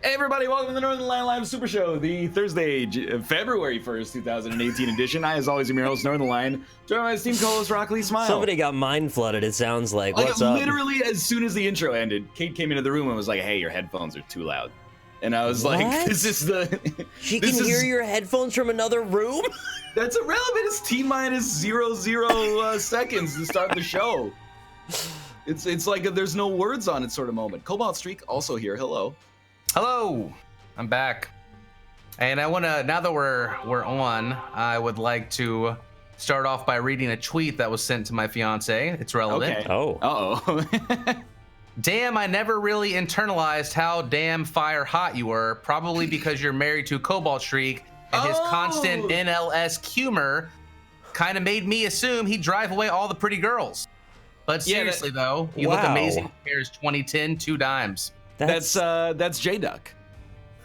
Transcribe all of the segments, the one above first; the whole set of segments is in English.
Hey everybody, welcome to the Northernlion Live Super Show, the Thursday, February 1st, 2018 edition. I, as always, am your host, Northernlion, joined by my esteemed co-host, Rock Smile. Somebody got mind flooded, it sounds like. What's up? Literally, as soon as the intro ended, Kate came into the room and was like, hey, your headphones are too loud. And I was like, this is the... She can hear your headphones from another room? That's irrelevant. It's T-minus 00 seconds to start the show. It's like there's no words on it sort of moment. CobaltStreak also here. Hello. Hello, I'm back, and I want to, now that we're on, I would like to start off by reading a tweet that was sent to my fiance. It's relevant. Okay. Oh. Uh-oh. Damn, I never really internalized how damn fire hot you were, probably because you're married to CobaltStreak, and his constant NLS humor kind of made me assume he'd drive away all the pretty girls. But seriously, though, you look amazing. Here's 2010, 2 dimes. That's J-Duck.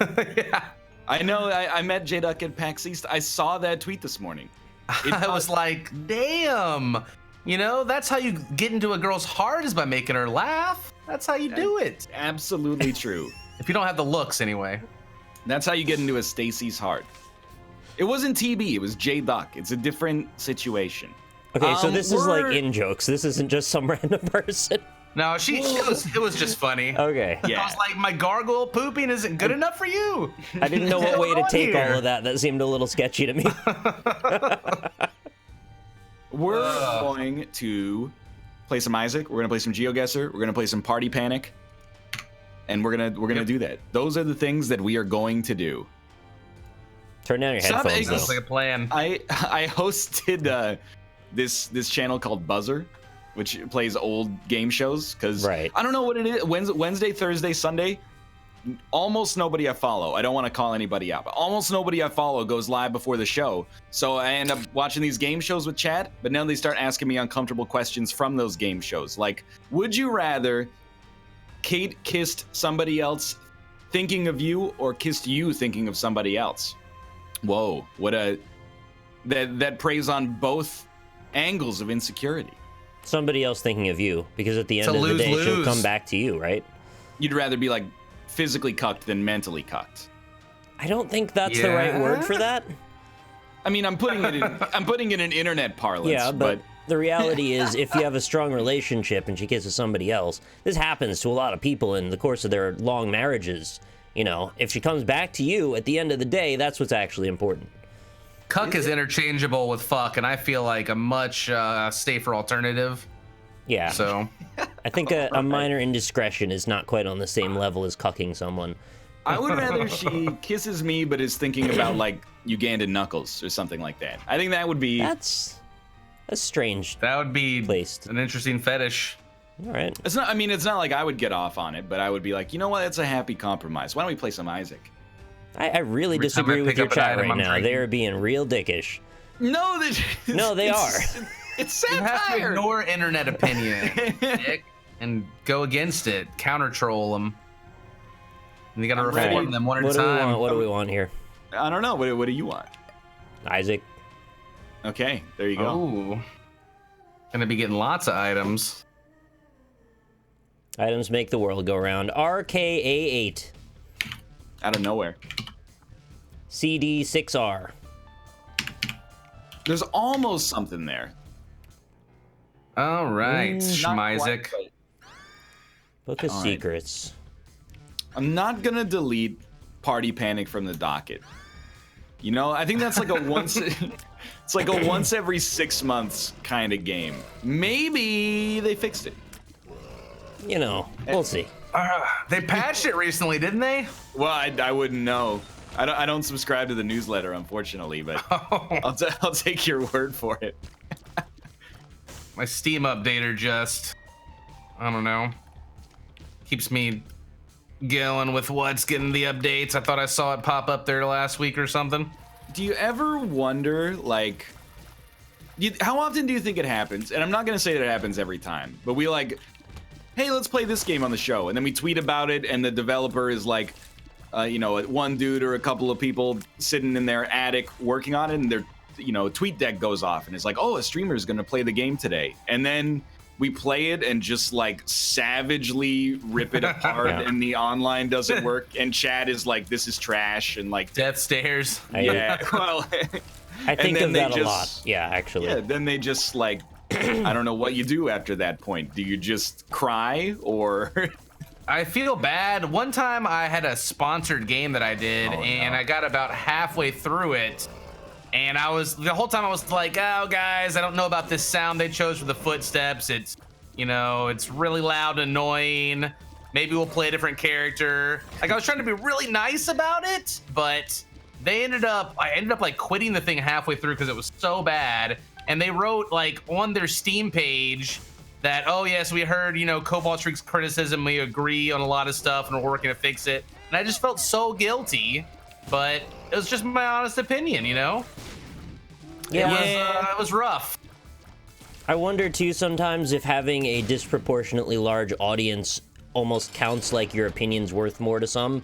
Yeah. I know. I met J-Duck at PAX East. I saw that tweet this morning. I was like, damn. You know, that's how you get into a girl's heart, is by making her laugh. That's how you do it. Absolutely true. If you don't have the looks, anyway. That's how you get into a Stacy's heart. It wasn't TB. It was J-Duck. It's a different situation. Okay, so this is like in-jokes. This isn't just some random person. No, it was just funny. Okay. Yeah. I was like, my gargoyle pooping isn't good enough for you. I didn't know what way to take all of that. That seemed a little sketchy to me. We're going to play some Isaac. We're gonna play some Geoguessr. We're gonna play some Party Panic, and we're gonna do that. Those are the things that we are going to do. Turn down your headphones. Sounds like a plan. I hosted this channel called Buzzer, which plays old game shows, because I don't know what it is. Wednesday, Thursday, Sunday, almost nobody I follow. I don't want to call anybody out, but almost nobody I follow goes live before the show. So I end up watching these game shows with chat, but now they start asking me uncomfortable questions from those game shows. Like, would you rather Kate kissed somebody else thinking of you, or kissed you thinking of somebody else? Whoa, that preys on both angles of insecurity. Somebody else thinking of you, because at the end of the day, she'll come back to you, right? You'd rather be like physically cucked than mentally cucked. I don't think that's the right word for that. I mean, I'm putting it in internet parlance. Yeah, but the reality is, if you have a strong relationship and she kisses somebody else, this happens to a lot of people in the course of their long marriages. You know, if she comes back to you at the end of the day, that's what's actually important. Cuck is interchangeable with fuck, and I feel like a much safer alternative. Yeah. So I think a minor indiscretion is not quite on the same level as cucking someone. I would rather she kisses me but is thinking about like Ugandan knuckles or something like that. I think that would be... That's strange. That would be placed. An interesting fetish. All right. It's not like I would get off on it, but I would be like, you know what? That's a happy compromise. Why don't we play some Isaac? I really disagree with your chat right now. They're being real dickish. No, they are. It's satire. You have to ignore internet opinion, Nick, and go against it. Counter troll them. And you got to reform them one at a time. What do we want here? I don't know. What do you want? Isaac. Okay, there you go. Ooh. Gonna be getting lots of items. Items make the world go round. RKA8. Out of nowhere. CD6R. There's almost something there. All right, Schmizek. Book of Secrets. I'm not gonna delete Party Panic from the docket. You know, I think that's like a once. It's like a once every 6 months kind of game. Maybe they fixed it. You know, we'll see. They patched it recently, didn't they? Well, I wouldn't know. I don't subscribe to the newsletter, unfortunately, but I'll take your word for it. My Steam updater just, I don't know, keeps me going with what's getting the updates. I thought I saw it pop up there last week or something. Do you ever wonder, like, how often do you think it happens? And I'm not going to say that it happens every time, but we like, hey, let's play this game on the show. And then we tweet about it, and the developer is like, you know, one dude or a couple of people sitting in their attic working on it, and their, you know, tweet deck goes off, and it's like, oh, a streamer is going to play the game today. And then we play it and just like savagely rip it apart, and the online doesn't work, and chat is like, this is trash, and like death stares. Yeah, well, I think of that a lot. Yeah, actually. Yeah, then they just like, I don't know what you do after that point. Do you just cry or? I feel bad. One time I had a sponsored game that I did, and I got about halfway through it. And the whole time I was like, oh, guys, I don't know about this sound they chose for the footsteps. It's, it's really loud and annoying. Maybe we'll play a different character. Like, I was trying to be really nice about it, but I ended up like quitting the thing halfway through because it was so bad. And they wrote like on their Steam page that, oh, yes, we heard, CobaltStreak's criticism. We agree on a lot of stuff and we're working to fix it. And I just felt so guilty, but it was just my honest opinion, Yeah. It was rough. I wonder too sometimes if having a disproportionately large audience almost counts like your opinion's worth more to some,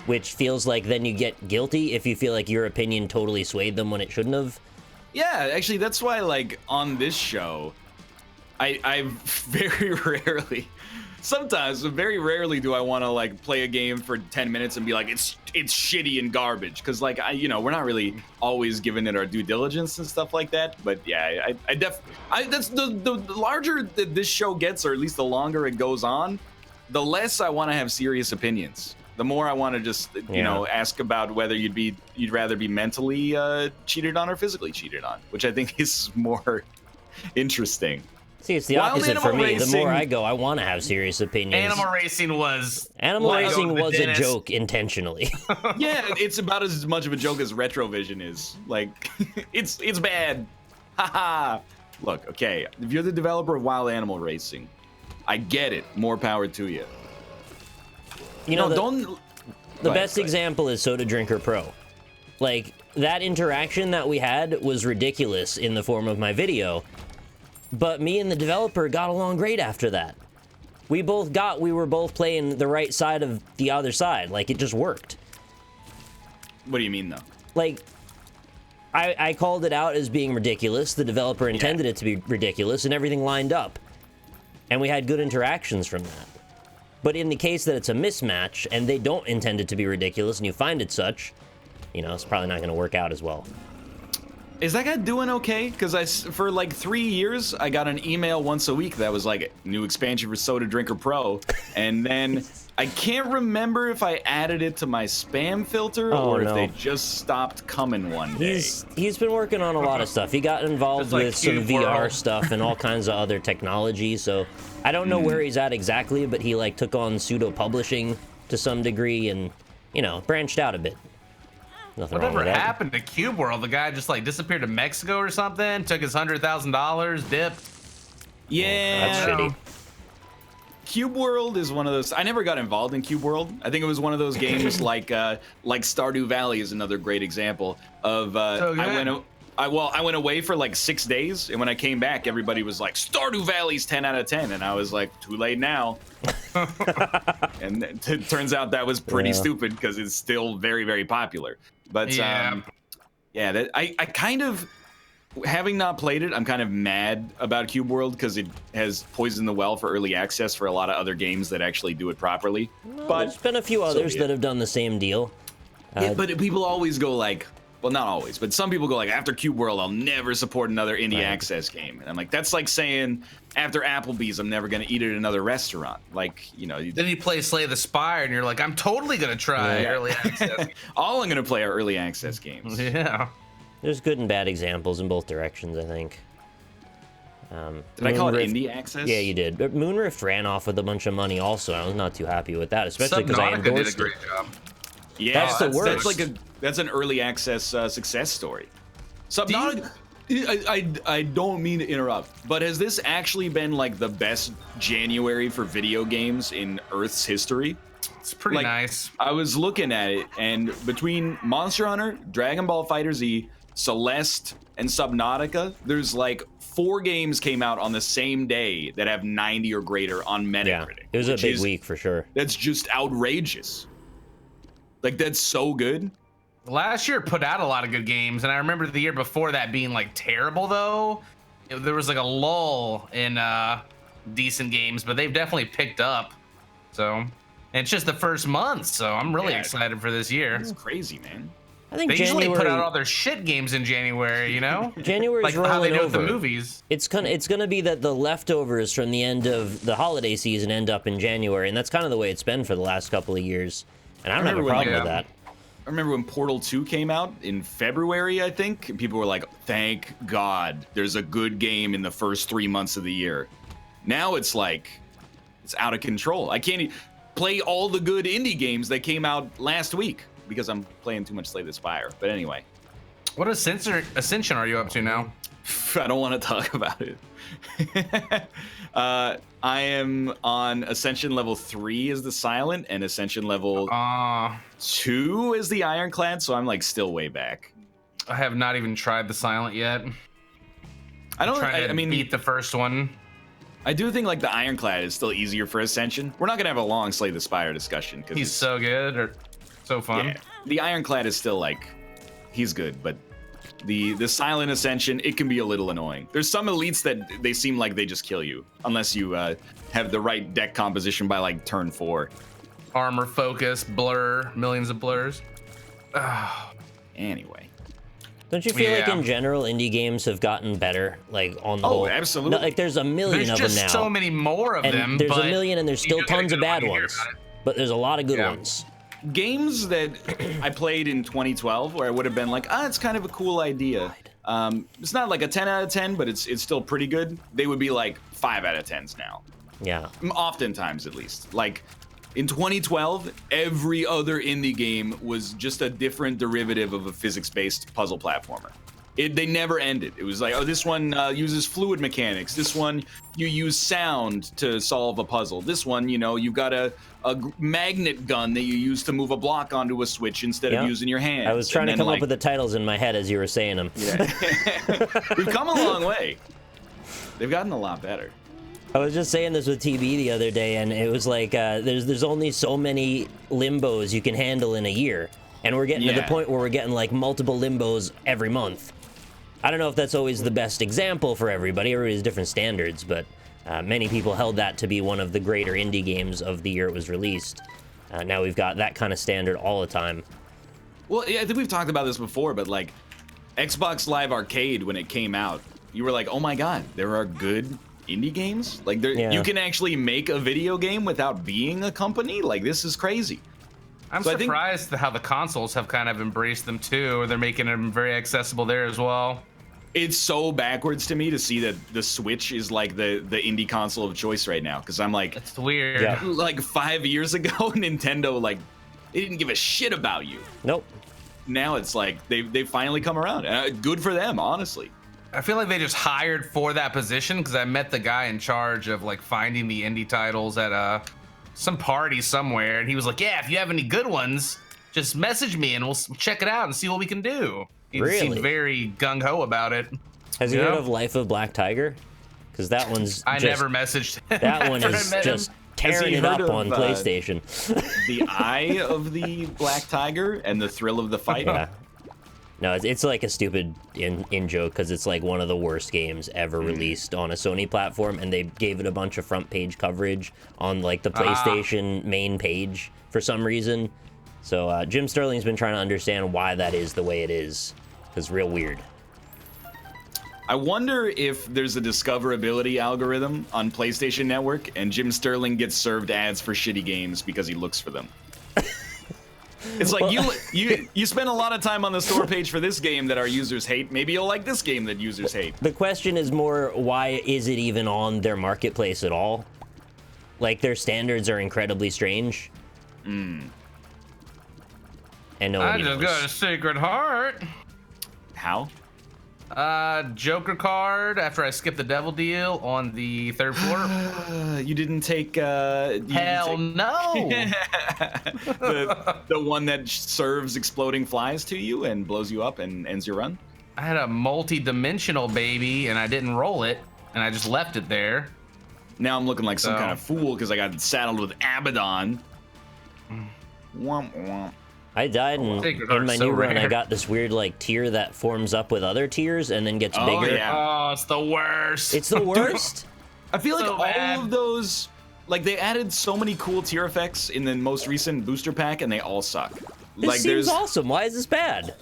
which feels like then you get guilty if you feel like your opinion totally swayed them when it shouldn't have. Yeah, actually, that's why, like, on this show, I very rarely, sometimes, but very rarely do I want to, like, play a game for 10 minutes and be like, it's shitty and garbage. Because, like, we're not really always giving it our due diligence and stuff like that. But, yeah, that's the larger that this show gets, or at least the longer it goes on, the less I want to have serious opinions. The more I want to just, ask about whether you'd rather be mentally cheated on or physically cheated on, which I think is more interesting. See, it's the opposite for me. The more I go, I want to have serious opinions. Animal racing was a joke intentionally. Yeah, it's about as much of a joke as Retrovision is. Like, it's bad. Haha. Look, okay, if you're the developer of Wild Animal Racing, I get it. More power to you. The best example is Soda Drinker Pro. Like, that interaction that we had was ridiculous in the form of my video, but me and the developer got along great after that. We were both playing the right side of the other side. Like, it just worked. What do you mean, though? Like, I called it out as being ridiculous. The developer intended it to be ridiculous, and everything lined up. And we had good interactions from that. But in the case that it's a mismatch and they don't intend it to be ridiculous and you find it such, it's probably not going to work out as well. Is that guy doing okay? Because for like 3 years, I got an email once a week that was like, new expansion for Soda Drinker Pro. And then I can't remember if I added it to my spam filter if they just stopped coming one day. He's been working on a lot of stuff. He got involved with some VR stuff and all kinds of other technology. So I don't know where he's at exactly, but he like took on pseudo publishing to some degree and, branched out a bit. Whatever happened to Cube World? The guy just like disappeared to Mexico or something, took his $100,000, dipped. Yeah, that's shitty. Cube World is one of those. I never got involved in Cube World. I think it was one of those games like Stardew Valley is another great example of. I went away for like 6 days, and when I came back, everybody was like, Stardew Valley's 10 out of 10, and I was like, too late now. And it turns out that was pretty stupid because it's still very, very popular. But I kind of, having not played it, I'm kind of mad about Cube World because it has poisoned the well for early access for a lot of other games that actually do it properly. But there's been a few others that have done the same deal. But people always go like, well, not always, but some people go like, after Cube World, I'll never support another indie access game. And I'm like, that's like saying, after Applebee's, I'm never going to eat at another restaurant. Like, Then you play Slay the Spire, and you're like, I'm totally going to try early access. All I'm going to play are early access games. Yeah. There's good and bad examples in both directions, I think. Did I call it indie access? Yeah, you did. But Moonrift ran off with a bunch of money also. I was not too happy with that, especially because I endorsed did a great job. Yeah, that's the worst. That's an early access success story. Subnautica, I don't mean to interrupt, but has this actually been like the best January for video games in Earth's history? It's pretty nice. I was looking at it, and between Monster Hunter, Dragon Ball FighterZ, Celeste, and Subnautica, there's like 4 games came out on the same day that have 90 or greater on Metacritic. Yeah, it was a big week for sure. That's just outrageous. Like, that's so good. Last year put out a lot of good games, and I remember the year before that being like terrible though. There was like a lull in decent games, but they've definitely picked up. So, and it's just the first month, so I'm really excited for this year. It's crazy, man. I think they usually put out all their shit games in January, you know? January's like rolling how they do over. with the movies. It's gonna be that the leftovers from the end of the holiday season end up in January, and that's kind of the way it's been for the last couple of years. And I don't have a problem with that. I remember when Portal 2 came out in February, I think, and people were like, thank God there's a good game in the first 3 months of the year. Now it's like, it's out of control. I can't play all the good indie games that came out last week because I'm playing too much Slay the Spire. But anyway. What Ascension are you up to now? I don't want to talk about it. I am on Ascension level 3 as the Silent and Ascension level 2 as the Ironclad, so I'm like still way back. I have not even tried the Silent yet. I mean, beat the first one. I do think like the Ironclad is still easier for Ascension. We're not gonna have a long Slay the Spire discussion because he's so good or so fun. Yeah, the Ironclad is still like he's good, but the Silent Ascension, it can be a little annoying. There's some elites that they seem like they just kill you unless you have the right deck composition by like turn 4. Armor focus, blur, millions of blurs. Anyway. Don't you feel like in general indie games have gotten better, like on the whole? Oh, absolutely. No, like there's a million of them now. There's just so many more of them. There's a million, and there's still tons of bad ones. But there's a lot of good ones. Games that I played in 2012 where I would have been like, it's kind of a cool idea. It's not like a 10 out of 10, but it's still pretty good. They would be like 5 out of 10s now. Yeah. Oftentimes, at least. Like in 2012, every other indie game was just a different derivative of a physics-based puzzle platformer. They never ended. It was like, this one uses fluid mechanics. This one, you use sound to solve a puzzle. This one, you've got a magnet gun that you use to move a block onto a switch instead of using your hands. I was trying to come up with the titles in my head as you were saying them. Yeah. We've come a long way. They've gotten a lot better. I was just saying this with TB the other day, and it was like, there's only so many limbos you can handle in a year. And we're getting to the point where we're getting like multiple limbos every month. I don't know if that's always the best example for everybody. Everybody has different standards, but many people held that to be one of the greater indie games of the year it was released. Now we've got that kind of standard all the time. Well, yeah, I think we've talked about this before, but like Xbox Live Arcade, when it came out, you were like, oh my God, there are good indie games? Like you can actually make a video game without being a company? Like, this is crazy. I'm surprised how the consoles have kind of embraced them too. They're making them very accessible there as well. It's so backwards to me to see that the Switch is like the indie console of choice right now. Because I'm like, it's weird. Yeah. Like 5 years ago, Nintendo, like, they didn't give a shit about you. Nope. Now it's like they've finally come around. Good for them, honestly. I feel like they just hired for that position because I met the guy in charge of like finding the indie titles at some party somewhere, and he was like, "Yeah, if you have any good ones, just message me and we'll check it out and see what we can do." He seemed very gung ho about it. Has you heard of Life of Black Tiger? Because that one's I never messaged him. That one is just tearing it up on PlayStation. The Eye of the Black Tiger and the Thrill of the Fight. Yeah. No, it's like a stupid in joke because it's like one of the worst games ever released on a Sony platform, and they gave it a bunch of front page coverage on like the PlayStation main page for some reason. So Jim Sterling's been trying to understand why that is the way it is. It's real weird. I wonder if there's a discoverability algorithm on PlayStation Network and Jim Sterling gets served ads for shitty games because he looks for them. It's like, you spend a lot of time on the store page for this game that our users hate. Maybe you'll like this game that users hate. The question is more, why is it even on their marketplace at all? Like, their standards are incredibly strange. And nobody knows. I just got a Sacred Heart. How? Joker card after I skipped the devil deal on the 3rd floor. You didn't take Hell no. the one that serves exploding flies to you and blows you up and ends your run? I had a multi-dimensional baby and I didn't roll it and I just left it there. Now I'm looking like some kind of fool because I got saddled with Abaddon. Womp womp. I died, and in my new run, I got this weird, like, tier that forms up with other tiers and then gets bigger. Yeah. Oh, it's the worst. It's the worst? I feel like So all bad. of those, like they added so many cool tier effects in the most recent booster pack, and they all suck. This Like seems awesome. Why is this bad?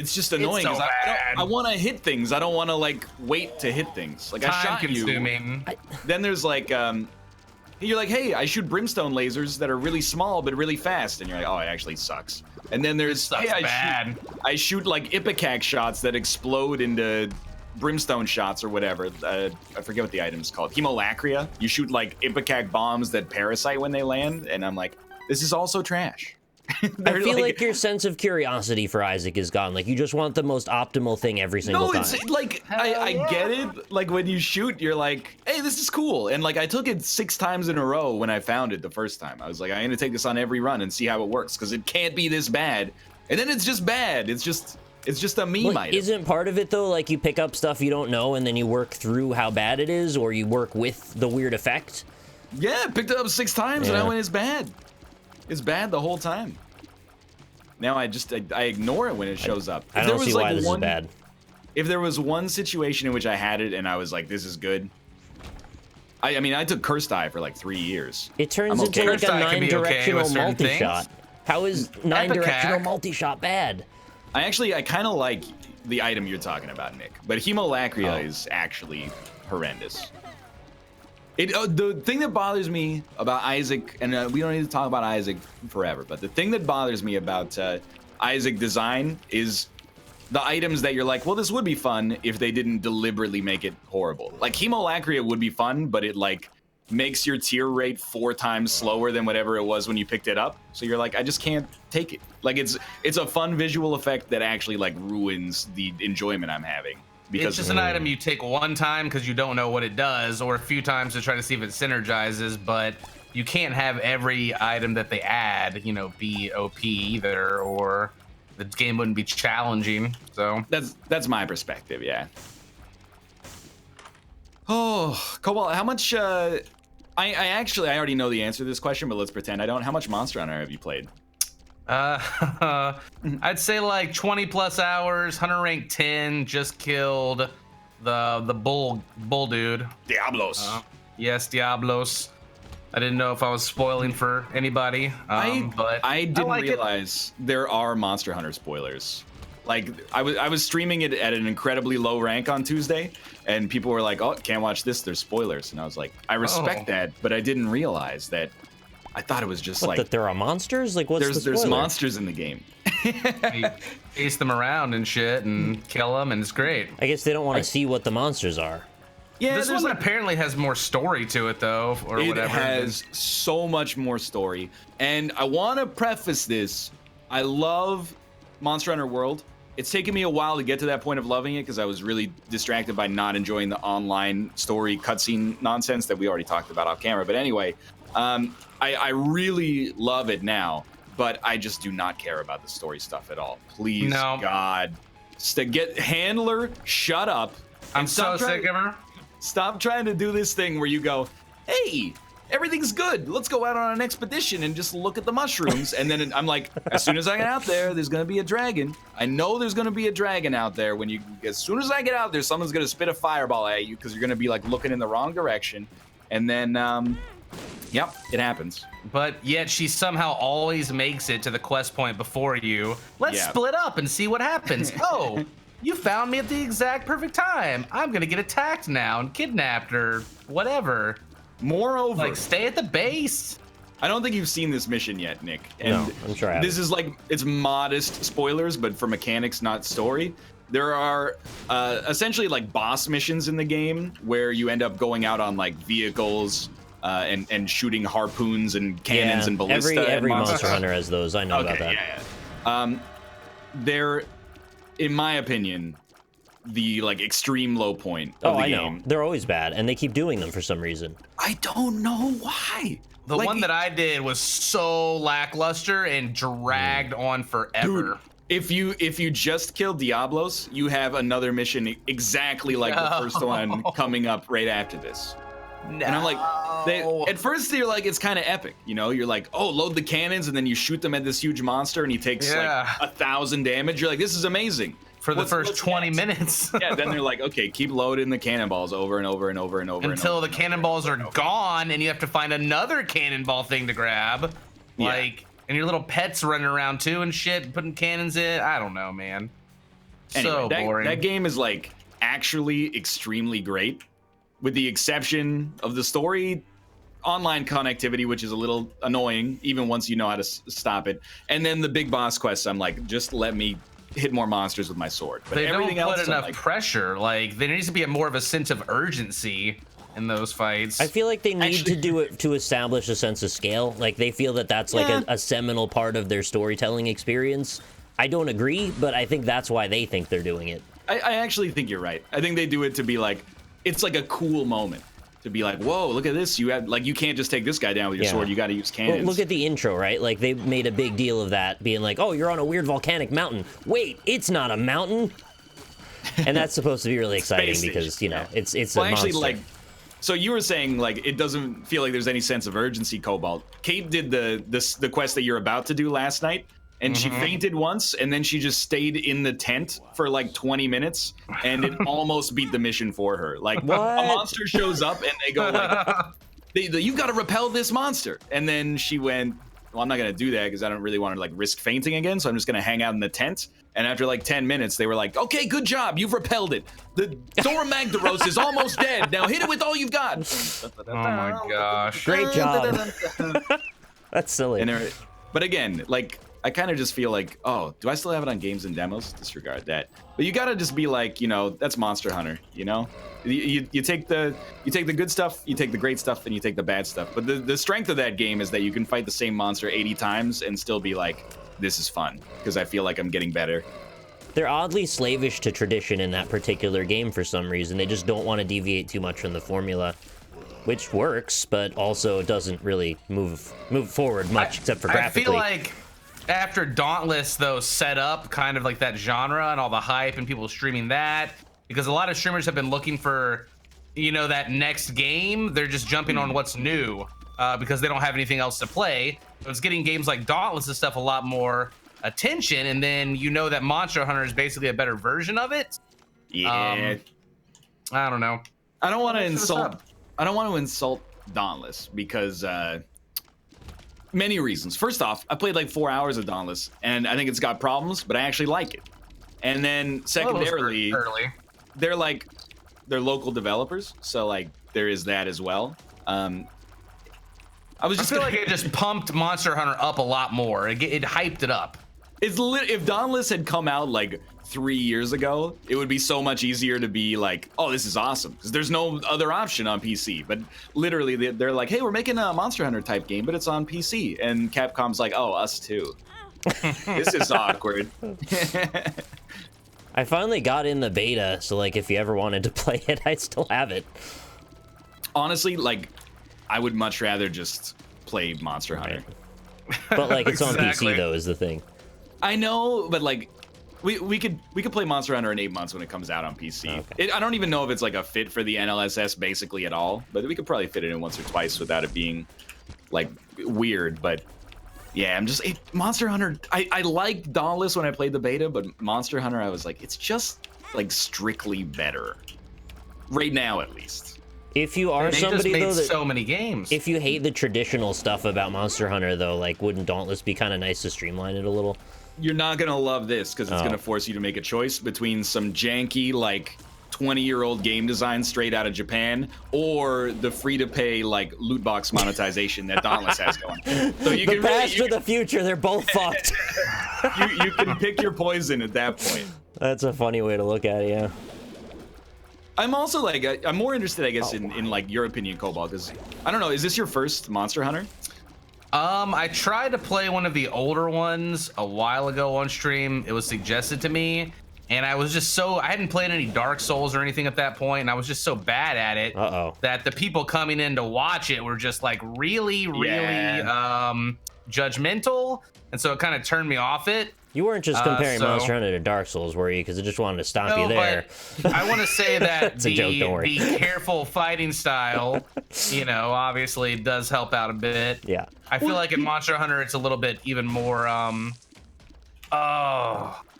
it's just annoying. so 'Cause bad. I want to hit things. I don't want to like wait to hit things. Like I Time shot you. consuming. Then there's like you're like, hey, I shoot brimstone lasers that are really small but really fast, and you're like, oh, it actually sucks. And then there's Sucks hey, bad. I shoot like ipecac shots that explode into brimstone shots or whatever. I forget what the item's called. Hemolacria. You shoot like ipecac bombs that parasite when they land, and I'm like, this is also trash. I feel like your sense of curiosity for Isaac is gone. Like you just want the most optimal thing every single no, time. it's like I get it. Like when you shoot, you're like, hey, this is cool. And like I took it 6 times in a row when I found it the first time. I was like, I'm gonna take this on every run and see how it works because it can't be this bad. And then it's just bad. It's just a meme item. Isn't part of it though, like you pick up stuff you don't know and then you work through how bad it is, or you work with the weird effect? Yeah, I picked it up 6 times and I went, it's bad. It's bad the whole time. Now I ignore it when it shows up. I don't see why this is bad. If there was one situation in which I had it and I was like, this is good. I mean, I took Cursed Eye for like 3 years. It turns I'm into okay. like a Cursed Eye can be okay 9-directional with certain multi-shot. How is 9-directional Epicac. multi-shot bad? I kind of like the item you're talking about, Nick. But Hemolacria is actually horrendous. The thing that bothers me about Isaac, and we don't need to talk about Isaac forever, but the thing that bothers me about Isaac design is the items that you're like, well, this would be fun if they didn't deliberately make it horrible. Like Hemolacria would be fun, but it like makes your tier rate 4 times slower than whatever it was when you picked it up. So you're like, I just can't take it. Like it's a fun visual effect that actually like ruins the enjoyment I'm having. Because It's just an item you take one time because you don't know what it does, or a few times to try to see if it synergizes, but you can't have every item that they add, be OP either, or the game wouldn't be challenging. So that's my perspective, yeah. Oh, Cobalt, how much I already know the answer to this question, but let's pretend I don't. How much Monster Hunter have you played? I'd say like 20 plus hours, hunter rank 10, just killed the bull dude. Diablos. Yes, Diablos. I didn't know if I was spoiling for anybody, but I didn't like realize there are Monster Hunter spoilers. Like I was streaming it at an incredibly low rank on Tuesday, and people were like, "Oh, can't watch this. There's spoilers." And I was like, "I respect that, but I didn't realize that." I thought it was just like that there are monsters. Like what's the spoiler? There's monsters in the game. You chase them around and shit and kill them, and it's great. I guess they don't want to see what the monsters are. Yeah, This one apparently has more story to it, though, or whatever. It has so much more story. And I want to preface this. I love Monster Hunter World. It's taken me a while to get to that point of loving it because I was really distracted by not enjoying the online story cutscene nonsense that we already talked about off camera. But anyway, I really love it now, but I just do not care about the story stuff at all. Please, No. God. Get Handler, shut up. I'm and so sick of her. Stop trying to do this thing where you go, hey, everything's good. Let's go out on an expedition and just look at the mushrooms. And then I'm like, as soon as I get out there, there's going to be a dragon. I know there's going to be a dragon out there. As soon as I get out there, someone's going to spit a fireball at you because you're going to be like looking in the wrong direction. And then, yep, it happens. But yet she somehow always makes it to the quest point before you. Let's split up and see what happens. Oh, you found me at the exact perfect time. I'm going to get attacked now and kidnapped or whatever. Moreover, Like, stay at the base. I don't think you've seen this mission yet, Nick. And No, I'm sure I haven't. this is like, it's modest spoilers, but for mechanics, not story. There are essentially like boss missions in the game where you end up going out on like vehicles and shooting harpoons and cannons and ballista. Every and Monster Hunter has those. I know about that. Yeah. They're, in my opinion, the like extreme low point of the game. Know. They're always bad, and they keep doing them for some reason. I don't know why. The one that I did was so lackluster and dragged on forever. Dude, if you just killed Diablos, you have another mission exactly like the first one coming up right after this. No. And I'm like, at first you're like, it's kind of epic, You're like, oh, load the cannons, and then you shoot them at this huge monster, and he takes like 1,000 damage. You're like, this is amazing. for the first 20 minutes. Yeah, then they're like, okay, keep loading the cannonballs over and over and over and over until the cannonballs are gone, and you have to find another cannonball thing to grab. Like, and your little pets running around too and shit, putting cannons in. I don't know, man. Anyway, So boring. That game is like actually extremely great, with the exception of the story, online connectivity, which is a little annoying even once you know how to stop it, and then the big boss quests. I'm like, just let me hit more monsters with my sword. But they everything don't put else, enough pressure. Like, there needs to be more of a sense of urgency in those fights. I feel like they need to do it to establish a sense of scale. Like, they feel that that's like a seminal part of their storytelling experience. I don't agree, but I think that's why they think they're doing it. I actually think you're right. I think they do it to be like, it's like a cool moment. To be like, whoa, look at this. You have, like, you can't just take this guy down with your sword. You got to use cannons. Well, look at the intro, right? Like, they made a big deal of that, being like, oh, you're on a weird volcanic mountain. Wait, it's not a mountain. And that's supposed to be really exciting because, you know, it's well, a actually, monster. like, so you were saying, like, it doesn't feel like there's any sense of urgency, Cobalt. Kate did the quest that you're about to do last night, and she fainted once, and then she just stayed in the tent for like 20 minutes, and it almost beat the mission for her. Like, What? a monster shows up, and they go like, you've got to repel this monster. And then she went, well, I'm not going to do that because I don't really want to like risk fainting again, so I'm just going to hang out in the tent. And after like 10 minutes, they were like, okay, good job. You've repelled it. The Thor Magdaros is almost dead. Now hit it with all you've got. Oh my gosh. Great job. That's silly. But again, like, I kind of just feel like, oh, do I still have it on games and demos? Disregard that. But you gotta just be like, you know, that's Monster Hunter, you know? You take the good stuff, you take the great stuff, and you take the bad stuff. But the strength of that game is that you can fight the same monster 80 times and still be like, this is fun, because I feel like I'm getting better. They're oddly slavish to tradition in that particular game for some reason. They just don't want to deviate too much from the formula, which works, but also doesn't really move forward much except for graphically. I feel like after Dauntless, though, set up kind of like that genre and all the hype and people streaming that, because a lot of streamers have been looking for, you know, that next game. They're just jumping on what's new because they don't have anything else to play. So it's getting games like Dauntless and stuff a lot more attention, and then you know that Monster Hunter is basically a better version of it. Yeah. I don't know. I don't want to insult Dauntless because many reasons. First off, I played like 4 hours of Dauntless, and I think it's got problems, but I actually like it. And then secondarily, they're local developers, so like there is that as well. I feel like it just pumped Monster Hunter up a lot more. It hyped it up. If Dauntless had come out like 3 years ago, it would be so much easier to be like, oh, this is awesome, because there's no other option on PC. But literally, they're like, hey, we're making a Monster Hunter type game, but it's on PC. And Capcom's like, oh, us too. This is awkward. I finally got in the beta, so like if you ever wanted to play it, I still have it. Honestly, like, I would much rather just play Monster Hunter. But like it's on PC though is the thing. I know, but like we could play Monster Hunter in 8 months when it comes out on PC. Okay. I don't even know if it's like a fit for the NLSS basically at all, but we could probably fit it in once or twice without it being like weird. But yeah, Monster Hunter. I liked Dauntless when I played the beta, but Monster Hunter, I was like, it's just like strictly better right now, at least. If you are somebody though that so many games, if you hate the traditional stuff about Monster Hunter though, like wouldn't Dauntless be kind of nice to streamline it a little? You're not gonna love this because it's gonna force you to make a choice between some janky like 20-year-old game design straight out of Japan or the free-to-pay like loot box monetization that Dauntless has going. So you can past or the future, they're both fucked. you can pick your poison at that point. That's a funny way to look at it, yeah. I'm also like, I'm more interested, I guess, in like your opinion, Cobalt, because I don't know, is this your first Monster Hunter? I tried to play one of the older ones a while ago on stream. It was suggested to me, and I was just I hadn't played any Dark Souls or anything at that point, and I was just so bad at it that the people coming in to watch it were just like really judgmental, and so it kind of turned me off it. You weren't just comparing Monster Hunter to Dark Souls, were you? Because it just wanted to stop you there. But I want to say that the careful fighting style, you know, obviously does help out a bit. Yeah. I feel like in Monster Hunter, it's a little bit even more,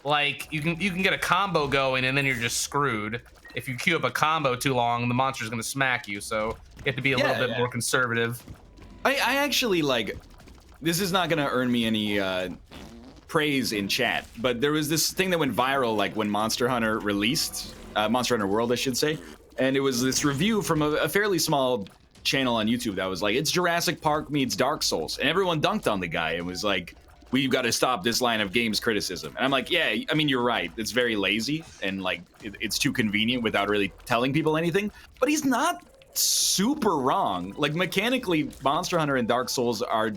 like you can get a combo going and then you're just screwed. If you queue up a combo too long, the monster's gonna smack you. So you have to be a little bit more conservative. I actually like. This is not gonna earn me any praise in chat, but there was this thing that went viral like when Monster Hunter released, Monster Hunter World, I should say, and it was this review from a fairly small channel on YouTube that was like, it's Jurassic Park meets Dark Souls, and everyone dunked on the guy and was like, we've got to stop this line of games criticism. And I'm like, yeah, I mean, you're right. It's very lazy and like it's too convenient without really telling people anything. But he's not super wrong. Like mechanically, Monster Hunter and Dark Souls are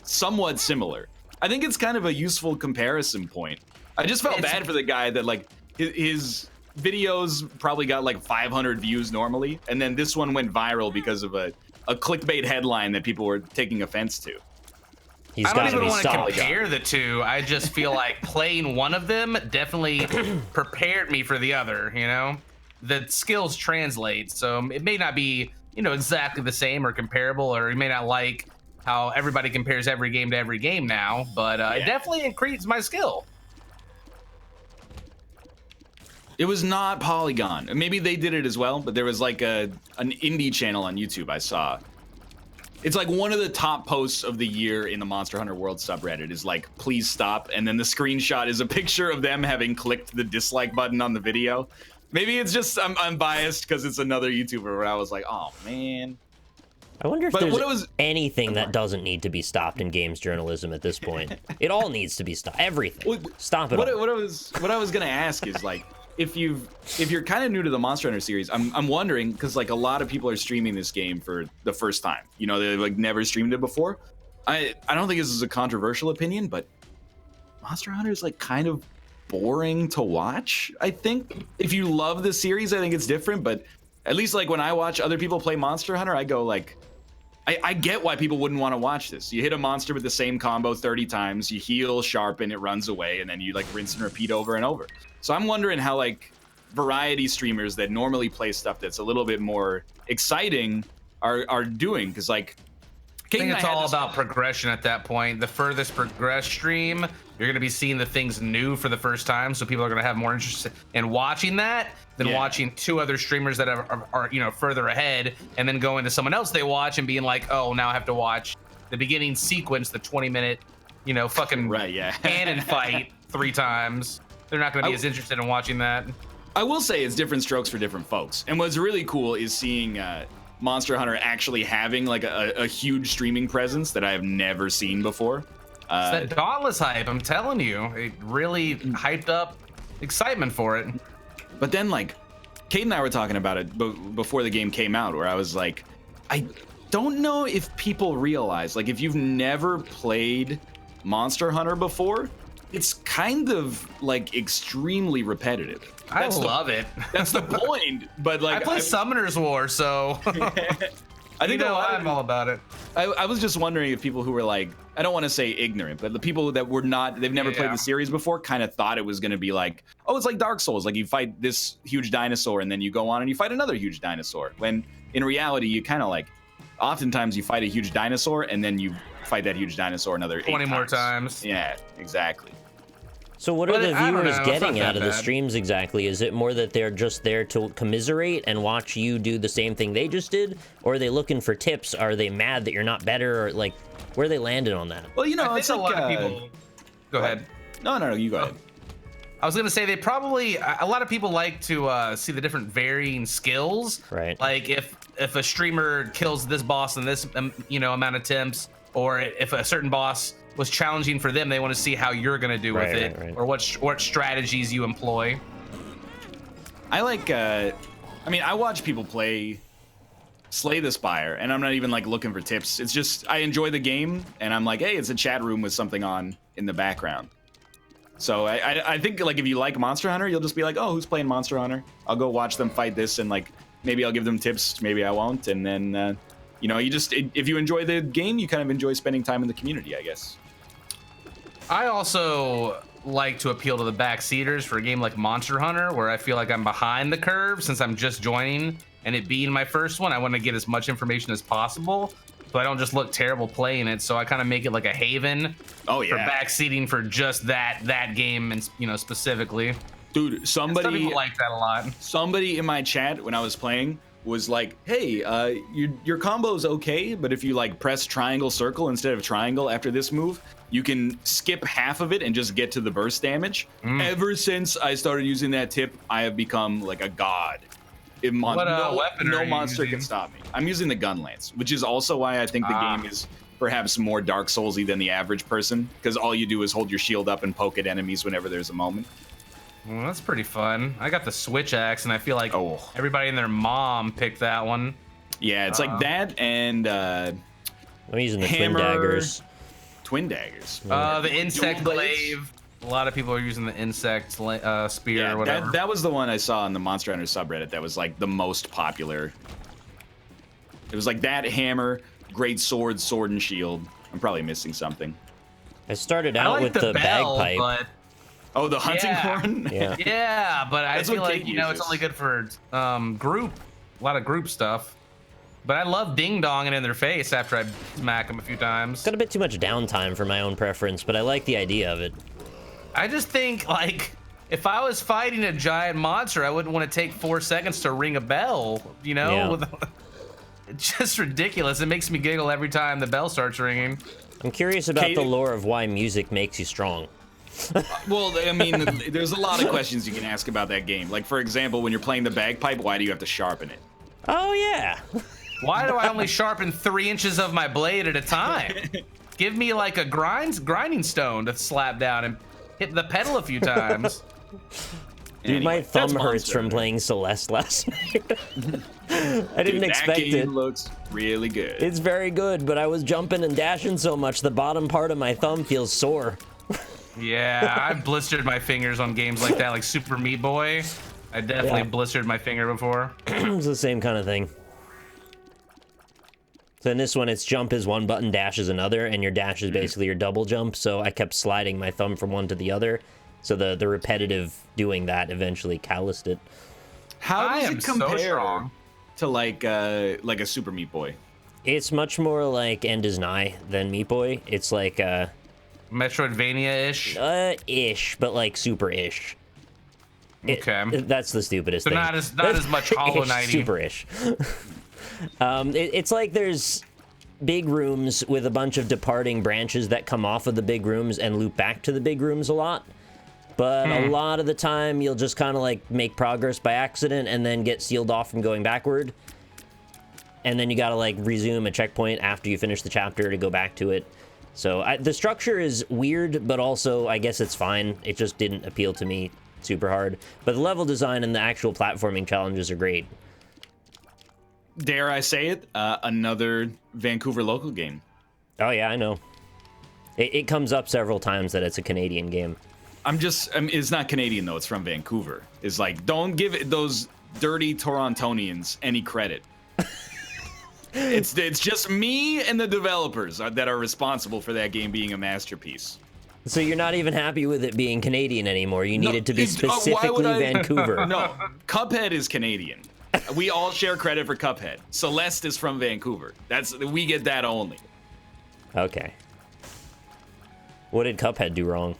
somewhat similar. I think it's kind of a useful comparison point. I just felt bad for the guy that like his videos probably got like 500 views normally, and then this one went viral because of a clickbait headline that people were taking offense to. He's I don't even want to solid. compare the two. I just feel like playing one of them definitely prepared me for the other, you know? The skills translate, so it may not be, you know, exactly the same or comparable, or you may not like how everybody compares every game to every game now, but it definitely increased my skill. It was not Polygon. Maybe they did it as well, but there was like an indie channel on YouTube I saw. It's like one of the top posts of the year in the Monster Hunter World subreddit is like, please stop. And then the screenshot is a picture of them having clicked the dislike button on the video. Maybe it's just I'm biased because it's another YouTuber where I was like, oh man. I wonder if there's anything that doesn't need to be stopped in games journalism at this point. It all needs to be stopped. Everything. Stop it all. What I was gonna ask is like, if you're kind of new to the Monster Hunter series, I'm wondering, because like a lot of people are streaming this game for the first time. You know, they've like never streamed it before. I don't think this is a controversial opinion, but Monster Hunter is like kind of boring to watch. I think if you love the series, I think it's different, but at least like when I watch other people play Monster Hunter, I go like, I get why people wouldn't want to watch this. You hit a monster with the same combo 30 times, you heal, sharpen, it runs away, and then you like rinse and repeat over and over. So I'm wondering how like variety streamers that normally play stuff that's a little bit more exciting are doing, because like I think it's all about progression at that point. The furthest progressed stream, you're going to be seeing the things new for the first time, so people are going to have more interest in watching that than watching two other streamers that are you know, further ahead, and then going to someone else they watch and being like, oh, now I have to watch the beginning sequence, the 20-minute, you know, fucking cannon fight 3 times. They're not going to be as interested in watching that. I will say it's different strokes for different folks, and what's really cool is seeing Monster Hunter actually having like a huge streaming presence that I have never seen before. It's that Dauntless hype, I'm telling you. It really hyped up excitement for it. But then like, Kate and I were talking about it before the game came out, where I was like, I don't know if people realize, like if you've never played Monster Hunter before, it's kind of like extremely repetitive. I love it. That's the point. But like, I play Summoner's War, so I think I'm all about it. I was just wondering if people who were like, I don't want to say ignorant, but the people that were not, they've never played the series before, kind of thought it was going to be like, oh, it's like Dark Souls. Like you fight this huge dinosaur and then you go on and you fight another huge dinosaur. When in reality, you kind of like, oftentimes you fight a huge dinosaur and then you fight that huge dinosaur another 20 more times. Yeah, exactly. So what are the viewers getting out of the streams exactly? Is it more that they're just there to commiserate and watch you do the same thing they just did? Or are they looking for tips? Are they mad that you're not better? Or like, where are they landing on that? Well, you know, I think a lot of people... Go ahead. No, you go ahead. I was going to say they probably... A lot of people like to see the different varying skills. Right. Like if a streamer kills this boss in this you know, amount of attempts, or if a certain boss was challenging for them, they want to see how you're going to do with it, or what strategies you employ. I like, I mean, I watch people play Slay the Spire, and I'm not even like looking for tips. It's just, I enjoy the game, and I'm like, hey, it's a chat room with something on in the background. So I think like if you like Monster Hunter, you'll just be like, oh, who's playing Monster Hunter? I'll go watch them fight this, and like, maybe I'll give them tips, maybe I won't, and then, you know, you just, if you enjoy the game, you kind of enjoy spending time in the community, I guess. I also like to appeal to the backseaters for a game like Monster Hunter, where I feel like I'm behind the curve since I'm just joining, and it being my first one, I want to get as much information as possible. so I don't just look terrible playing it. So I kind of make it like a haven. Oh yeah. For backseating for just that game, and specifically. Dude, some people like that a lot. Somebody in my chat when I was playing was like, "Hey, your combo's okay, but if you like press triangle circle instead of triangle after this move, you can skip half of it and just get to the burst damage." Ever since I started using that tip, I have become like a god. What weapon no are you monster using? can stop me. I'm using the gun lance, which is also why I think the game is perhaps more Dark Soulsy than the average person, because all you do is hold your shield up and poke at enemies whenever there's a moment. Well, that's pretty fun. I got the switch axe, and I feel like everybody and their mom picked that one. Yeah, it's like that and I'm using the hammer, twin daggers. Twin daggers. The insect glaive. A lot of people are using the insect spear or whatever. That was the one I saw on the Monster Hunter subreddit that was like the most popular. It was like that, hammer, great sword, sword and shield. I'm probably missing something. I started out with the bell, bagpipe. but oh, the hunting horn? Yeah. yeah, but I That's feel what like Kate it's uses. only good for a lot of group stuff. But I love ding-donging in their face after I smack them a few times. Got a bit too much downtime for my own preference, but I like the idea of it. I just think, like, if I was fighting a giant monster, I wouldn't want to take 4 seconds to ring a bell, Yeah. It's just ridiculous. It makes me giggle every time the bell starts ringing. I'm curious about Kate- the lore of why music makes you strong. Well, I mean, there's a lot of questions you can ask about that game. Like, for example, when you're playing the bagpipe, why do you have to sharpen it? Oh, yeah. Why do I only sharpen 3 inches of my blade at a time? Give me like a grinding stone to slap down and hit the pedal a few times. Dude, my Anyway, thumb that's hurts Monster from Hunter. playing Celeste last night. I didn't Dude, expect that game it. looks really good. It's very good, but I was jumping and dashing so much, the bottom part of my thumb feels sore. Yeah, I've blistered my fingers on games like that, like Super Meat Boy. I definitely blistered my finger before. It's the same kind of thing. So in this one, it's jump is one button, dash is another, and your dash is basically your double jump. So I kept sliding my thumb from one to the other. So the repetitive doing that eventually calloused it. How I does am it so compare strong. to like a Super Meat Boy? It's much more like End is Nigh than Meat Boy. It's like Metroidvania-ish. ish, but like super-ish. Okay. That's the stupidest So thing. not as much Hollow Knight-y. Super-ish. It's like there's big rooms with a bunch of departing branches that come off of the big rooms and loop back to the big rooms a lot. But a lot of the time, you'll just kind of like make progress by accident and then get sealed off from going backward. And then you gotta like resume a checkpoint after you finish the chapter to go back to it. So the structure is weird, but also I guess it's fine. It just didn't appeal to me super hard. But the level design and the actual platforming challenges are great. Dare I say it? Another Vancouver local game. Oh yeah, I know. It comes up several times that it's a Canadian game. It's not Canadian though. It's from Vancouver. It's like, don't give it those dirty Torontonians any credit. It's just me and the developers that are responsible for that game being a masterpiece. So you're not even happy with it being Canadian anymore. You need it to be why would specifically I- Vancouver. No, Cuphead is Canadian. We all share credit for Cuphead. Celeste is from Vancouver. We get that only. Okay. What did Cuphead do wrong?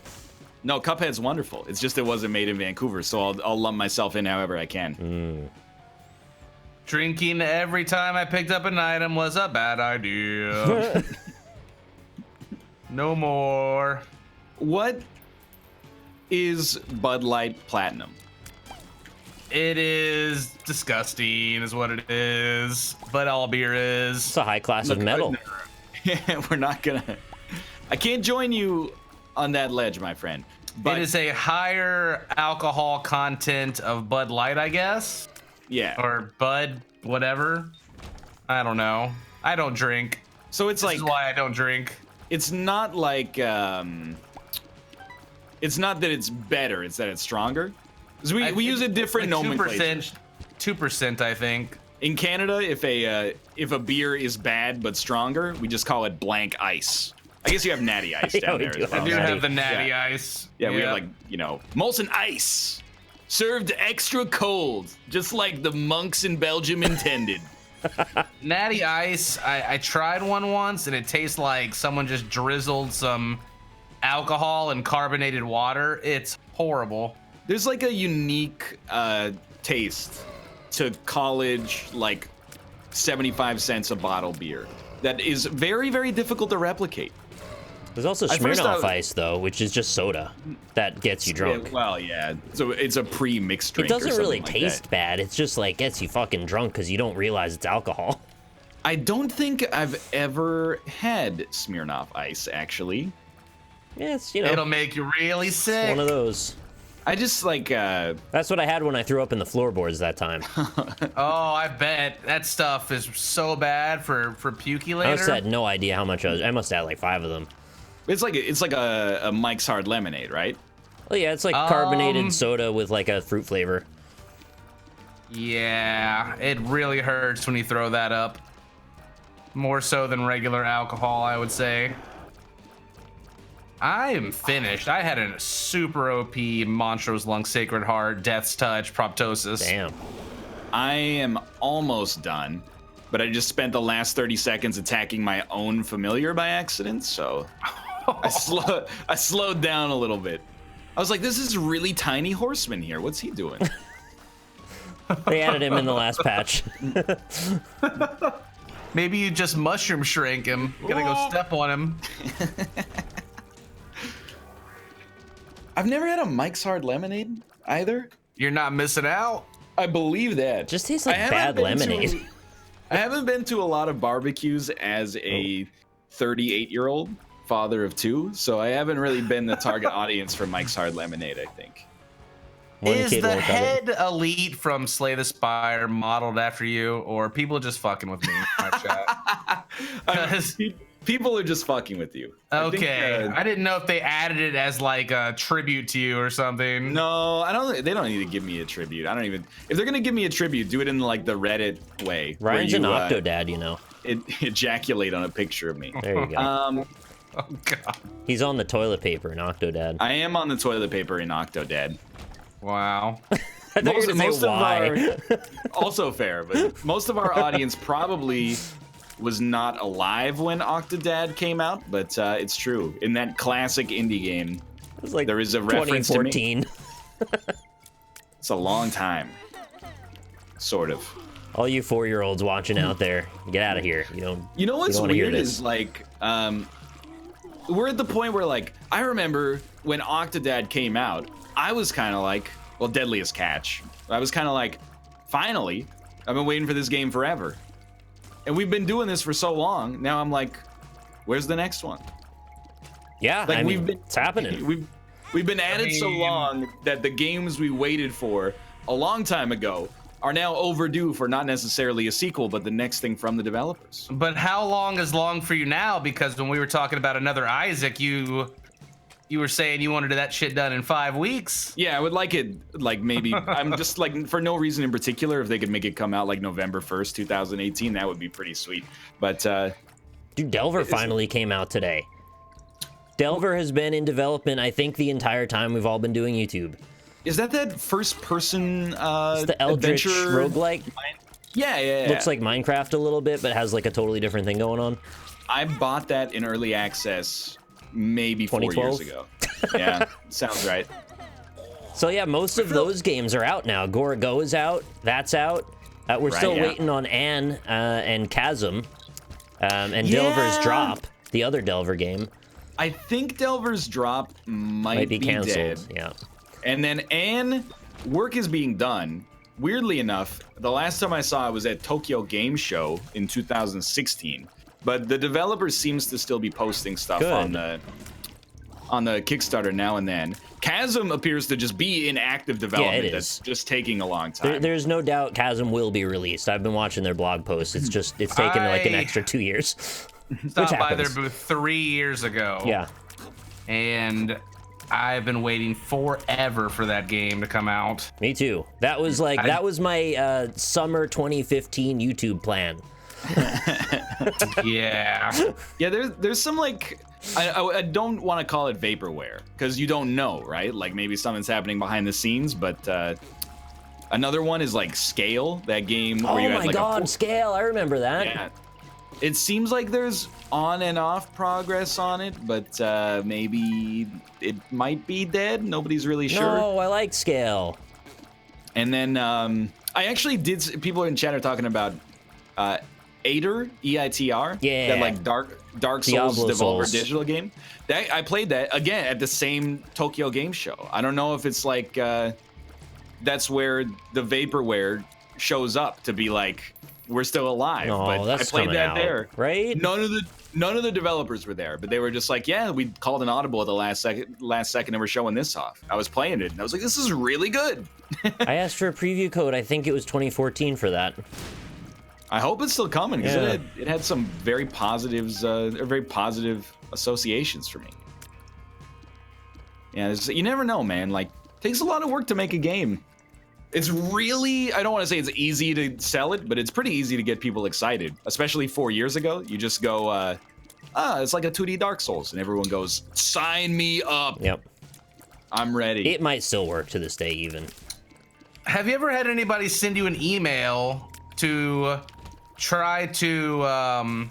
No, Cuphead's wonderful. It's just it wasn't made in Vancouver, so I'll lump myself in however I can. Drinking every time I picked up an item was a bad idea. No more. What is Bud Light Platinum? It is disgusting, is what it is. But all beer is. It's a high class of metal. We're not gonna. I can't join you on that ledge, my friend. But It is a higher alcohol content of Bud Light, I guess. yeah. Or Bud, whatever. I don't know. I don't drink. So it's This like is why I don't drink. it's not like it's not that it's better. It's that it's stronger. 'Cause we use a different like nomenclature. 2%, I think. In Canada, if a beer is bad but stronger, we just call it blank ice. I guess you have natty ice Yeah, down we there. do as well. I do Natty. have the natty Yeah. ice. Yeah, we have like, Molson Ice. Served extra cold, just like the monks in Belgium intended. Natty Ice, I tried one once, and it tastes like someone just drizzled some alcohol and carbonated water. It's horrible. There's like a unique taste to college, like 75 cents a bottle beer that is very, very difficult to replicate. There's also Smirnoff Ice, though, which is just soda that gets you drunk. Well, yeah. So it's a pre-mixed drink. It doesn't really like taste bad. It's just like gets you fucking drunk because you don't realize it's alcohol. I don't think I've ever had Smirnoff Ice, actually. Yeah, it's, you know. It'll make you really sick. One of those. I just like... That's what I had when I threw up in the floorboards that time. Oh, I bet. That stuff is so bad for pukey later. I just had no idea how much I must have had like 5 of them. It's like a Mike's Hard Lemonade, right? Oh yeah, it's like carbonated soda with like a fruit flavor. Yeah, it really hurts when you throw that up. More so than regular alcohol, I would say. I am finished. I had a super OP Montrose Lung, Sacred Heart, Death's Touch, Proptosis. Damn. I am almost done, but I just spent the last 30 seconds attacking my own familiar by accident, so I slowed down a little bit. I was like, this is really tiny horseman here. What's he doing? They added him in the last patch. Maybe you just mushroom shrink him. You gotta go step on him. I've never had a Mike's Hard Lemonade either. You're not missing out. I believe that. Just tastes like bad lemonade. I haven't been to a lot of barbecues as a 38-year-old father of 2, so I haven't really been the target audience for Mike's Hard Lemonade, I think. Is the head elite from Slay the Spire modeled after you, or people just fucking with me in my chat? People are just fucking with you. Okay, I didn't know if they added it as like a tribute to you or something. No, I don't. They don't need to give me a tribute. I don't even. If they're gonna give me a tribute, do it in like the Reddit way. Ryan's an Octodad, you know. Ejaculate on a picture of me. There you go. Oh god. He's on the toilet paper in Octodad. I am on the toilet paper in Octodad. Wow. I thought you were gonna say why. Also fair, but most of our audience probably was not alive when Octodad came out, but it's true. In that classic indie game, it was like there is a reference to me. It's a long time. Sort of. All you 4-year-olds watching out there, get out of here. You know what's weird is like we're at the point where like I remember when Octodad came out, I was kind of like, well, Deadliest Catch. I was kind of like, finally, I've been waiting for this game forever. And we've been doing this for so long. Now I'm like, where's the next one? Yeah, like it's happening. We've been at it so long that the games we waited for a long time ago are now overdue for not necessarily a sequel, but the next thing from the developers. But how long is long for you now? Because when we were talking about another Isaac, you were saying you wanted that shit done in 5 weeks. Yeah, I would like it, like maybe, I'm just like, for no reason in particular, if they could make it come out like November 1st, 2018, that would be pretty sweet. But, dude, Delver finally came out today. Delver has been in development, I think, the entire time we've all been doing YouTube. Is that first-person it's the Eldritch roguelike? Yeah. Looks like Minecraft a little bit, but has like a totally different thing going on. I bought that in early access maybe 4 years ago. Yeah, sounds right. So yeah, most of those games are out now. Gora Go is out. That's out. We're still waiting on Anne and Chasm and Delver's Drop, the other Delver game. I think Delver's Drop might be canceled. Dead. Yeah. And then Anne, work is being done. Weirdly enough, the last time I saw it was at Tokyo Game Show in 2016. But the developer seems to still be posting stuff on the Kickstarter now and then. Chasm appears to just be in active development. That's just taking a long time. There's no doubt Chasm will be released. I've been watching their blog posts. It's taken like an extra 2 years. Stopped by their booth 3 years ago. Yeah. And I've been waiting forever for that game to come out. Me too. That was my summer 2015 YouTube plan. Yeah. There's some like I don't want to call it vaporware because you don't know, right? Like maybe something's happening behind the scenes, but Another one is like Scale, that game where Oh you had my like God, Scale! I remember that. Yeah. It seems like there's on and off progress on it, but maybe it might be dead. Nobody's really sure. No, I like Scale. And then I actually did. People in chat are talking about Aether, EITR. Yeah. That like Dark Souls Diablo Devolver Souls. digital game. I played that again at the same Tokyo Game Show. I don't know if it's like that's where the vaporware shows up to be like, we're still alive. Oh, but that's I played coming that out, there. right? None of the developers were there, but they were just like, yeah, we called an audible at the last second and we're showing this off. I was playing it and I was like, this is really good. I asked for a preview code. I think it was 2014 for that. I hope it's still coming because Yeah. it had some very very positive associations for me. Yeah, you never know, man. Like, it takes a lot of work to make a game. It's really, I don't want to say it's easy to sell it, but it's pretty easy to get people excited. Especially 4 years ago, you just go, it's like a 2D Dark Souls, and everyone goes, sign me up. Yep. I'm ready. It might still work to this day, even. Have you ever had anybody send you an email to try to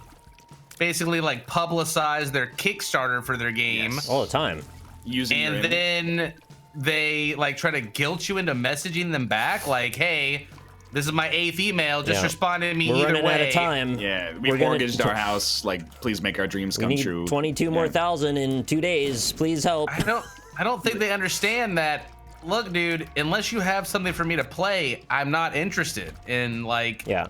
basically like publicize their Kickstarter for their game? Yes. All the time. Using your And image. then they like try to guilt you into messaging them back like, hey, this is my 8th email, just Yeah. respond to me We're either running way. out of time. Yeah, we We're gonna- mortgaged our house. Like, please make our dreams We come need true. 22 more Yeah. thousand in 2 days. Please help. I don't think they understand that. Look, dude, unless you have something for me to play, I'm not interested in like. Yeah.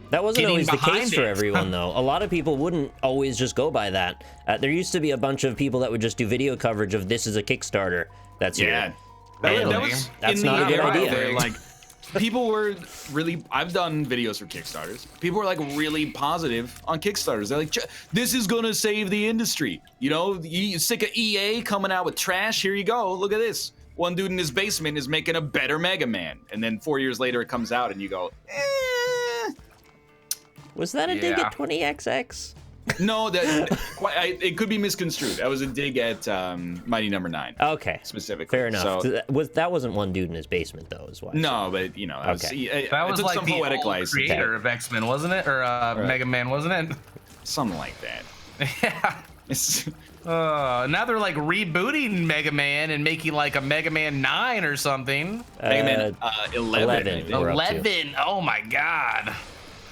That wasn't Getting always the behind case for it. everyone, though. A lot of people wouldn't always just go by that. There used to be a bunch of people that would just do video coverage of this is a Kickstarter. That's Yeah. here. That And was that's in not the a good era idea. where, like, people were really, I've done videos for Kickstarters. People were like really positive on Kickstarters. They're like, this is gonna save the industry. You know, you sick of EA coming out with trash? Here you go. Look at this. One dude in his basement is making a better Mega Man. And then 4 years later it comes out and you go, eh. Was that a dig Yeah. at 20XX? No, it could be misconstrued. That was a dig at Mighty Number 9. Okay. Specifically. Fair enough. So, that wasn't one dude in his basement, though, is why. no, but you know, Okay. That I was took like some the poetic old license. creator of X-Men, wasn't it? Or Mega Man, wasn't it? Something like that. Yeah. It's, Now they're like rebooting Mega Man and making like a Mega Man 9 or something. Mega Man 11. 11. I think. We're up to. 11. Oh my god.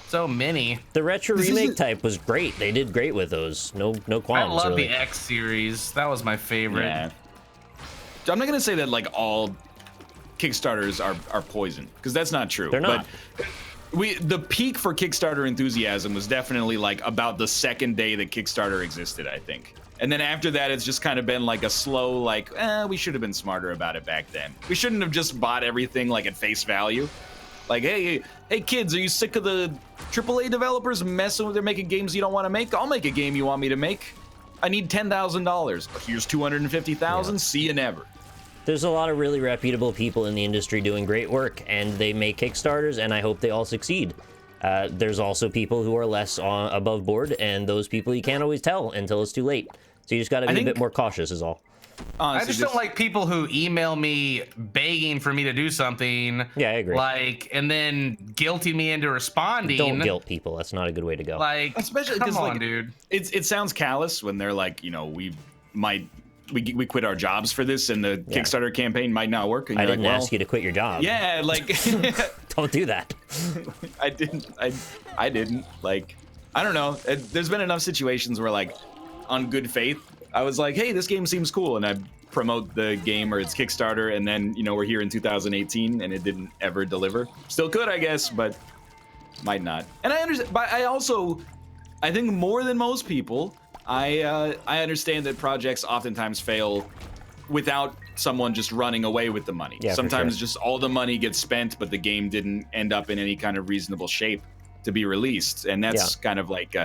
So many. The retro This remake isn't- type was great. They did great with those. No I qualms, love really. the X series. That was my favorite. Yeah. I'm not gonna say that like all Kickstarters are poison, because that's not true. They're not. But the peak for Kickstarter enthusiasm was definitely like about the second day that Kickstarter existed, I think. And then after that, it's just kind of been like a slow, like, we should have been smarter about it back then. We shouldn't have just bought everything like at face value. Like, hey kids, are you sick of the AAA developers messing with, they're making games you don't want to make? I'll make a game you want me to make. I need $10,000. Here's $250,000. Yeah. See you never. There's a lot of really reputable people in the industry doing great work, and they make Kickstarters, and I hope they all succeed. There's also people who are less above board, and those people you can't always tell until it's too late. So you just got to be a bit more cautious is all. I just don't like people who email me begging for me to do something. Yeah, I agree. Like, and then guilting me into responding. Don't guilt people. That's not a good way to go. Like, Especially come 'cause, on, like, dude. It sounds callous when they're like, you know, we quit our jobs for this, and the Yeah. Kickstarter campaign might not work. And I you're didn't like, well, ask you to quit your job. Yeah, like Don't do that. I didn't. I didn't. Like, I don't know. There's been enough situations where, like, on good faith, I was like, hey, this game seems cool, and I promote the game or its Kickstarter, and then, you know, we're here in 2018, and it didn't ever deliver. Still could, I guess, but might not. And I understand. But I think more than most people, I understand that projects oftentimes fail without someone just running away with the money. Yeah, for Sometimes sure. just all the money gets spent, but the game didn't end up in any kind of reasonable shape to be released. And that's kind of like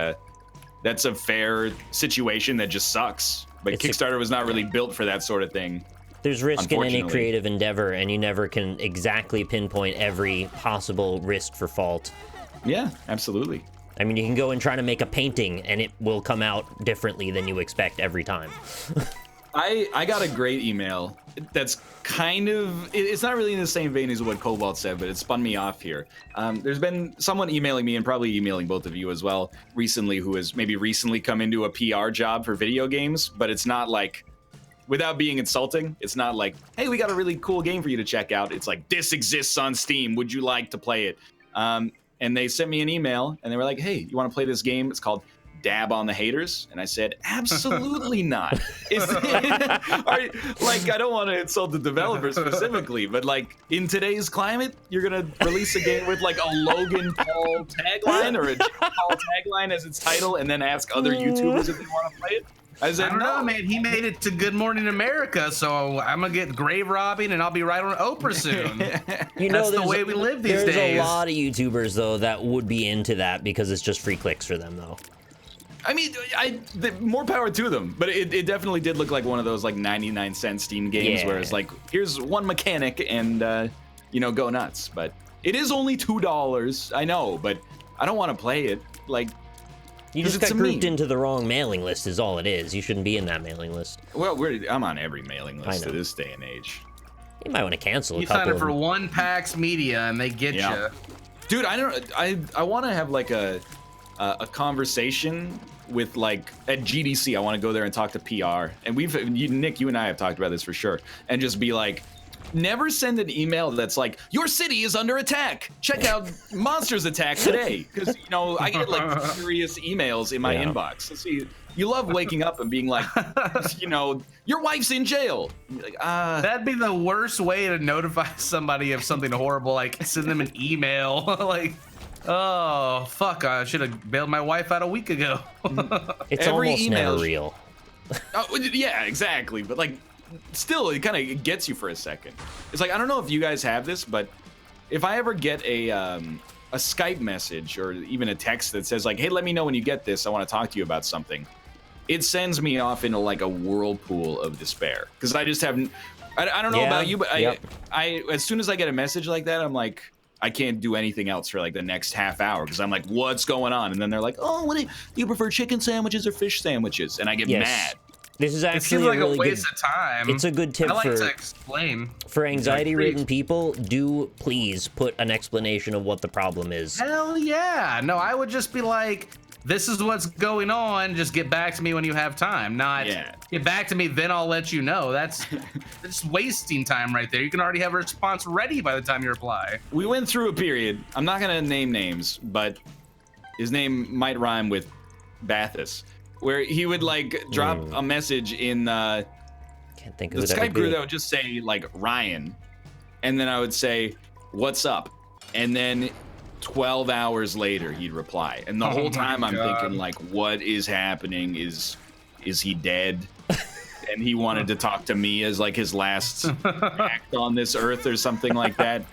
that's a fair situation that just sucks. But Kickstarter was not really built for that sort of thing. There's risk in any Unfortunately. creative endeavor, and you never can exactly pinpoint every possible risk for fault. Yeah, absolutely. I mean, you can go and try to make a painting, and it will come out differently than you expect every time. I got a great email that's kind of, it's not really in the same vein as what Cobalt said, but it spun me off here. There's been someone emailing me, and probably emailing both of you as well, recently, who has maybe recently come into a PR job for video games, but it's not like, without being insulting, it's not like, hey, we got a really cool game for you to check out. It's like, this exists on Steam. Would you like to play it? And they sent me an email, and they were like, hey, you want to play this game? It's called Dab on the Haters. And I said, absolutely not. Like, I don't want to insult the developers specifically, but like, in today's climate, you're going to release a game with like a Logan Paul tagline or a Jake Paul tagline as its title, and then ask other YouTubers if they want to play it? I said, I don't know, man. He made it to Good Morning America, so I'm gonna get grave robbing, and I'll be right on Oprah soon. That's the way we live these days. There's a lot of YouTubers though that would be into that because it's just free clicks for them, though. I mean, more power to them, but it definitely did look like one of those like 99-cent Steam games where it's like, here's one mechanic and you know, go nuts. But it is only $2. I know, but I don't want to play it. Like, you just got grouped into the wrong mailing list is all it is. You shouldn't be in that mailing list. Well, I'm on every mailing list to this day and age. You might want to cancel a couple. You sign up for one PAX Media and they get you. Dude, I want to have like a conversation with like at GDC. I want to go there and talk to PR. And Nick, you and I have talked about this for sure. And just be like, never send an email that's like, your city is under attack. Check out Monsters Attack today. Because, you know, I get like serious emails in my inbox. Let's see, you love waking up and being like, you know, your wife's in jail. Like, that'd be the worst way to notify somebody of something horrible. Like, send them an email. Like, oh, fuck, I should have bailed my wife out a week ago. It's almost never real. Oh, yeah, exactly. But like, still, it kind of gets you for a second. It's like, I don't know if you guys have this, but if I ever get a Skype message or even a text that says like, hey, let me know when you get this, I want to talk to you about something, it sends me off into like a whirlpool of despair. Because I just haven't, I don't know about you, but I as soon as I get a message like that, I'm like, I can't do anything else for like the next half hour because I'm like, what's going on? And then they're like, oh, do you prefer chicken sandwiches or fish sandwiches? And I get mad. This is actually it seems like a waste of time. It's a good tip to explain. For anxiety-ridden people. Do please put an explanation of what the problem is. Hell yeah! No, I would just be like, "This is what's going on. Just get back to me when you have time." Not get back to me, then I'll let you know. That's wasting time right there. You can already have a response ready by the time you reply. We went through a period. I'm not gonna name names, but his name might rhyme with Bathus, where he would like drop a message in can't think of the Skype group that would just say like Ryan, and then I would say, what's up? And then 12 hours later he'd reply, and the whole time I'm thinking like, what is happening? Is he dead? And he wanted to talk to me as like his last act on this earth or something like that.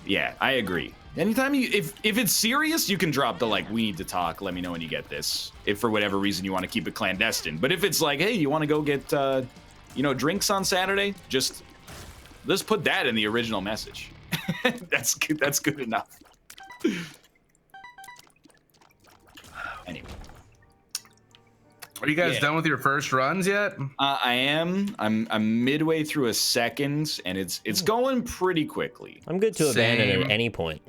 Yeah, I agree. Anytime if it's serious, you can drop the like, we need to talk, let me know when you get this, if for whatever reason you want to keep it clandestine. But if it's like, hey, you want to go get you know, drinks on Saturday, just let's put that in the original message. that's good enough. Anyway, are you guys done with your first runs yet? I am. I'm midway through a second, and it's going pretty quickly. I'm good to abandon at any point.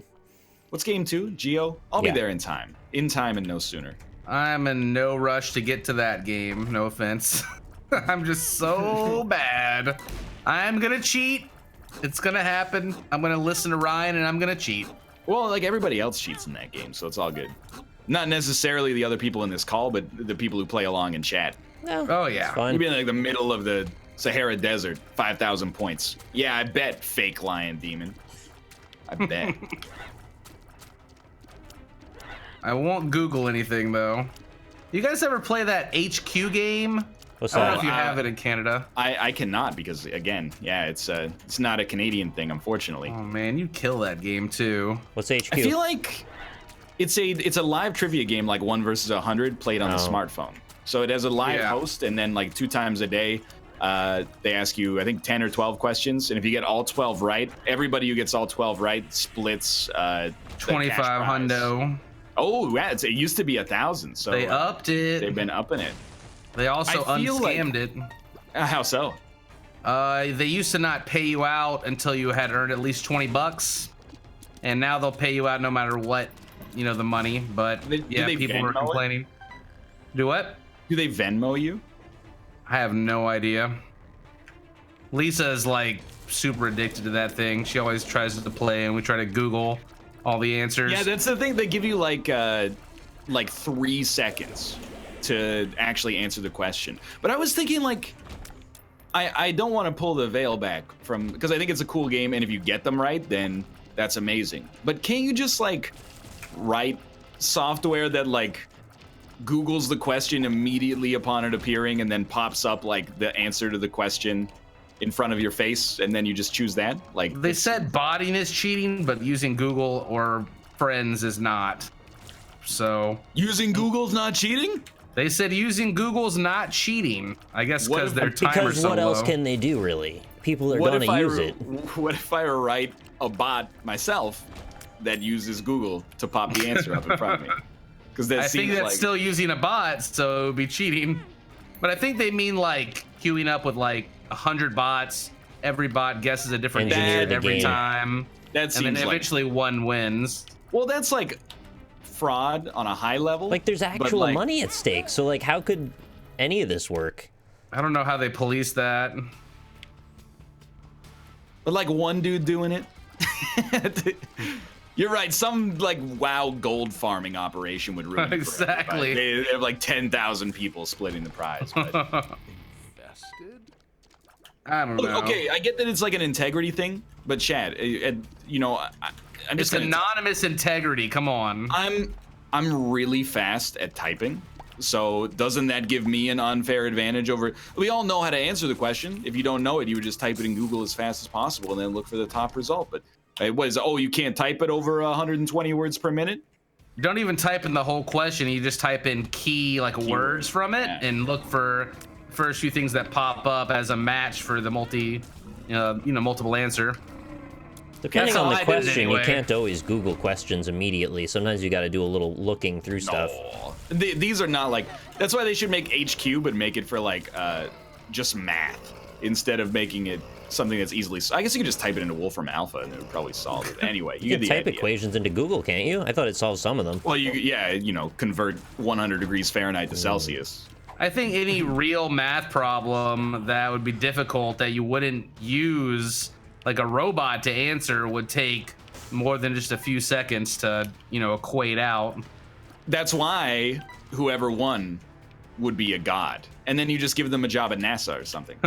What's game 2? Geo? I'll be there in time. In time and no sooner. I'm in no rush to get to that game. No offense. I'm just so bad. I'm gonna cheat. It's gonna happen. I'm gonna listen to Ryan and I'm gonna cheat. Well, like everybody else cheats in that game, so it's all good. Not necessarily the other people in this call, but the people who play along in chat. Oh yeah. You'd be in like the middle of the Sahara Desert, 5,000 points. Yeah, I bet, fake lion demon. I bet. I won't Google anything though. You guys ever play that HQ game? What's I that? don't know if you have it in Canada. I cannot because again, yeah, it's not a Canadian thing, unfortunately. Oh man, you kill that game too. What's HQ? I feel like it's a live trivia game, like 1 versus 100, played on the smartphone. So it has a live host, and then like 2 times a day, they ask you, I think 10 or 12 questions, and if you get all 12 right, everybody who gets all 12 right splits 25 hundo. Oh, yeah, it used to be 1,000. So they upped it. They've been upping it. They also unscammed it. How so? They used to not pay you out until you had earned at least $20, and now they'll pay you out no matter what, you know, the money. But yeah, people were complaining. Do what? Do they Venmo you? I have no idea. Lisa is like super addicted to that thing. She always tries to play, and we try to Google all the answers. Yeah, that's the thing. They give you like 3 seconds to actually answer the question. But I was thinking, like, I don't want to pull the veil back from, because I think it's a cool game, and if you get them right, then that's amazing. But can't you just like write software that like Googles the question immediately upon it appearing and then pops up like the answer to the question in front of your face, and then you just choose that? Like, they said botting is cheating, but using Google or Friends is not. So using Google's not cheating? They said using Google's not cheating. I guess because their timer's so low. Because what else can they do, really? People are going to use it. What if I write a bot myself that uses Google to pop the answer up in front of me? Because that seems think that's like still using a bot, so it would be cheating. But I think they mean like queuing up with like 100 bots. Every bot guesses a different answer every time. That seems and then eventually one wins. Well, that's like fraud on a high level. Like, there's actual money at stake, so like how could any of this work? I don't know how they police that. But like one dude doing it. You're right, some like WoW gold farming operation would ruin it. Exactly. They have like 10,000 people splitting the prize. But I don't know. Okay, I get that it's like an integrity thing, but Chad, you know, I'm just anonymous integrity. Come on. I'm really fast at typing, so doesn't that give me an unfair advantage over? We all know how to answer the question. If you don't know it, you would just type it in Google as fast as possible and then look for the top result. But what is? Oh, you can't type it over 120 words per minute? You don't even type in the whole question. You just type in key words from it and look for first few things that pop up as a match for the multiple answer. Depending on the question, you can't always Google questions immediately. Sometimes you got to do a little looking through stuff. These are not like. That's why they should make HQ, but make it for like just math instead of making it something that's easily. I guess you could just type it into Wolfram Alpha and it would probably solve it. Anyway, you can type equations into Google, can't you? I thought it solved some of them. Well, convert 100 degrees Fahrenheit to Celsius. I think any real math problem that would be difficult that you wouldn't use like a robot to answer would take more than just a few seconds to, equate out. That's why whoever won would be a god. And then you just give them a job at NASA or something.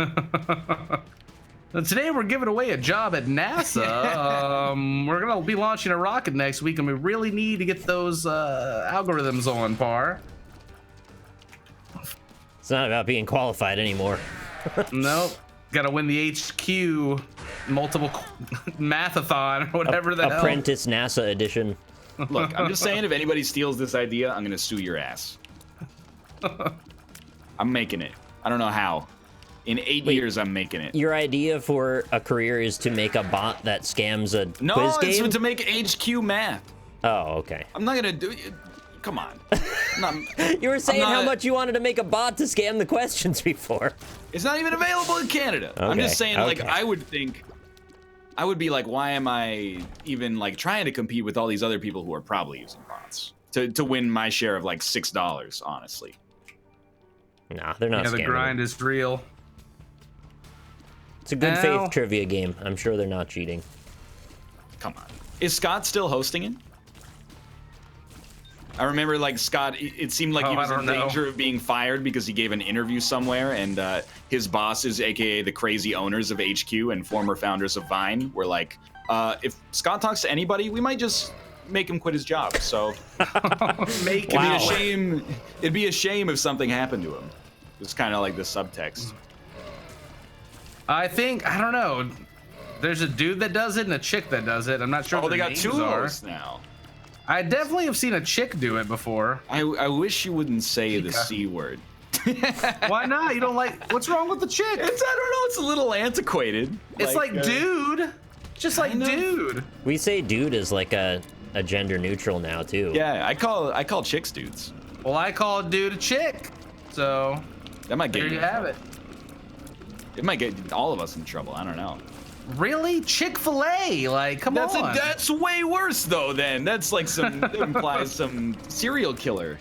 Today we're giving away a job at NASA. We're going to be launching a rocket next week, and we really need to get those algorithms on par. It's not about being qualified anymore. Nope. Got to win the HQ multiple mathathon or whatever the hell. Apprentice NASA edition. Look, I'm just saying, if anybody steals this idea, I'm going to sue your ass. I'm making it. I don't know how. In 8 years, I'm making it. Your idea for a career is to make a bot that scams a quiz game? No, it's to make HQ math. Oh, okay. I'm not going to do it. Come on. You were saying how much you wanted to make a bot to scam the questions before. It's not even available in Canada. Okay. I'm just saying, like, I would be like, why am I even like trying to compete with all these other people who are probably using bots to win my share of like $6, honestly. Nah, they're not. Yeah, the grind is real. It's a good faith trivia game. I'm sure they're not cheating. Come on. Is Scott still hosting it? I remember, like, Scott, it seemed like he was in danger of being fired because he gave an interview somewhere, and his bosses, aka the crazy owners of HQ and former founders of Vine, were like, if Scott talks to anybody, we might just make him quit his job. So it'd be a shame if something happened to him. It's kind of like the subtext. I don't know. There's a dude that does it and a chick that does it. I'm not sure. Oh, they got two of those now. I definitely have seen a chick do it before. I wish you wouldn't say the C word. Why not? You don't like? What's wrong with the chick? I don't know. It's a little antiquated. It's like dude. Just like dude. We say dude as like a a gender neutral now too. Yeah, I call chicks dudes. Well, I call a dude a chick, so that might get there you have it. It might get all of us in trouble. I don't know. Really? Chick-fil-A? Like, come on. That's way worse though. Then that's like that implies some serial killer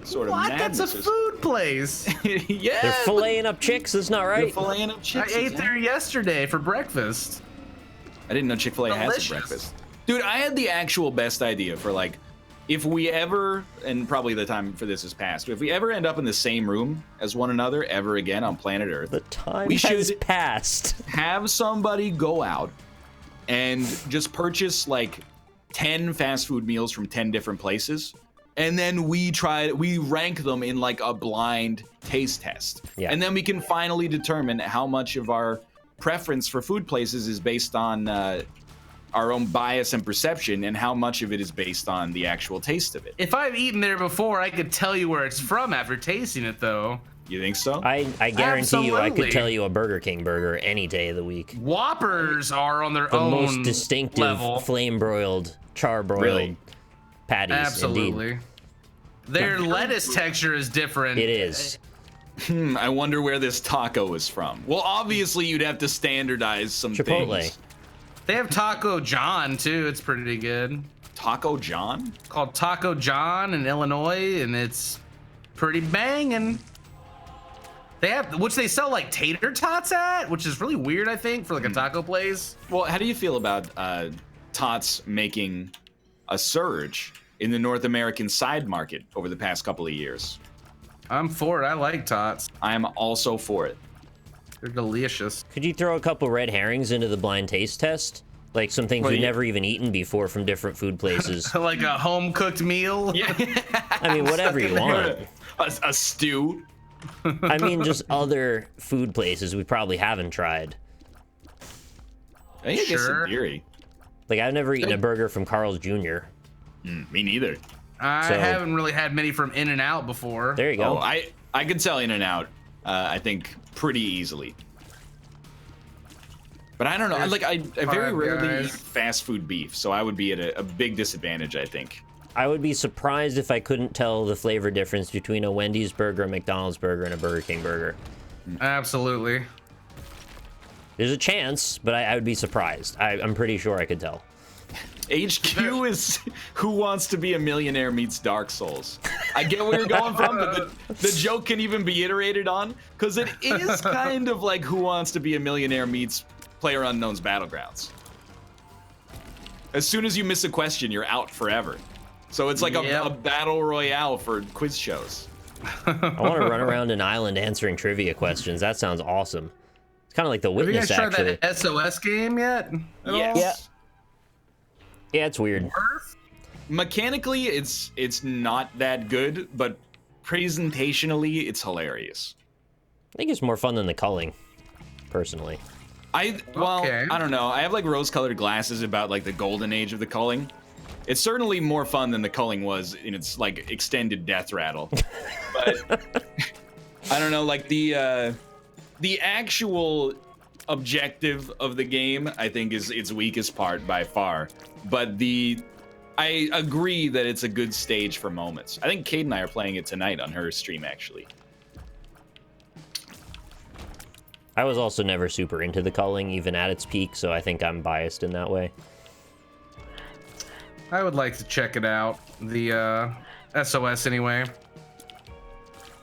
sort of. What? That's a food place. Yeah. They're filleting up chicks. That's not right. They're filleting up chicks. I ate there yesterday for breakfast. I didn't know Chick-fil-A has a breakfast. Dude, I had the actual best idea for like, if we ever, and probably the time for this is past, if we ever end up in the same room as one another ever again on planet Earth, the time has passed. Have somebody go out and just purchase like 10 fast food meals from 10 different places, and then we rank them in like a blind taste test. Yeah. And then we can finally determine how much of our preference for food places is based on our own bias and perception, and how much of it is based on the actual taste of it. If I've eaten there before, I could tell you where it's from after tasting it, though. You think so? I guarantee you, I could Absolutely. tell you a Burger King burger any day of the week. Whoppers are on their The own most distinctive level. flame-broiled, char-broiled Really? patties. Absolutely. Indeed. Their lettuce texture is different. It is. I wonder where this taco is from. Well, obviously you'd have to standardize some Chipotle. things. They have Taco John too. It's pretty good. Taco John? Called Taco John in Illinois, and it's pretty banging. They have, which they sell like tater tots at, which is really weird, I think, for like a taco place. Well, how do you feel about tots making a surge in the North American side market over the past couple of years? I'm for it. I like tots. I am also for it. They're delicious. Could you throw a couple red herrings into the blind taste test? Like some things Well, we've yeah. never even eaten before from different food places. Like a home cooked meal. Yeah. I mean, whatever you want. A stew. I mean, just other food places we probably haven't tried. I guess Sure. in theory. Like, I've never eaten a burger from Carl's Jr. Me neither. I So- haven't really had many from In-N-Out before. There you go. Oh, I could tell In-N-Out, I think, pretty easily. But I don't know. I very Five rarely Guys. eat fast food beef, so I would be at a big disadvantage, I think. I would be surprised if I couldn't tell the flavor difference between a Wendy's burger, a McDonald's burger, and a Burger King burger. Absolutely. There's a chance, but I would be surprised. I'm pretty sure I could tell. HQ is Who Wants to Be a Millionaire meets Dark Souls. I get where you're going from, but the joke can even be iterated on, because it is kind of like Who Wants to Be a Millionaire meets PlayerUnknown's Battlegrounds. As soon as you miss a question, you're out forever. So it's like Yep. a battle royale for quiz shows. I want to run around an island answering trivia questions. That sounds awesome. It's kind of like The Have you Witness, guys tried actually. that SOS game yet? At all? Yes. Yeah, it's weird. Mechanically, it's not that good, but presentationally, it's hilarious. I think it's more fun than the culling, personally. I Okay. don't know. I have like rose-colored glasses about like the golden age of the culling. It's certainly more fun than the culling was in its like extended death rattle. But I don't know, like the actual objective of the game, I think, is its weakest part by far. But I agree that it's a good stage for moments. I think Kate and I are playing it tonight on her stream, actually. I was also never super into the culling, even at its peak, so I think I'm biased in that way. I would like to check it out. The SOS anyway.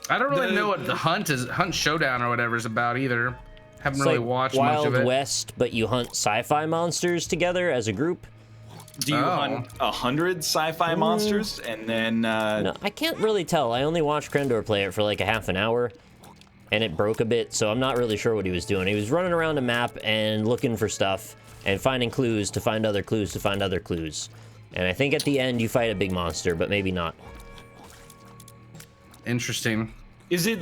I don't really know what the Hunt Showdown or whatever is about either. Haven't It's really like watched Wild much of it. West, but you hunt sci-fi monsters together as a group. Do you hunt 100 sci-fi monsters and then? No, I can't really tell. I only watched Krendor play it for like a half an hour, and it broke a bit, so I'm not really sure what he was doing. He was running around a map and looking for stuff and finding clues to find other clues to find other clues. And I think at the end you fight a big monster, but maybe not. Interesting. Is it,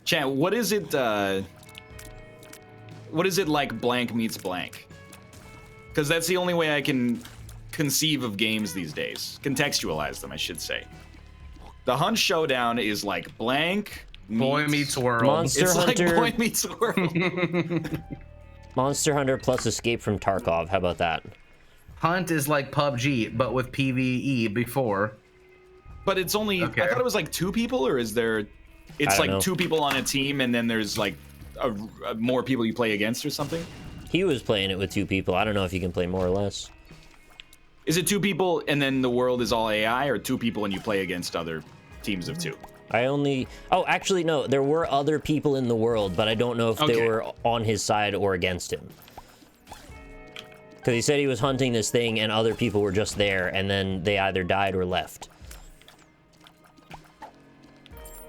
chat? What is it? What is it like? Blank meets blank. Because that's the only way I can conceive of games these days. Contextualize them, I should say. The Hunt Showdown is like blank Boy meets world. Monster It's like Hunter, Boy Meets World. Monster Hunter plus Escape from Tarkov. How about that? Hunt is like PUBG, but with PvE before. But it's only, I thought it was like 2 people, or is there, it's like 2 people on a team and then there's like more people you play against or something? He was playing it with 2 people. I don't know if you can play more or less. Is it 2 people and then the world is all AI, or 2 people and you play against other teams of 2? Oh, actually, no, there were other people in the world, but I don't know if they were on his side or against him. Because he said he was hunting this thing and other people were just there, and then they either died or left.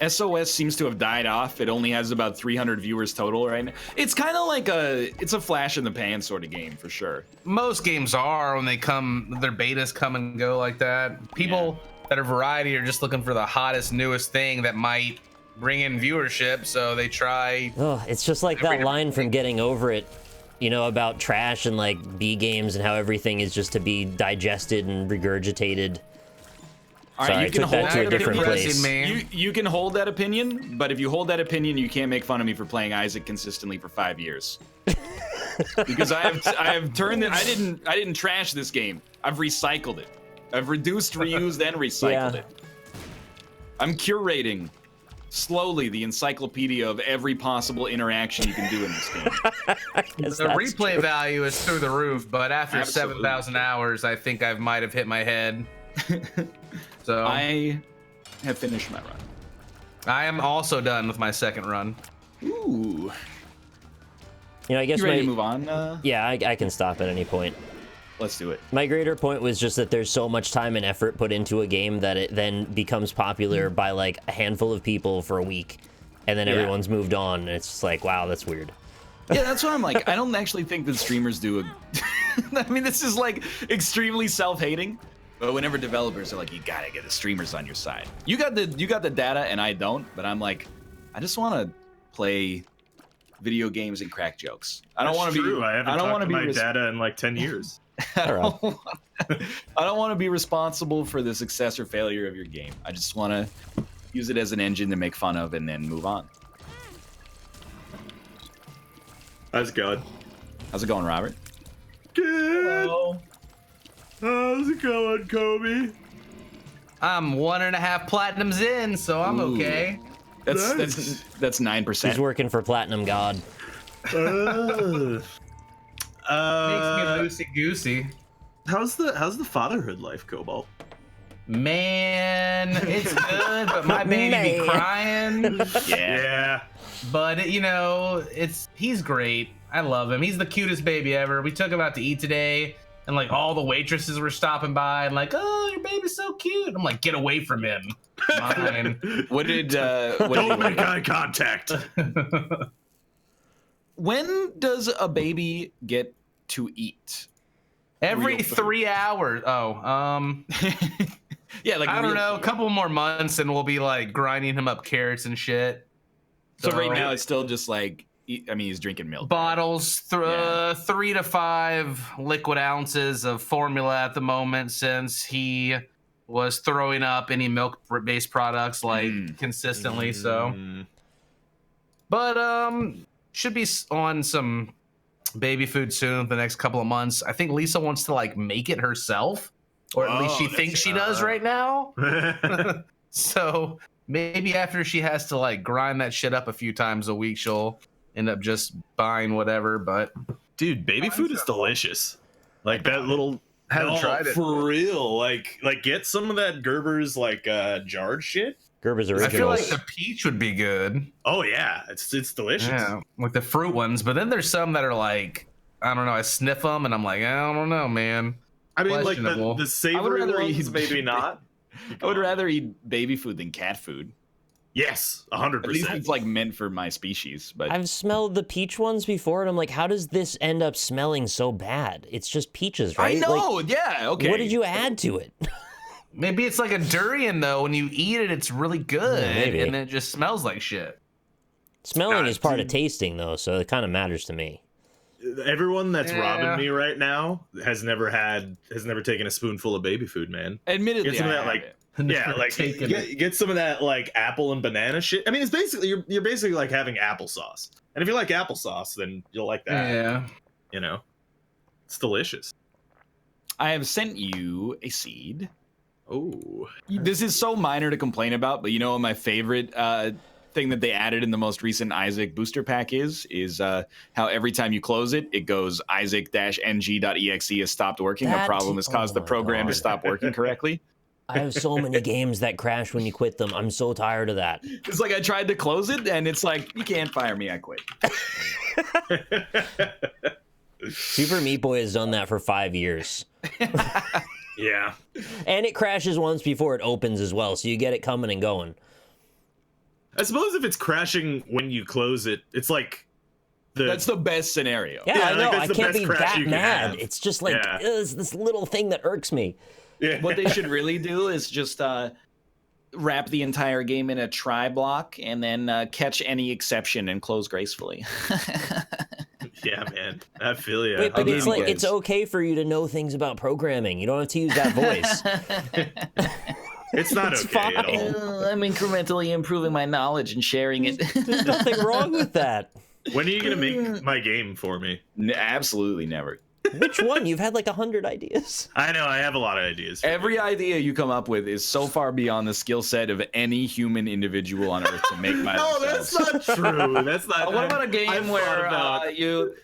SOS seems to have died off. It only has about 300 viewers total right now. It's kind of like it's a flash in the pan sort of game for sure. Most games are when they come, their betas come and go like that. People that are variety are just looking for the hottest, newest thing that might bring in viewership, so they try. Oh, it's just like that line from Getting Over It, you know, about trash and like B games and how everything is just to be digested and regurgitated. All right, Sorry, you can took hold that to a different place. You can hold that opinion, but if you hold that opinion, you can't make fun of me for playing Isaac consistently for 5 years. Because I have turned it. I didn't trash this game. I've recycled it. I've reduced, reused, and recycled it. I'm curating slowly the encyclopedia of every possible interaction you can do in this game. The replay value is through the roof, but after 7,000 hours, I think I might have hit my head. So I have finished my run. I am also done with my second run. Ooh. You know, I guess you ready to move on? Yeah, I can stop at any point. Let's do it. My greater point was just that there's so much time and effort put into a game that it then becomes popular by like a handful of people for a week, and then everyone's moved on, and it's just like, wow, that's weird. Yeah, that's what I'm like. I don't actually think that streamers do I mean, this is like extremely self-hating. But whenever developers are like, you gotta get the streamers on your side. You got the data and I don't, but I'm like, I just want to play video games and crack jokes. I don't want to be. I haven't talked to my data in like 10 years. I don't want to be responsible for the success or failure of your game. I just want to use it as an engine to make fun of and then move on. How's it going? How's it going, Robert? Good. Hello. How's it going, Kobe? I'm 1.5 platinums in, so I'm okay. That's 9%. He's working for Platinum God. Makes me loosey goosey. How's the fatherhood life, Cobalt? Man, it's good, but my baby be crying. Yeah. But you know, he's great. I love him. He's the cutest baby ever. We took him out to eat today, and like all the waitresses were stopping by and like, oh, your baby's so cute. I'm like, get away from him. Mine. What did Don't make eye contact. When does a baby get to eat? Every 3 hours. Oh, yeah, like I don't know, a couple more months and we'll be like grinding him up carrots and shit. So right now it's still just like, I mean, he's drinking milk. Bottles, 3 to 5 liquid ounces of formula at the moment, since he was throwing up any milk-based products like consistently. So, but should be on some baby food soon. The next couple of months. I think Lisa wants to like make it herself, or at least she thinks she does right now. So maybe after she has to like grind that shit up a few times a week, she'll end up just buying whatever. But dude, baby food is delicious. Like that little. Haven't tried it for real. Like get some of that Gerber's like jarred shit. Gerber's originals. I feel like the peach would be good. Oh yeah, it's delicious. Yeah, like the fruit ones. But then there's some that are like, I don't know. I sniff them and I'm like, I don't know, man. I mean, like the savory ones, maybe not. I would rather eat baby food than cat food. Yes, 100%. At least it's like meant for my species. But I've smelled the peach ones before, and I'm like, how does this end up smelling so bad? It's just peaches, right? I know, like, yeah, okay. What did you add to it? Maybe it's like a durian, though. When you eat it, it's really good, and it just smells like shit. Smelling is part of tasting, though, so it kind of matters to me. Everyone that's robbing me right now has never taken a spoonful of baby food, man. Admittedly, get some of that, like, yeah, like get some of that like apple and banana shit. I mean, it's basically you're basically like having applesauce, and if you like applesauce, then you'll like that. Yeah, you know, it's delicious. I have sent you a seed. Oh, This is so minor to complain about, but you know what my favorite thing that they added in the most recent Isaac booster pack is how every time you close it, it goes Isaac-ng.exe has stopped working. A problem has caused the program to stop working correctly. I have so many games that crash when you quit them. I'm so tired of that. It's like I tried to close it, and it's like, you can't fire me, I quit. Super Meat Boy has done that for 5 years. yeah. And it crashes once before it opens as well, so you get it coming and going. I suppose if it's crashing when you close it, it's like that's the best scenario. Yeah, I know. Like I can't be that mad. Have. It's just like it's this little thing that irks me. Yeah. What they should really do is just wrap the entire game in a try block and then catch any exception and close gracefully. Yeah, man. I feel you. Wait, but it's like it's okay for you to know things about programming. You don't have to use that voice. It's not okay fine. at all. I'm incrementally improving my knowledge and sharing it. There's nothing wrong with that. When are you gonna make my game for me? Absolutely never. Which one? You've had like 100 ideas. I know, I have a lot of ideas. Every idea you come up with is so far beyond the skill set of any human individual on Earth to make my. No, that's not true. That's not. What about a game where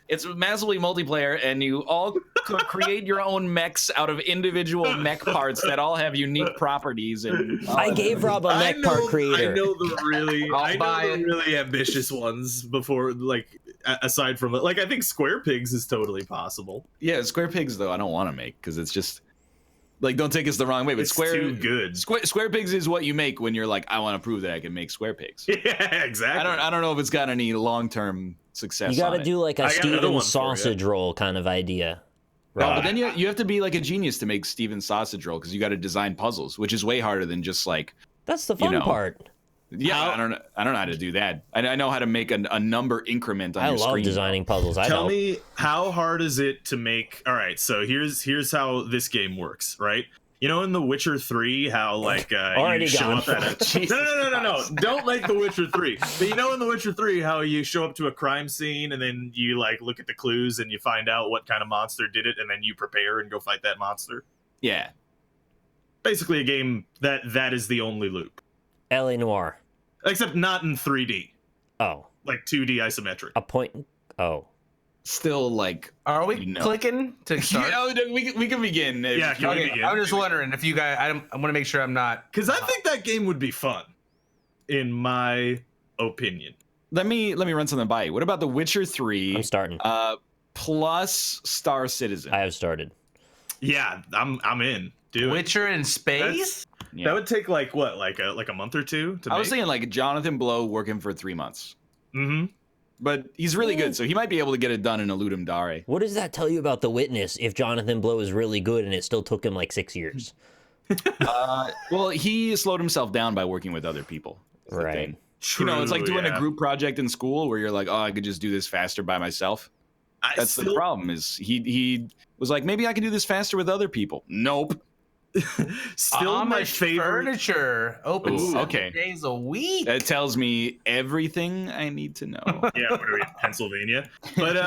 it's massively multiplayer and you all create your mechs out of individual mech parts that all have unique properties? And I gave Rob a mech part creator. I know the really ambitious ones before, like aside from like I think Square Pigs is totally possible. Yeah, Square Pigs though I don't want to make because it's just like, don't take us the wrong way, but it's too good. Square Pigs is what you make when you're like, I want to prove that I can make Square Pigs. Yeah, exactly. I don't know if it's got any long-term success. You got to do like a Steven sausage roll kind of idea. Right. No, but then you have to be like a genius to make Steven sausage roll because you got to design puzzles, which is way harder than just like. That's the fun part. Yeah, I don't know how to do that. I know how to make a number increment on your screen. I love designing puzzles. Tell me, how hard is it to make? All right, so here's how this game works, right? You know, in The Witcher 3, how like you show up at a no, don't like The Witcher 3. But you know, in The Witcher 3, how you show up to a crime scene and then you like look at the clues and you find out what kind of monster did it, and then you prepare and go fight that monster. Yeah, basically a game that is the only loop. L.A. Noire. Except not in 3D. Oh. Like 2D isometric. A point. Oh. Still like. Are we clicking to start? We can begin. Yeah, can we begin? I'm just wondering if you guys. I want to make sure I'm not. Because I think that game would be fun, in my opinion. Let me run something by you. What about The Witcher 3? I'm starting. Plus Star Citizen. I have started. Yeah, I'm in. Witcher in space. Yeah. That would take like what, like a month or two to make? I was thinking like Jonathan Blow working for 3 months. Mm-hmm. But he's really good, so he might be able to get it done in a Ludum Dare. What does that tell you about The Witness if Jonathan Blow is really good and it still took him like 6 years? Well, he slowed himself down by working with other people. Right. True, you know, it's like doing a group project in school where you're like, oh, I could just do this faster by myself. That's the problem is he was like, maybe I can do this faster with other people. Nope. Still my favorite furniture open 7 days a week. That tells me everything I need to know. Yeah, what are we in Pennsylvania? But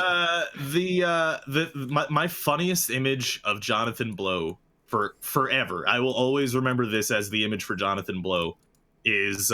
my funniest image of Jonathan Blow for forever, I will always remember this as the image for Jonathan Blow, is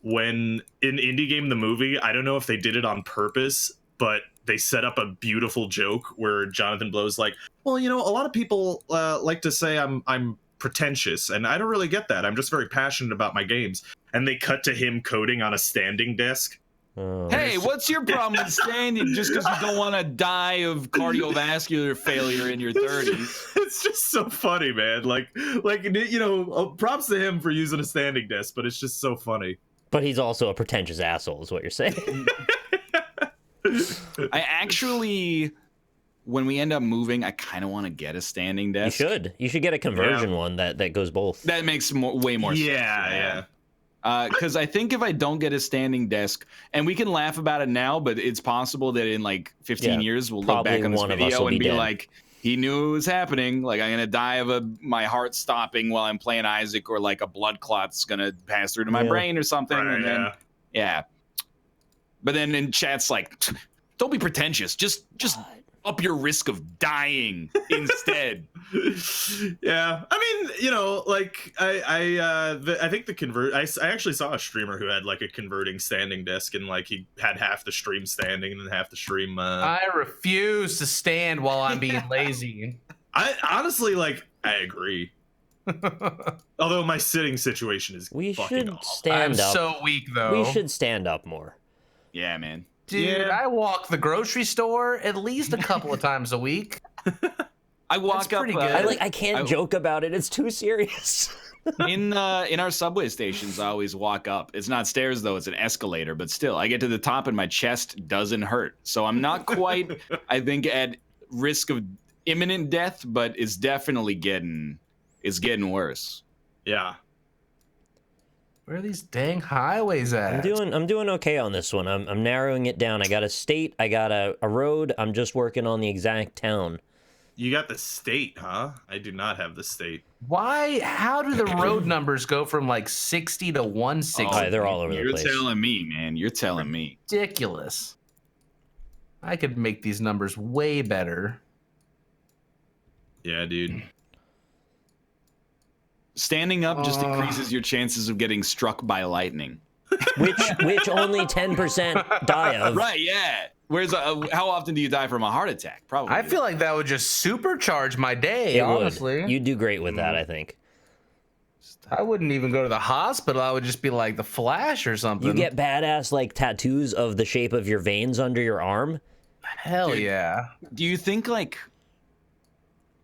when in Indie Game the movie, I don't know if they did it on purpose, but they set up a beautiful joke where Jonathan Blow's like, well, you know, a lot of people like to say I'm pretentious, and I don't really get that. I'm just very passionate about my games. And they cut to him coding on a standing desk. Hey, what's your problem with standing just because you don't want to die of cardiovascular failure in your 30s? It's just so funny, man. Like you know, props to him for using a standing desk, but it's just so funny. But he's also a pretentious asshole, is what you're saying. I actually, when we end up moving, I kind of want to get a standing desk. You should get a conversion one that goes both. That makes way more sense. Yeah. Because I think if I don't get a standing desk, and we can laugh about it now, but it's possible that in like 15 years we'll look back on this video and be like, he knew it was happening. Like, I'm gonna die of my heart stopping while I'm playing Isaac, or like a blood clot's gonna pass through to my brain or something. Right, and then, But then in chat's like, don't be pretentious. Just up your risk of dying instead. Yeah, I mean, you know, like I think I actually saw a streamer who had like a converting standing desk, and like he had half the stream standing and then half the stream. I refuse to stand while I'm being lazy. I honestly, like, I agree. Although my sitting situation is We fucking should awful. stand I'm up. so weak though. We should stand up more. Yeah, man. Dude, Yeah. I walk the grocery store at least a couple of times a week. I walk up. pretty good. I can't joke about it. It's too serious. in our subway stations. I always walk up. It's not stairs though; it's an escalator. But still, I get to the top and my chest doesn't hurt. So I'm not quite, I think, at risk of imminent death, but it's definitely getting worse. Yeah. Where are these dang highways at? I'm doing okay on this one. I'm narrowing it down. I got a state, I got a road. I'm just working on the exact town. You got the state, huh? I do not have the state. Why? How do the road numbers go from like 60 to 160? Oh, they're all over the place. You're telling me, man. You're telling me. Ridiculous. I could make these numbers way better. Yeah, dude. Standing up just increases your chances of getting struck by lightning. Which only 10% die of. Right, yeah. Whereas, how often do you die from a heart attack? Probably. I feel like that would just supercharge my day, It honestly. would. You'd do great with that, I think. I wouldn't even go to the hospital. I would just be like the Flash or something. You get badass like tattoos of the shape of your veins under your arm. Hell Dude. yeah. Do you think, like,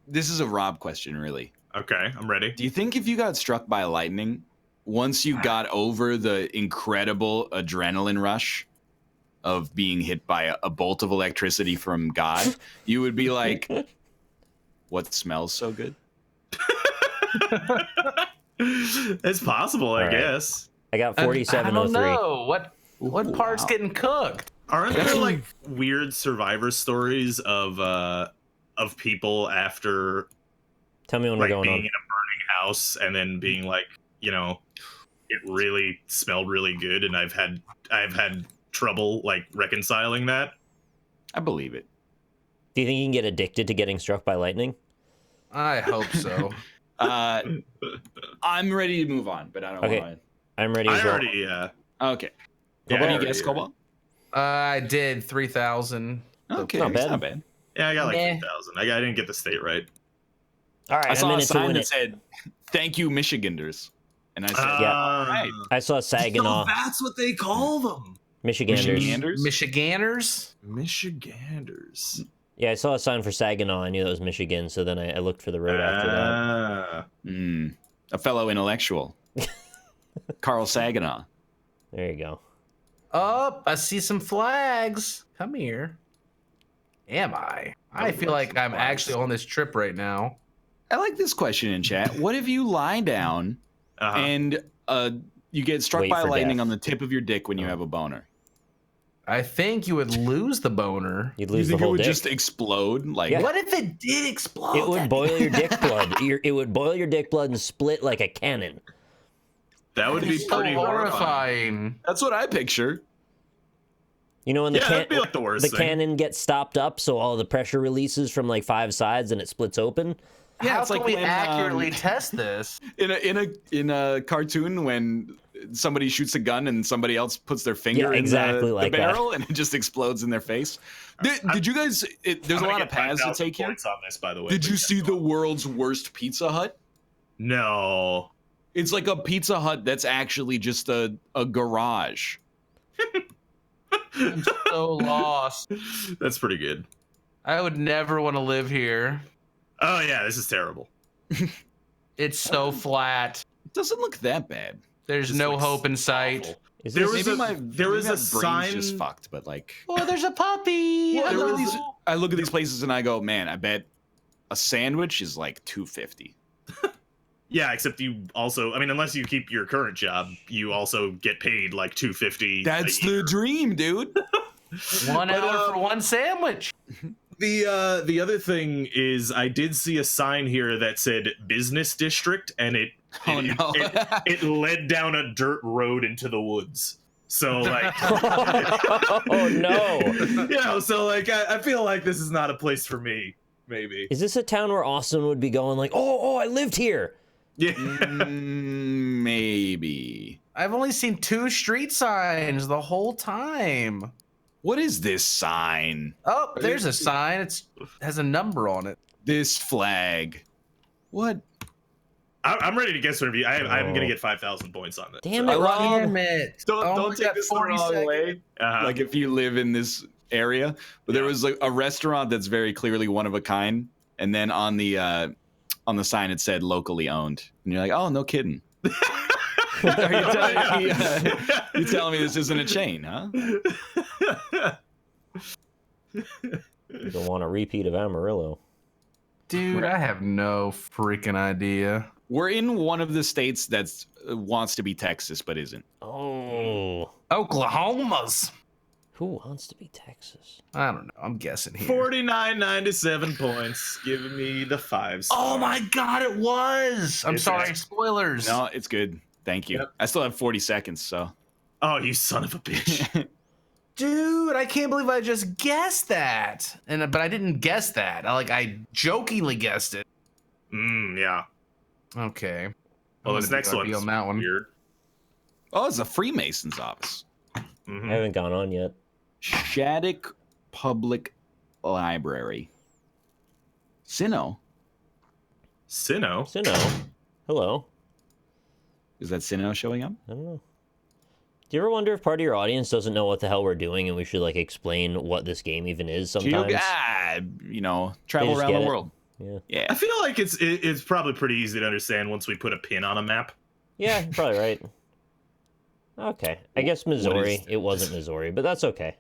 this is a Rob question, really. Okay, I'm ready. Do you think if you got struck by lightning, once you got over the incredible adrenaline rush of being hit by a bolt of electricity from God, you would be like, what smells so good? It's possible, I All right. guess. I got I 4703. don't know. What part's wow. getting cooked? Aren't there like weird survivor stories of people after Tell me when like we're going being on. in a burning house and then being like, you know, it really smelled really good, and I've had trouble like reconciling that. I believe it. Do you think you can get addicted to getting struck by lightning? I hope so. I'm ready to move on, but I don't Okay. want I'm ready I as well. already, to. Okay. Yeah, What do I you guess, already- Cobalt? I did 3,000. Okay, Not it's bad. not bad. Yeah, I got like Meh. 3,000. I didn't get the state right. All right, I I'm saw in a it to sign win that it. said, "Thank you, Michiganders," and I said, Yeah. "All right." I saw Saginaw, that's what they call them. Michiganders. Michiganders? Michiganders? Michiganders. Yeah, I saw a sign for Saginaw. I knew that was Michigan, so then I looked for the road after that. A fellow intellectual, Carl Saginaw. There you go. Oh, I see some flags. Come here. Am I? I feel like I'm actually on this trip right now. I like this question in chat. What if you lie down Uh-huh. and you get struck Wait by for lightning death. on the tip of your dick when you have a boner? I think you would lose the boner. You'd You lose the think it whole would dick. just explode? Like, Yeah. What if it did explode? It would boil your dick blood. It would boil your dick blood and split like a cannon. That would be so pretty horrifying. horrifying. that's what I picture. You know when the Yeah, that'd be like the worst thing. cannon gets stopped up, so all the pressure releases from like 5 sides and it splits open. Yeah, How it's can like we when, accurately test this? in a cartoon when somebody shoots a gun and somebody else puts their finger Yeah, in exactly the like that. barrel and it just explodes in their face. Did you guys? There's I'm a gonna lot of get paths to 5,000 take here. points on this, by the way. Did but you yeah, see go the on. world's worst Pizza Hut? No. It's like a Pizza Hut that's actually just a garage. I'm so lost. That's pretty good. I would never want to live here. Oh yeah, this is terrible. It's so flat. It doesn't look that bad. There's Just no looks hope in sight. awful. Is There this, was Maybe a my sign. brain's just fucked, but like, Oh, there's a puppy. I Hello. look at these places and I go, man, I bet a sandwich is like $2.50. Yeah, except you also, I mean, unless you keep your current job, you also get paid like $2.50. That's a year. the dream, dude. 1 hour for one sandwich. The other thing is, I did see a sign here that said business district, and it Oh, no. it led down a dirt road into the woods. So like, oh no! So like, I feel like this is not a place for me. Maybe. Is this a town where Austin would be going like, oh, I lived here? Yeah. Maybe. I've only seen 2 street signs the whole time. What is this sign? Oh, there's a sign. It has a number on it. This flag. What? I'm ready to guess whatever I'm gonna get 5,000 points on it. Damn it, Rob. Damn it. Don't take this the wrong way. Like if you live in this area, but there was like a restaurant that's very clearly one of a kind, and then on the sign it said locally owned, and you're like, oh, no kidding. Are you telling me this isn't a chain, huh? You don't want a repeat of Amarillo. Dude, I have no freaking idea. We're in one of the states that wants to be Texas but isn't. Oh. Oklahoma's. Who wants to be Texas? I don't know. I'm guessing here. 49.97 points, giving me the 5 star. Oh my god, it was! I'm sorry, it? spoilers. No, it's good. Thank you. Yep. I still have 40 seconds, so. Oh, you son of a bitch. Dude, I can't believe I just guessed that. But I didn't guess that. I jokingly guessed it. Yeah. Okay. Well, this next one's on that one. Weird. Oh, it's a Freemason's office. I haven't gone on yet. Shattuck Public Library. Sinnoh. Hello. Is that Sinnoh showing up? I don't know. Do you ever wonder if part of your audience doesn't know what the hell we're doing and we should like explain what this game even is sometimes? Travel around the world. Yeah. I feel like it's probably pretty easy to understand once we put a pin on a map. Yeah, you're probably right. Okay. I guess Missouri. It wasn't Missouri, but that's okay.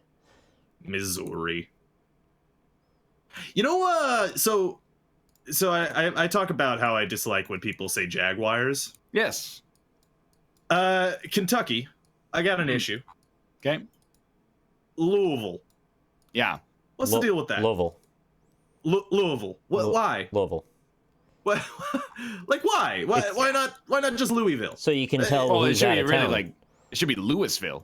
Missouri. You know, so I talk about how I dislike when people say Jaguars. Yes. Kentucky. I got an issue. Okay. Louisville. Yeah. What's the deal with that? Louisville. Louisville. Why? Louisville. What? Like why? Why not just Louisville? So you can tell who's out of town. It should be Louisville.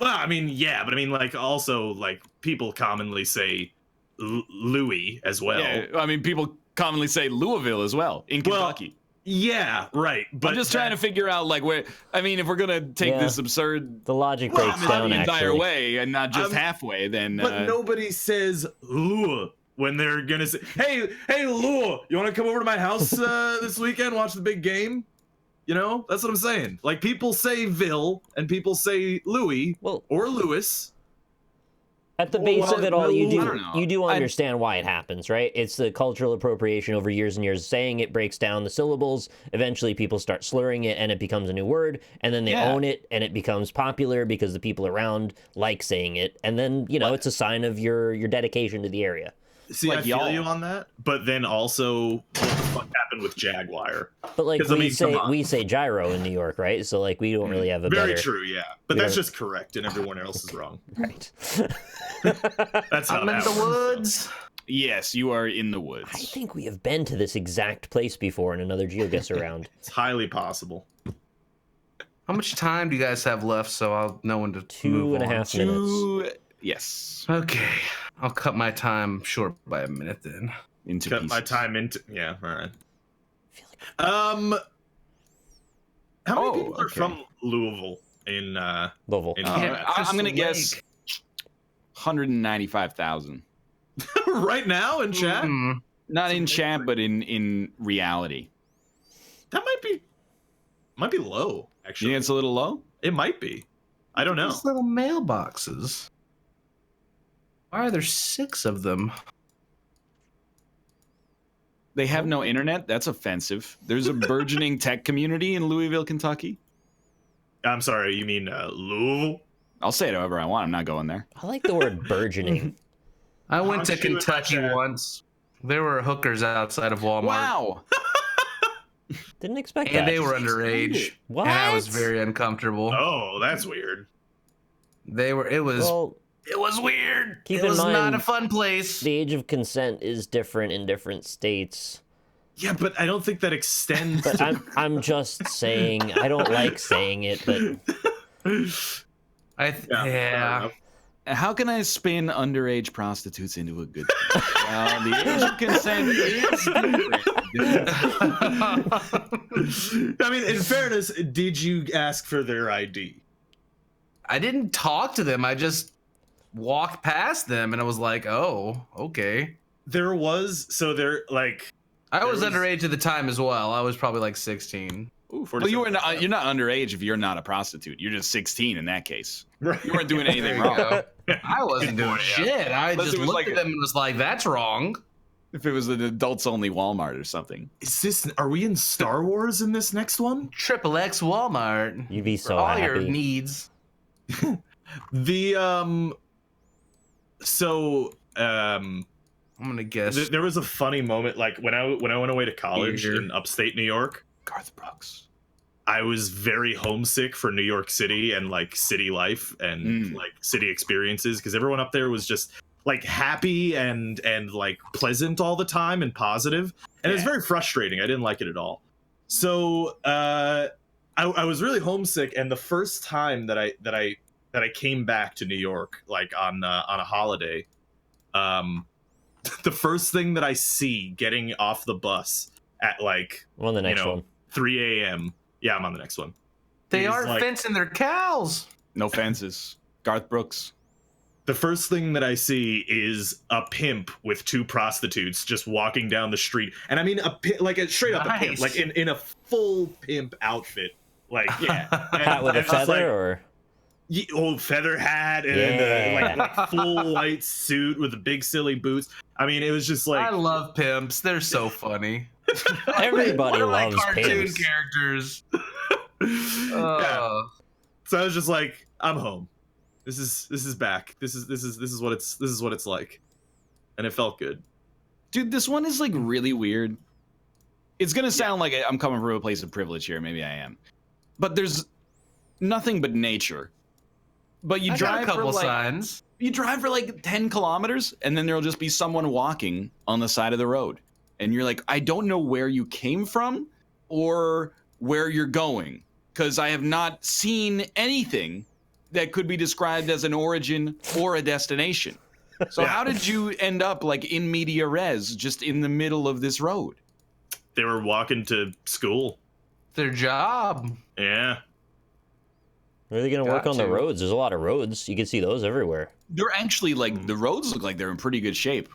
Well, I mean, yeah, but I mean, like, also, like, people commonly say Louis as well. Yeah, I mean, people commonly say Louisville as well in Kentucky. Yeah, right. But I'm just trying to figure out, like, where. I mean, if we're gonna take this absurd, the logic breaks down the entire actually. way and not just halfway, then. But nobody says Lua when they're gonna say, "Hey, Lua, you want to come over to my house this weekend, watch the big game?" You know, that's what I'm saying. Like, people say Ville and people say Louis or Lewis. At the base of it all, you do understand why it happens, right? It's the cultural appropriation over years and years. Saying it breaks down the syllables. Eventually, people start slurring it, and it becomes a new word. And then they own it, and it becomes popular because the people around like saying it. And then, it's a sign of your dedication to the area. See, like, I feel you on that, but then also, what the fuck happened with Jaguar? But like we say gyro in New York, right? So like we don't really have a very true, yeah. But that's just correct, and everyone else is wrong. Right. That's how I'm in the woods. Yes, you are in the woods. I think we have been to this exact place before in another Geoguessr round. It's highly possible. How much time do you guys have left? So I'll know when to move on. 2.5 minutes. Yes. Okay. I'll cut my time short by a minute then. My time into yeah, all right. How many people are from Louisville in Louisville? I'm gonna guess 195,000. Right now in chat? Not in chat, but in reality. That might be low, actually. You think it's a little low? It might be. I don't know. These little mailboxes. Why are there 6 of them? They have no internet? That's offensive. There's a burgeoning tech community in Louisville, Kentucky. I'm sorry, you mean Louisville? I'll say it however I want. I'm not going there. I like the word burgeoning. I went to Kentucky once. There were hookers outside of Walmart. Wow. Didn't expect that. And they were underage. What? And I was very uncomfortable. Oh, that's weird. It was weird. Keep it was in mind, not a fun place. The age of consent is different in different states. Yeah, but I don't think that extends. But I'm just saying, I don't like saying it, but Yeah. How can I spin underage prostitutes into a good thing? Well, the age of consent is different. I mean, in fairness, did you ask for their ID? I didn't talk to them. I just walked past them, and I was like, "Oh, okay." There was like. I was underage at the time as well. I was probably like 16. Ooh, Well, you're not underage if you're not a prostitute. You're just 16 in that case. Right. You weren't doing anything There you wrong. go. I wasn't doing shit. I Unless just it was looked like at them and was like, "That's wrong." If it was an adults-only Walmart or something. Are we in Star Wars in this next one? Triple X Walmart. You'd be For so all happy. your needs. The I'm gonna guess. there was a funny moment, like when I went away to college in upstate New York. Garth Brooks. I was very homesick for New York City and like city life and like city experiences, because everyone up there was just like happy and like pleasant all the time and positive, and it was very frustrating. I didn't like it at all. So I was really homesick, and the first time that I came back to New York, like on a holiday, the first thing that I see getting off the bus at like On the next one. 3 a.m. Yeah, I'm on the next one. They He's aren't like- fencing their cows. No fences. Garth Brooks. The first thing that I see is a pimp with two prostitutes just walking down the street, and I mean a straight up a pimp, Nice. like in a full pimp outfit, like Hat with a and just, feather, like, or old feather hat and Yeah. like full white suit with the big silly boots. I mean, it was just like I love pimps. They're so funny. everybody One of my loves cartoon pimps. characters. Yeah. So I was just like, I'm home. This is back. This is what it's like, and it felt good. Dude, this one is like really weird. It's gonna sound like I'm coming from a place of privilege here. Maybe I am, but there's nothing but nature. But you I drive got a couple for like, signs. you drive for like 10 kilometers, and then there'll just be someone walking on the side of the road, and you're like, I don't know where you came from or where you're going, because I have not seen anything that could be described as an origin or a destination. So how did you end up like in media res, just in the middle of this road? They were walking to school. Their job. Yeah. Where are they going to work Got on the to. roads? There's a lot of roads. You can see those everywhere. They're actually like, the roads look like they're in pretty good shape.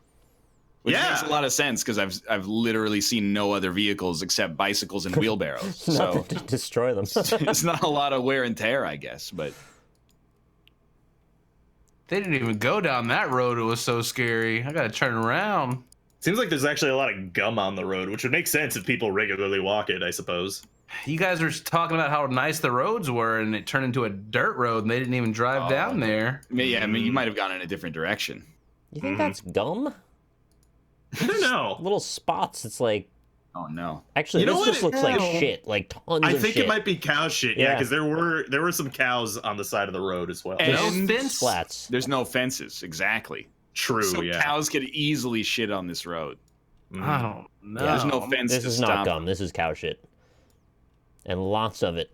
Which makes a lot of sense, because I've literally seen no other vehicles except bicycles and wheelbarrows. So Nothing to destroy them. it's not a lot of wear and tear, I guess, but They didn't even go down that road. It was so scary. I gotta turn around. Seems like there's actually a lot of gum on the road, which would make sense if people regularly walk it, I suppose. You guys were talking about how nice the roads were, and it turned into a dirt road, and they didn't even drive down there. yeah, I mean, you might have gone in a different direction. You think that's gum? I don't know. Little spots. It's like, Oh no. actually, You know this what just it- looks like no. shit. Like tons I of think shit. it might be cow shit, Yeah. because there were some cows on the side of the road as well. And No fence. Flats. there's no fences, exactly. True, So yeah. cows could easily shit on this road. I don't know. There's no fence This to is stop not them. gum. This is cow shit. And lots of it.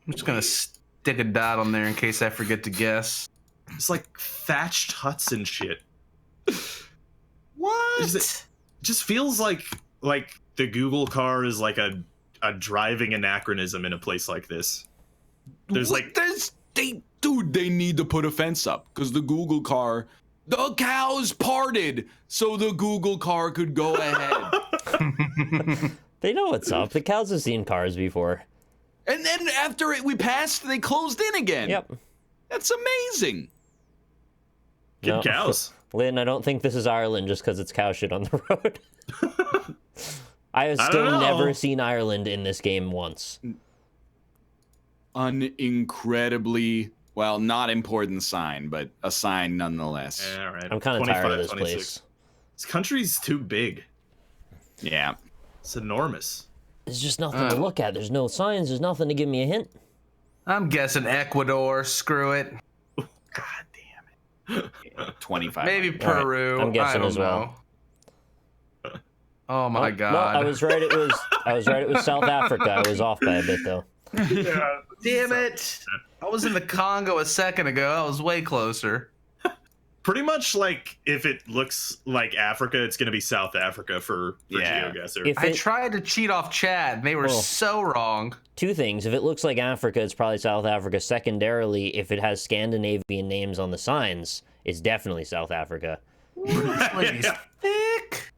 I'm just gonna stick a dot on there in case I forget to guess. It's like thatched huts and shit. What? It just feels like the Google car is like a driving anachronism in a place like this. There's like they need to put a fence up because the Google car, the cows parted so the Google car could go ahead. They know what's up. The cows have seen cars before. And then after we passed, they closed in again. Yep. That's amazing. good No. cows. Lynn, I don't think this is Ireland just because it's cow shit on the road. I have I still don't know. never seen Ireland in this game once. An incredibly, well, not important sign, but a sign nonetheless. Yeah, all right. I'm kind of tired of this 26. place. This country's too big. Yeah. It's enormous. There's just nothing to look at. There's no signs. There's nothing to give me a hint. I'm guessing Ecuador. Screw it. God damn it. 25. Maybe Peru. I'm guessing I don't as well. know. Oh my No, god. I was right. It was South Africa. I was off by a bit though. Yeah. Damn it! I was in the Congo a second ago. I was way closer. Pretty much like if it looks like Africa, it's gonna be South Africa for Geoguessr. I tried to cheat off chat, and they were so wrong. Two things. If it looks like Africa, it's probably South Africa. Secondarily, if it has Scandinavian names on the signs, it's definitely South Africa. Thick.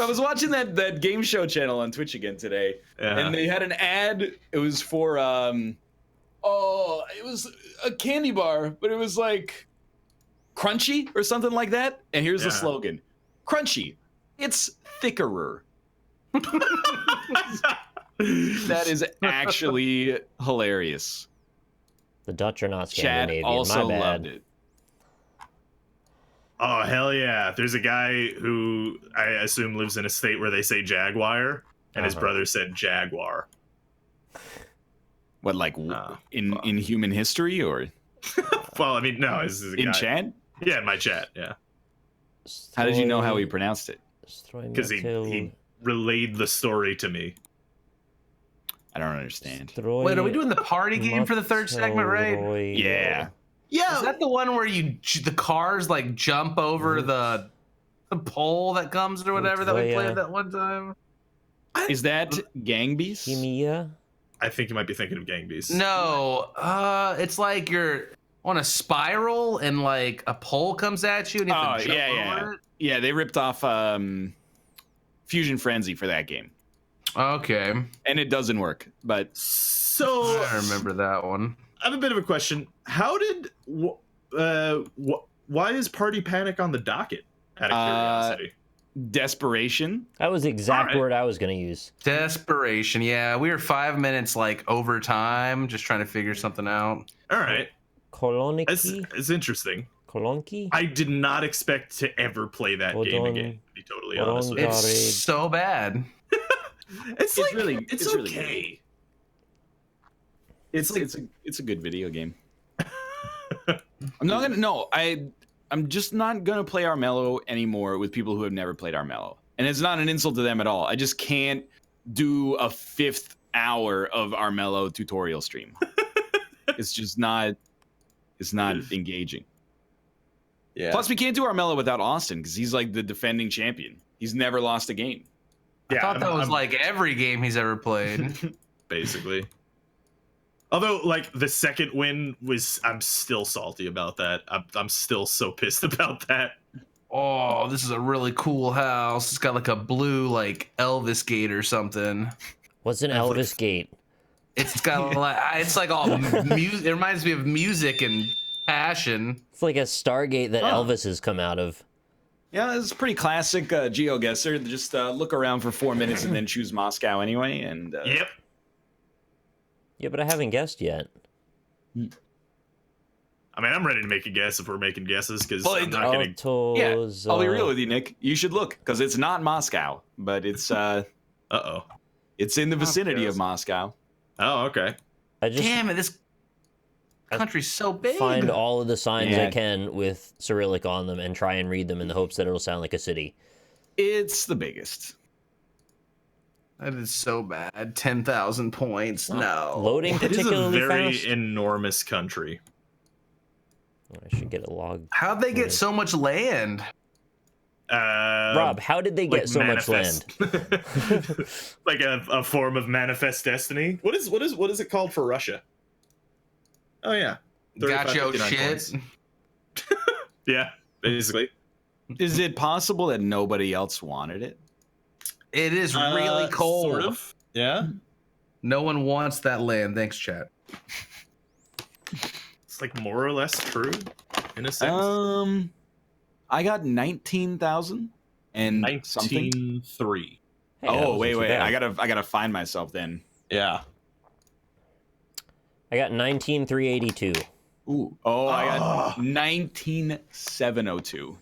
I was watching that game show channel on Twitch again today, and they had an ad. It was for it was a candy bar, but it was like crunchy or something like that. And here's the slogan: Crunchy, it's thickerer. That is actually hilarious. The Dutch are not Chad Scandinavian. also My bad. loved it. Oh, hell yeah. There's a guy who I assume lives in a state where they say Jaguar, and his brother said Jaguar. What, like in human history, or? Well, I mean, no. This is a in guy. chat? Yeah, in my chat, yeah. How did you know how he pronounced it? Because he relayed the story to me. I don't understand. Wait, are we doing the party game for the third segment, right? Yeah. Yeah. Is that the one where the cars like jump over the pole that comes or whatever that we played that one time? Is that Gang Beasts? I think you might be thinking of Gang Beasts. No, it's like you're on a spiral and like a pole comes at you and you have to jump over it. Yeah, they ripped off Fusion Frenzy for that game. Okay. And it doesn't work, but so I remember that one. I have a bit of a question. How did why is Party Panic on the docket? Out of curiosity. Desperation. That was the exact word I was going to use. Desperation. Yeah, we were 5 minutes like over time, just trying to figure something out. All right. Koloniki? It's interesting. Kolonki? I did not expect to ever play that game again, to be totally honest with you. It's so bad. It's okay. Good. It's a good video game. I'm just not gonna play Armello anymore with people who have never played Armello. And it's not an insult to them at all. I just can't do a 5th hour of Armello tutorial stream. It's just not engaging. Yeah. Plus we can't do Armello without Austin because he's like the defending champion. He's never lost a game. I thought that was like every game he's ever played. Basically. Although, like, the second win I'm still salty about that. I'm still so pissed about that. Oh, this is a really cool house. It's got like a blue, like, Elvis gate or something. What's an Elvis gate? It's got like, it's like all music. It reminds me of music and passion. It's like a Stargate that Elvis has come out of. Yeah, it's pretty classic Geoguessr. Just look around for 4 minutes and then choose Moscow anyway. And Yep. Yeah, but I haven't guessed yet. I mean, I'm ready to make a guess if we're making guesses, because Well, I'm not getting... I'll be real with you, Nick. You should look, because it's not Moscow, but it's it's in the vicinity of Moscow. Oh, okay. Damn it, this country's so big. Find all of the signs I can with Cyrillic on them and try and read them in the hopes that it'll sound like a city. It's the biggest. That is so bad. 10,000 points. No. Loading particularly It is a very fast. enormous country. I should get a log. How'd they get so much land? Rob, how did they get so much land? Like a form of manifest destiny. What is it called for Russia? Oh yeah, Gotcha shit. Points. Yeah, basically. Is it possible that nobody else wanted it? It is really cold. Sort of. Yeah. No one wants that land. Thanks, chat. It's like more or less true, in a sense. I got 19,000 and something. 19,300. Hey, oh wait, I gotta find myself then. Yeah. I got 19,382. Ooh. Oh, I got 19,702.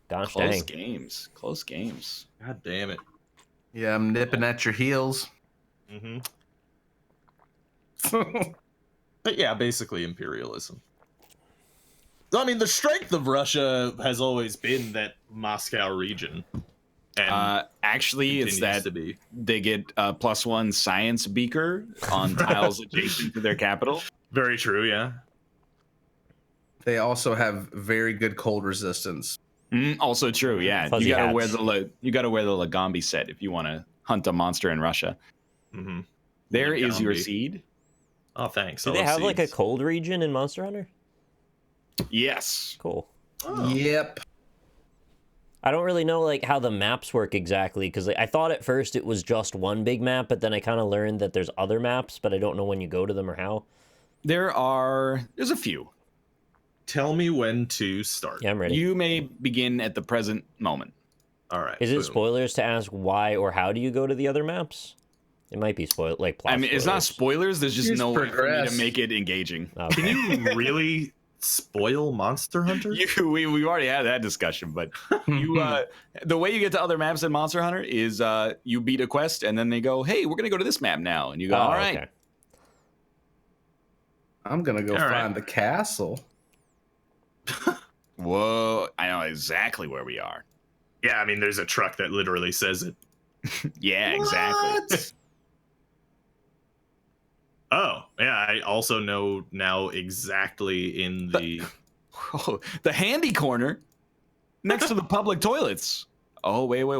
Gosh Close dang. games. Close games. God damn it. Yeah, I'm nipping at your heels. Mm-hmm. But yeah, basically imperialism. I mean, the strength of Russia has always been that Moscow region. And actually, it's that they get +1 science beaker on tiles adjacent to their capital. Very true, yeah. They also have very good cold resistance. Also true, yeah. Fuzzy You gotta hats. wear the Lagombi set if you want to hunt a monster in Russia. Mm-hmm. There is your seed. Oh, thanks. Do they have like a cold region in Monster Hunter? Yes. Cool. Oh. Yep. I don't really know like how the maps work exactly, because I thought at first it was just one big map, but then I kind of learned that there's other maps, but I don't know when you go to them or how. There's a few. Tell me when to start. Yeah, I'm ready. You may begin at the present moment. All right. Is it spoilers to ask why or how do you go to the other maps? It might be plot spoilers. It's not spoilers. There's just no way for me to make it engaging. Okay. Can you really spoil Monster Hunter? We already had that discussion, but the way you get to other maps in Monster Hunter is you beat a quest and then they go, "Hey, we're gonna go to this map now," and you go, "All right." Okay. I'm gonna go find the castle. Whoa! I know exactly where we are. Yeah, I mean, there's a truck that literally says it. Yeah, exactly. Oh, yeah, I also know now exactly in the handy corner next to the public toilets. Oh, wait. We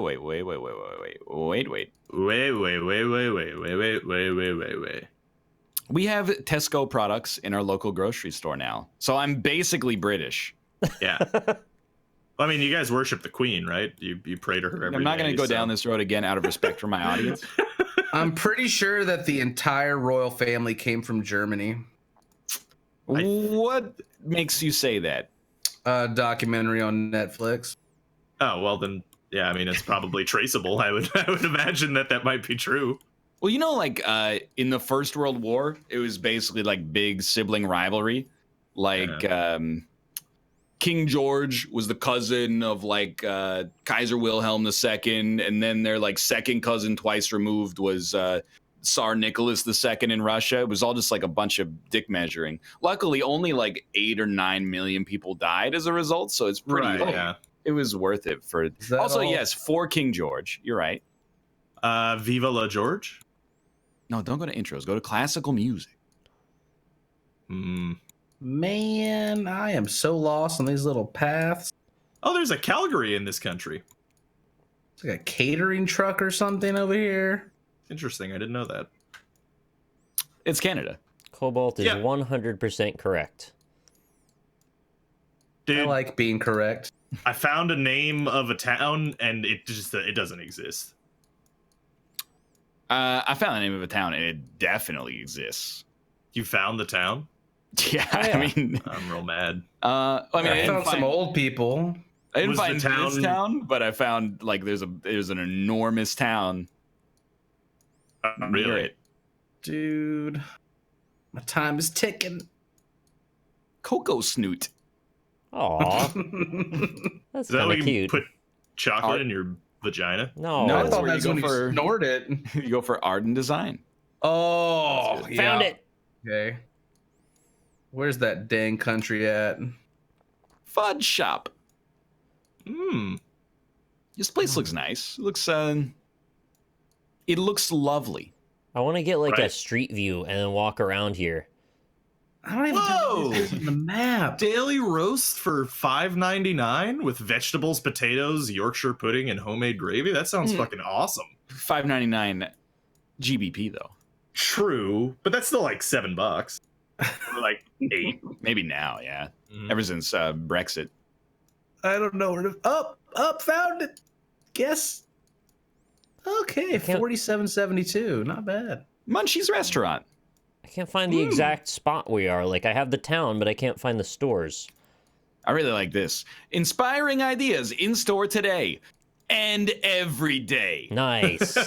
have Tesco products in our local grocery store now. So I'm basically British. Yeah. I mean, you guys worship the Queen, right? You pray to her every day. I'm not going to go down this road again out of respect for my audience. I'm pretty sure that the entire royal family came from Germany. What makes you say that? A documentary on Netflix. Oh, well then, yeah, I mean, it's probably traceable. I would imagine that might be true. Well, you know, like in the First World War, it was basically like big sibling rivalry. Like King George was the cousin of like Kaiser Wilhelm II, and then their like second cousin twice removed was Tsar Nicholas II in Russia. It was all just like a bunch of dick measuring. Luckily, only like 8 or 9 million people died as a result, so it's pretty. Yeah. It was worth it for. Also, yes, for King George. You're right. Viva la George. No, don't go to intros. Go to classical music. Man, I am so lost on these little paths. Oh, there's a Calgary in this country. It's like a catering truck or something over here. Interesting. I didn't know that. It's Canada. Cobalt is 100% correct. Dude, I like being correct. I found a name of a town, and it doesn't exist. I found the name of a town, and it definitely exists. You found the town? Yeah, oh, yeah. I mean, I'm real mad. I mean, I found some old people. I didn't Was find the this town, but I found like there's an enormous town. Near Really? it. Dude, my time is ticking. Cocoa Snoot. Aw, that's Is that kind like of you cute. put chocolate in your vagina? No, No, I that's thought where that's you when go you for snort it. you go for art and design. Oh, found it. Okay. Where's that dang country at? Fudge shop. This place Oh. looks nice. It looks lovely. I want to get like a Right. street view and then walk around here. I don't even know if this is on the map. Daily roast for $5.99 with vegetables, potatoes, Yorkshire pudding, and homemade gravy. That sounds fucking awesome. $5.99 GBP though. True, but that's still like $7. Or like 8. Maybe now, yeah. Ever since Brexit. I don't know where to. Up, found it. Guess. Okay, 47.72. Not bad. Munchie's Restaurant. I can't find the exact spot we are. Like, I have the town, but I can't find the stores. I really like this. Inspiring ideas in store today and every day. Nice.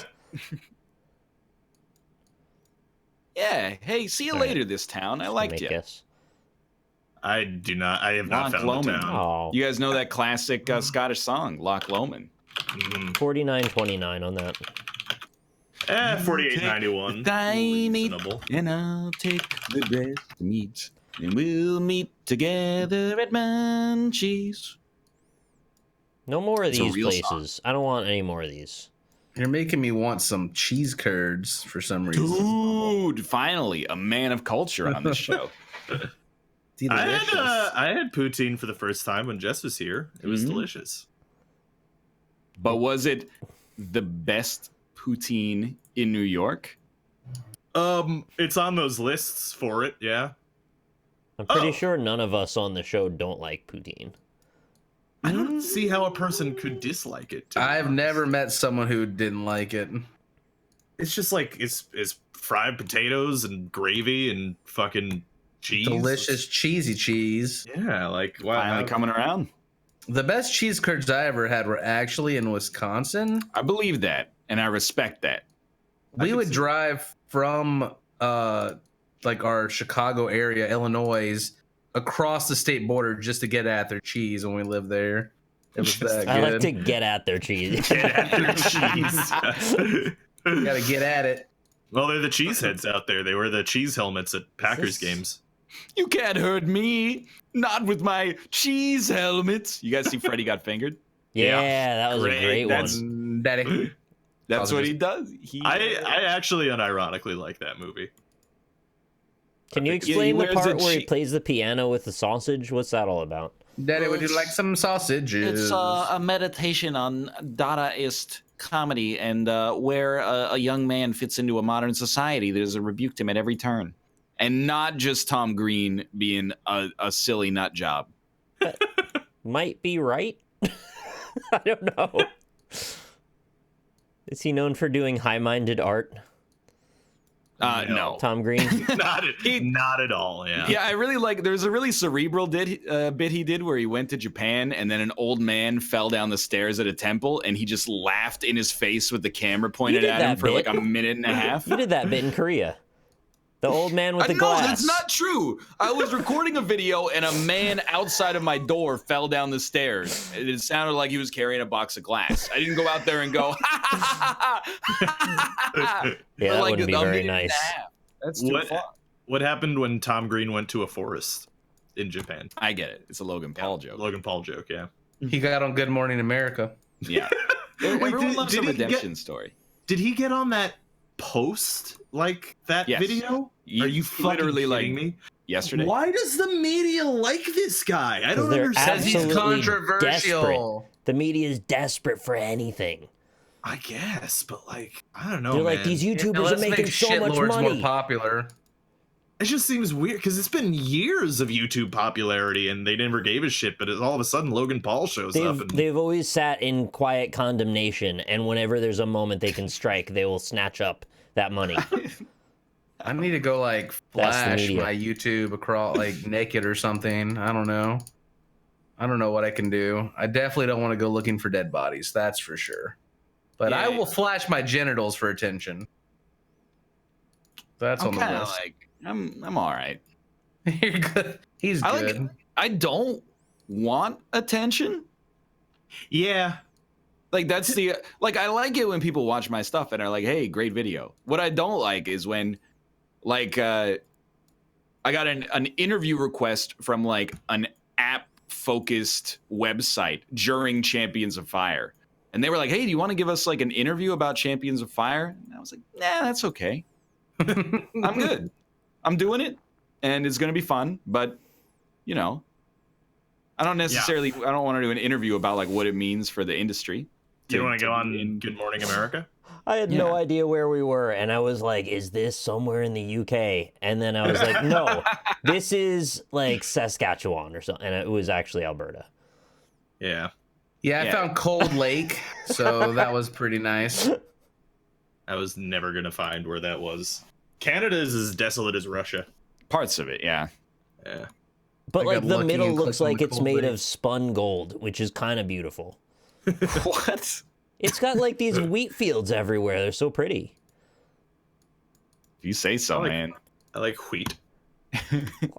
Yeah. Hey, see you later, this town. I liked you. Guess. I have not found the town. Oh, You guys know that classic Scottish song, Loch Lomond. 49.29 on that. 48.91. Thy meat, Reasonable. and I'll take the breast meat, and we'll meet together at Munchie's. No more of It's a these real places. song. I don't want any more of these. You're making me want some cheese curds for some reason. Dude, finally, a man of culture on this show. Delicious. I had poutine for the first time when Jess was here. It was delicious. But was it the best poutine in New York? It's on those lists for it, yeah. I'm pretty sure none of us on the show don't like poutine. I don't see how a person could dislike it. I've never met someone who didn't like it. It's just like it's fried potatoes and gravy and fucking cheese. Delicious cheesy cheese. Yeah, like wow. Finally coming around. The best cheese curds I ever had were actually in Wisconsin. I believe that, and I respect that. We would drive from like our Chicago area, Illinois, across the state border just to get at their cheese when we lived there. It was that good. I like to get at their cheese. Get at their cheese. Gotta get at it. Well, they're the cheeseheads out there. They wear the cheese helmets at Packers games. You can't hurt me. Not with my cheese helmets. You guys see Freddy Got Fingered? Yeah, that was a great one. Daddy. That's what he does. I actually unironically like that movie. Can you explain the part where he plays the piano with the sausage? What's that all about? Daddy, would you like some sausages? It's a meditation on Dadaist comedy and where a young man fits into a modern society. There's a rebuke to him at every turn. And not just Tom Green being a silly nut job. Might be right. I don't know. Is he known for doing high-minded art? No. Tom Green? Not at all, yeah. Yeah, I really like, there's a really cerebral bit he did where he went to Japan and then an old man fell down the stairs at a temple and he just laughed in his face with the camera pointed at him for like a minute and a half. You did that bit in Korea. The old man with the glass. No, that's not true. I was recording a video and a man outside of my door fell down the stairs. It sounded like he was carrying a box of glass. I didn't go out there and go, ha ha ha. Yeah, that wouldn't be very nice. That's too far. What happened when Tom Green went to a forest in Japan? I get it. It's a Logan Paul joke. Logan Paul joke, yeah. He got on Good Morning America. Yeah. Everyone loves a redemption story. Did he get on that post like that video? Are you literally kidding me? Yesterday? Why does the media like this guy? I don't understand. He's controversial. Desperate. The media is desperate for anything. I guess, but like, I don't know. They're like, these YouTubers are making so much money. More popular. It just seems weird because it's been years of YouTube popularity and they never gave a shit, but all of a sudden Logan Paul shows up. And... They've always sat in quiet condemnation, and whenever there's a moment they can strike, they will snatch up that money. I need to go like flash my YouTube across like naked or something. I don't know. I don't know what I can do. I definitely don't want to go looking for dead bodies. That's for sure. But I will flash my genitals for attention. That's on the list. Like, I'm all right. You're good. He's good. I don't want attention. Yeah. Like that's the I like it when people watch my stuff and are like, "Hey, great video." What I don't like is when I got an interview request from like an app focused website during Champions of Fire. And they were like, "Hey, do you want to give us like an interview about Champions of Fire?" And I was like, "Nah, that's okay. I'm good. I'm doing it, and it's gonna be fun." But, you know, I don't necessarily. I don't want to do an interview about like what it means for the industry. Do you want to go on Good Morning America? I had no idea where we were, and I was like, "Is this somewhere in the UK?" And then I was like, "No, this is like Saskatchewan or something." And it was actually Alberta. Yeah. Yeah, I found Cold Lake, so that was pretty nice. I was never going to find where that was. Canada is as desolate as Russia. Parts of it, yeah. Yeah. But like the middle looks like it's made of spun gold, which is kind of beautiful. What? It's got like these wheat fields everywhere. They're so pretty. You say so, man. I like wheat.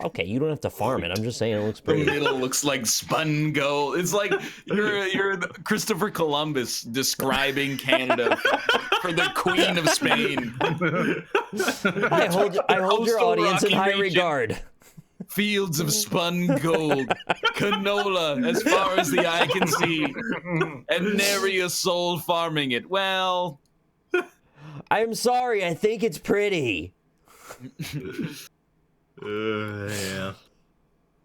Okay, you don't have to farm it. I'm just saying it looks pretty. The middle looks like spun gold. It's like you're Christopher Columbus describing Canada for the Queen of Spain. I hold your audience in high regard. Fields of spun gold canola as far as the eye can see, and nary a soul farming it. Well, I'm sorry, I think it's pretty. Yeah.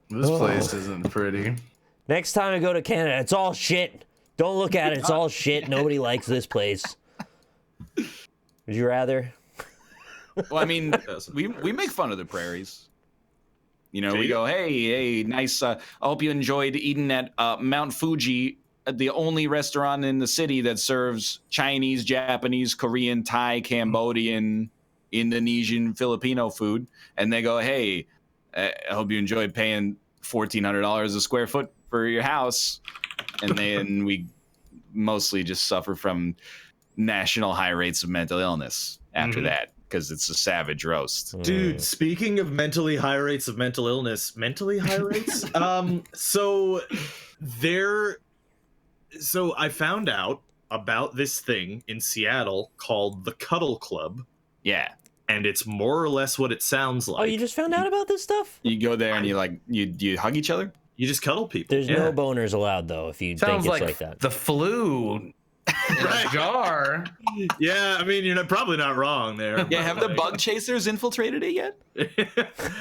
This place isn't pretty. Next time I go to Canada, it's all shit. Don't look at it, it's all shit. Nobody likes this place. Would you rather? Well, I mean, we make fun of the prairies. You know, we go, hey, nice. I hope you enjoyed eating at Mount Fuji, the only restaurant in the city that serves Chinese, Japanese, Korean, Thai, Cambodian, Indonesian, Filipino food. And they go, hey, I hope you enjoyed paying $1,400 a square foot for your house. And then we mostly just suffer from national high rates of mental illness after that, because it's a savage roast. Dude, speaking of mentally high rates of mental illness, mentally high rates? So I found out about this thing in Seattle called the Cuddle Club. Yeah. And it's more or less what it sounds like. Oh, you just found out about this stuff? You go there and you hug each other? You just cuddle people. There's no boners allowed, though, if you think it's like that. The flu in a jar. Yeah, I mean, you're probably not wrong there. Yeah, have the bug chasers infiltrated it yet?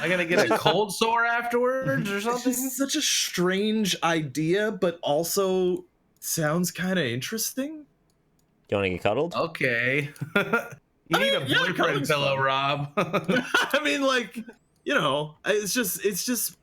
I'm gonna get a cold sore afterwards or something. It's such a strange idea, but also sounds kind of interesting. You want to get cuddled? Okay. You need a boyfriend pillow, Rob. I mean, like, you know, it's just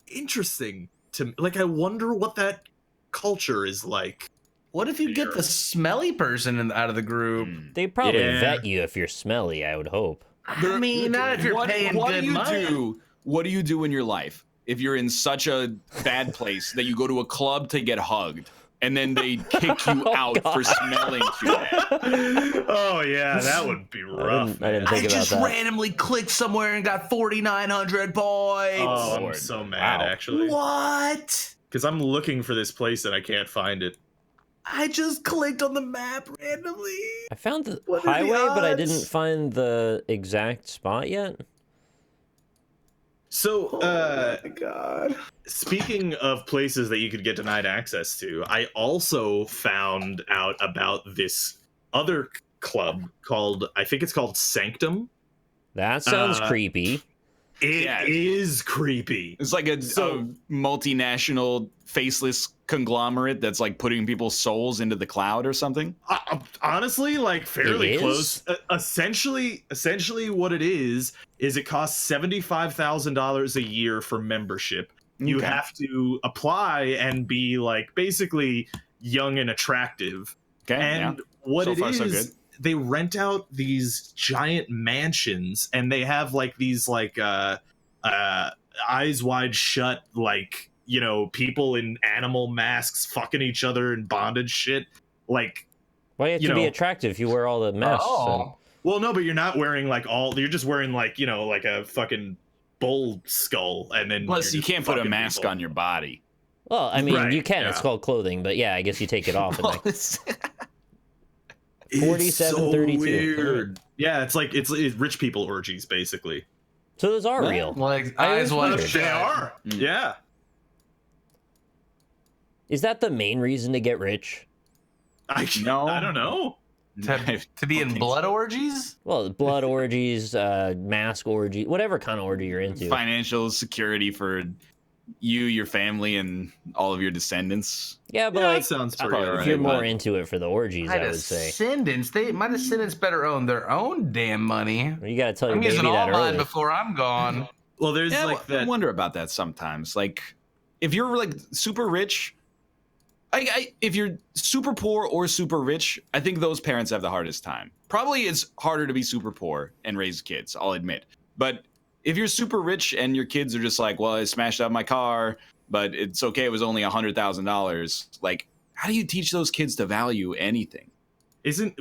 interesting to me. Like, I wonder what that culture is like. What if you get the smelly person out of the group? They probably vet you if you're smelly, I would hope. I mean, not if you're paying good money. What do you do in your life if you're in such a bad place that you go to a club to get hugged? And then they kick you out for smelling too bad. Oh yeah, that would be rough. I didn't think about just that. randomly clicked somewhere and got 4,900 points. Oh, I'm so mad actually. What? Because I'm looking for this place and I can't find it. I just clicked on the map randomly. I found the What are the highway, but I odds? didn't find the exact spot yet. So, my God. Speaking of places that you could get denied access to, I also found out about this other club called, I think it's called Sanctum. That sounds creepy. It is creepy. It's like a multinational faceless conglomerate that's like putting people's souls into the cloud or something. Honestly, like fairly close. Essentially, what it is it costs $75,000 a year for membership. You have to apply and be like basically young and attractive. Okay, and what so it far, is, so good. they rent out these giant mansions, and they have like these like eyes wide shut, like, you know, people in animal masks fucking each other in bondage shit. Like, why do you have to be attractive if you wear all the masks? Well, no, but you're not wearing like you're just wearing like, you know, like a fucking bull skull, and then plus you can't put a mask on your body. Well, I mean, you can. yeah. It's called clothing, but yeah, I guess you take it off. Well, And it's- 47.32. Weird. Yeah, it's like it's rich people orgies basically. so those are real. Like I eyes always wide wondered. shut. They are. Yeah. Is that the main reason to get rich? I don't know. To be in blood orgies? Well, blood orgies, mask orgy, whatever kind of orgy you're into. financial security for you, your family, and all of your descendants. Yeah, but Yeah, like, that sounds pretty probably alright. if you're more but- into it for the orgies, My I would say. descendants, my descendants better own their own damn money. You gotta tell your I'm baby using all that mine early. before I'm gone. Well, there's Yeah, like I that. wonder about that sometimes. Like, if you're like super rich, if you're super poor or super rich, I think those parents have the hardest time. Probably it's harder to be super poor and raise kids, I'll admit. But if you're super rich and your kids are just like, well, I smashed up my car, but it's okay, it was only $100,000. Like, how do you teach those kids to value anything? Some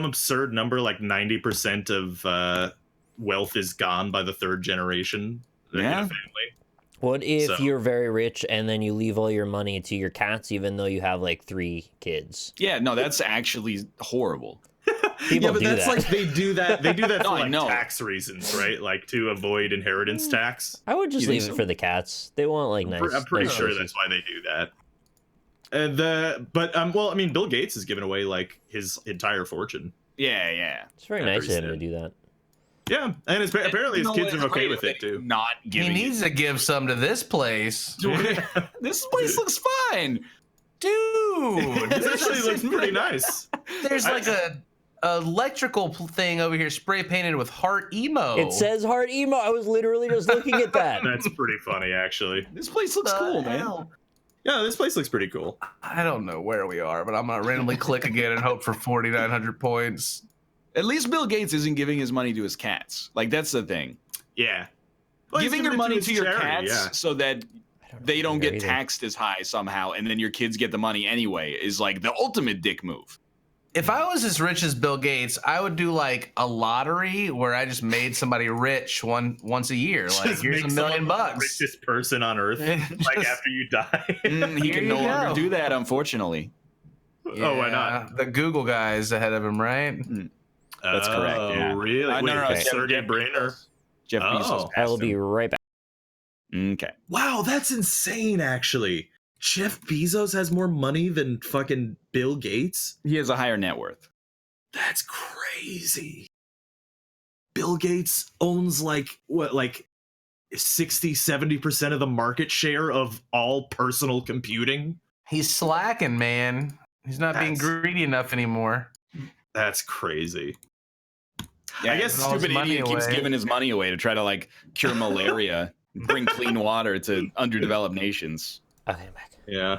absurd number like 90% of wealth is gone by the third generation in a family. What if you're very rich and then you leave all your money to your cats, even though you have like 3 kids? Yeah, no, that's actually horrible. People but do that's that. like they do that No, for I know. tax reasons, right? Like to avoid inheritance tax. I would just You think leave it so? for the cats. They want like nice. I'm pretty nice sure choices. that's why they do that. Well, I mean, Bill Gates has given away like his entire fortune. Yeah. It's very After nice he's of him to dead. do that. Yeah, and apparently his kids are okay with it too. Not He giving. needs to give some to this place. This place looks fine. Dude, This actually looks pretty nice. there's like a electrical thing over here spray painted with heart emo. It says heart emo. I was literally just looking at that. That's pretty funny, actually. This place looks cool, man. Yeah, this place looks pretty cool. I don't know where we are, but I'm gonna randomly click again and hope for 4,900 points. At least Bill Gates isn't giving his money to his cats. Like, that's the thing. Yeah. Well, he's Giving your giving it money his to your charity, cats yeah. so that they don't either. get taxed as high somehow, and then your kids get the money anyway is like the ultimate dick move. If I was as rich as Bill Gates, I would do like a lottery where I just made somebody rich once a year. Like, Just here's make $1 million someone the bucks. richest person on earth, like Just- after you die. He Here can you no longer go. do that, unfortunately. Oh, why not? Yeah, the Google guy's ahead of him, right? That's correct, yeah. Really? No, no, Wait, no, Sergey Brin? Jeff Bezos. Oh. I will passed be him. right back. Okay. Wow, that's insane, actually. Jeff Bezos has more money than fucking Bill Gates? He has a higher net worth. That's crazy. Bill Gates owns like 60-70% of the market share of all personal computing. He's slacking, man. He's not being That's- greedy enough anymore. That's crazy. Yeah, I guess this all his stupid money idiot keeps away. giving his money away to try to like cure malaria, bring clean water to underdeveloped nations. Okay, I'm back. Yeah.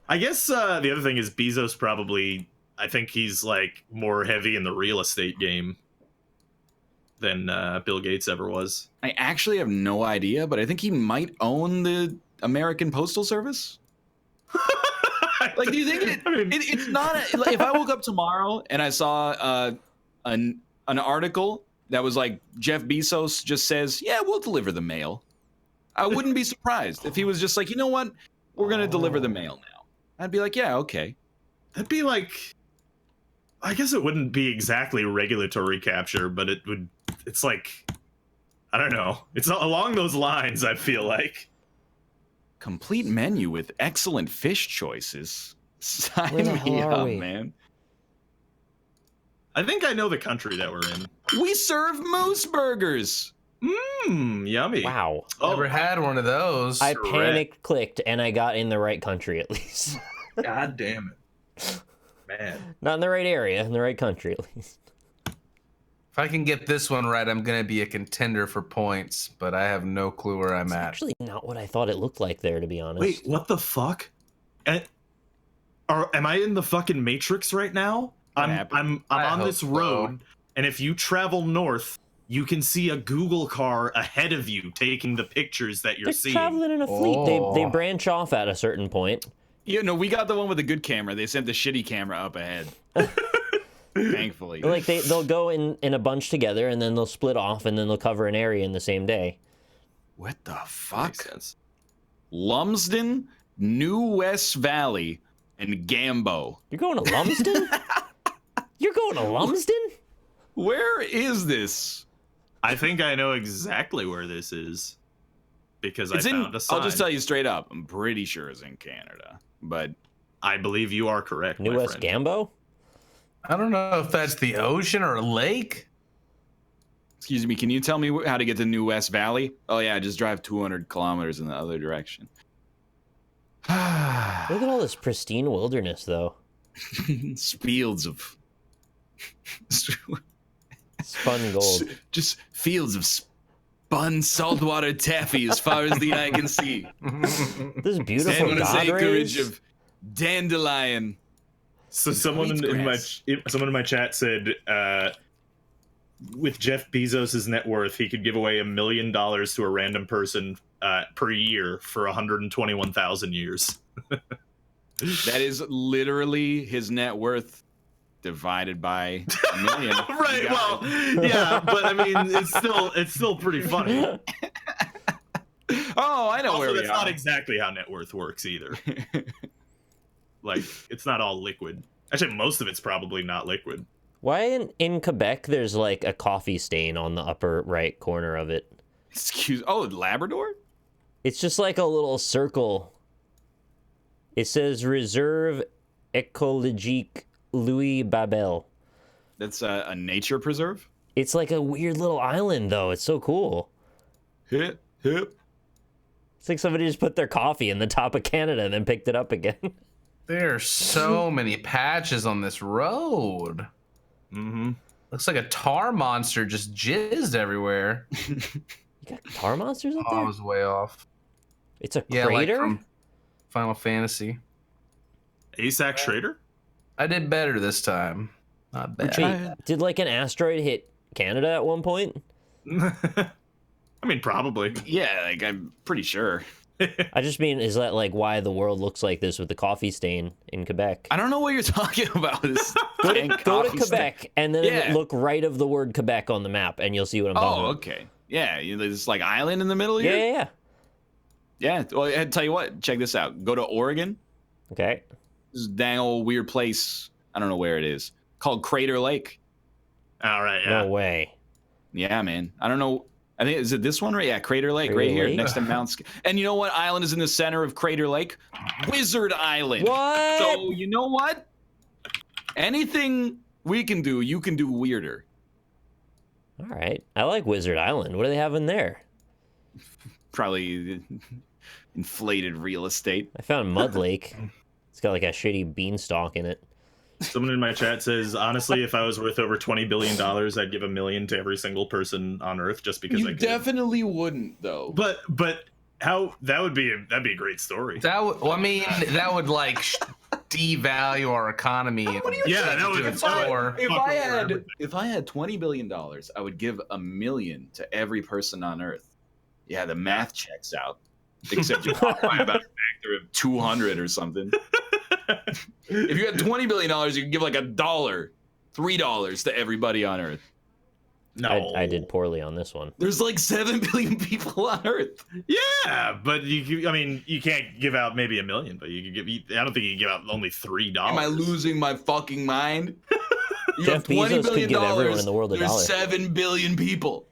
I guess the other thing is Bezos probably, I think he's like more heavy in the real estate game than Bill Gates ever was. I actually have no idea, but I think he might own the American Postal Service. Like, do you think it's not? Like, if I woke up tomorrow and I saw an article that was like Jeff Bezos just says, "Yeah, we'll deliver the mail," I wouldn't be surprised if he was just like, "You know what? We're gonna deliver the mail now." I'd be like, "Yeah, okay." That'd be like, I guess it wouldn't be exactly regulatory capture, but it's like, I don't know. It's along those lines, I feel like. Complete menu with excellent fish choices. Sign Where the me hell are up, we? man. I think I know the country that we're in. We serve moose burgers. Yummy. Wow. Oh, Never had one of those. I correct. panic clicked and I got in the right country at least. God damn it. Man. Not in the right area, in the right country at least. If I can get this one right, I'm gonna be a contender for points, but I have no clue where I'm It's at. actually not what I thought it looked like there, to be honest. Wait, what the fuck? Am I in the fucking Matrix right now? I'm I on hope this so. road, and if you travel north, you can see a Google car ahead of you taking the pictures that you're They're seeing. traveling in a fleet. They Oh. branch off at a certain point. You know, we got the one with the good camera. They sent the shitty camera up ahead. Thankfully. Like they'll go in a bunch together and then they'll split off and then they'll cover an area in the same day. What the Makes fuck? sense. Lumsden, New West Valley, and Gambo. You're going to Lumsden? You're going to Lumsden? Where is this? I think I know exactly where this is because I It's in. found a sign. I'll just tell you straight up. I'm pretty sure it's in Canada, but I believe you are correct, New my West friend. Gambo? I don't know if that's the ocean or a lake. excuse me. Can you tell me how to get to New West Valley? Oh yeah, just drive 200 kilometers in the other direction. Look at all this pristine wilderness, though. Fields of Spun gold. just fields of spun saltwater taffy as far as the eye can see. This beautiful Endless god acreage rays. of dandelion. So someone in my chat said, with Jeff Bezos' net worth, he could give away $1 million to a random person per year for 121,000 years. That is literally his net worth divided by a million. Right. You got Well, it. yeah, but I mean, it's still pretty funny. Oh, I know Also, where we that's not are. exactly how net worth works either. Like, it's not all liquid. Actually, most of it's probably not liquid. Why in Quebec there's like a coffee stain on the upper right corner of it? Labrador? It's just like a little circle. It says Reserve Écologique Louis Babel. That's a nature preserve? It's like a weird little island, though. It's so cool. Hip. It's like somebody just put their coffee in the top of Canada and then picked it up again. There are so many patches on this road. Mm-hmm. Looks like a tar monster just jizzed everywhere. You got tar monsters up Oh, there? I was way off. It's a Yeah, like crater? from Final Fantasy. Asac Schrader? I did better this time. Not bad. Wait, did like an asteroid hit Canada at one point? I mean, probably. Yeah, like I'm pretty sure. I just mean, is that like why the world looks like this with the coffee stain in Quebec? I don't know what you're talking about. This Go to Quebec and then look right of the word Quebec on the map and you'll see what I'm talking about. Okay. Yeah, there's like island in the middle here? Yeah. Yeah, well, I tell you what, check this out. Go to Oregon. Okay. This is a dang old weird place. I don't know where it is. Called Crater Lake. All right, yeah. No way. Yeah, man. I don't know. I think, is it this one right? Yeah, Crater Lake, Crater right here Lake? next to Mount And you know what island is in the center of Crater Lake? Wizard Island. What? So, you know what? Anything we can do, you can do weirder. All right. I like Wizard Island. What do they have in there? Probably inflated real estate. I found Mud Lake. It's got like a shitty beanstalk in it. Someone in my chat says, honestly, if I was worth over $20 billion, I'd give $1 million to every single person on Earth just because I could. Definitely wouldn't, though. But how that'd be a great story. That would like devalue our economy. Yeah, that would. If I had $20 billion, I would give $1 million to every person on Earth. Yeah, the math checks out. Except you're off by about a factor of 200 or something. If you had $20 billion, you could give like $1, $3 to everybody on Earth. No, I did poorly on this one. There's like 7 billion people on Earth. Yeah, but you can't give out maybe $1 million, but you could give. I don't think you can give out only $3. Am I losing my fucking mind? You Jeff have $20 Bezos billion. could give everyone in the world $1. There's 7 billion people.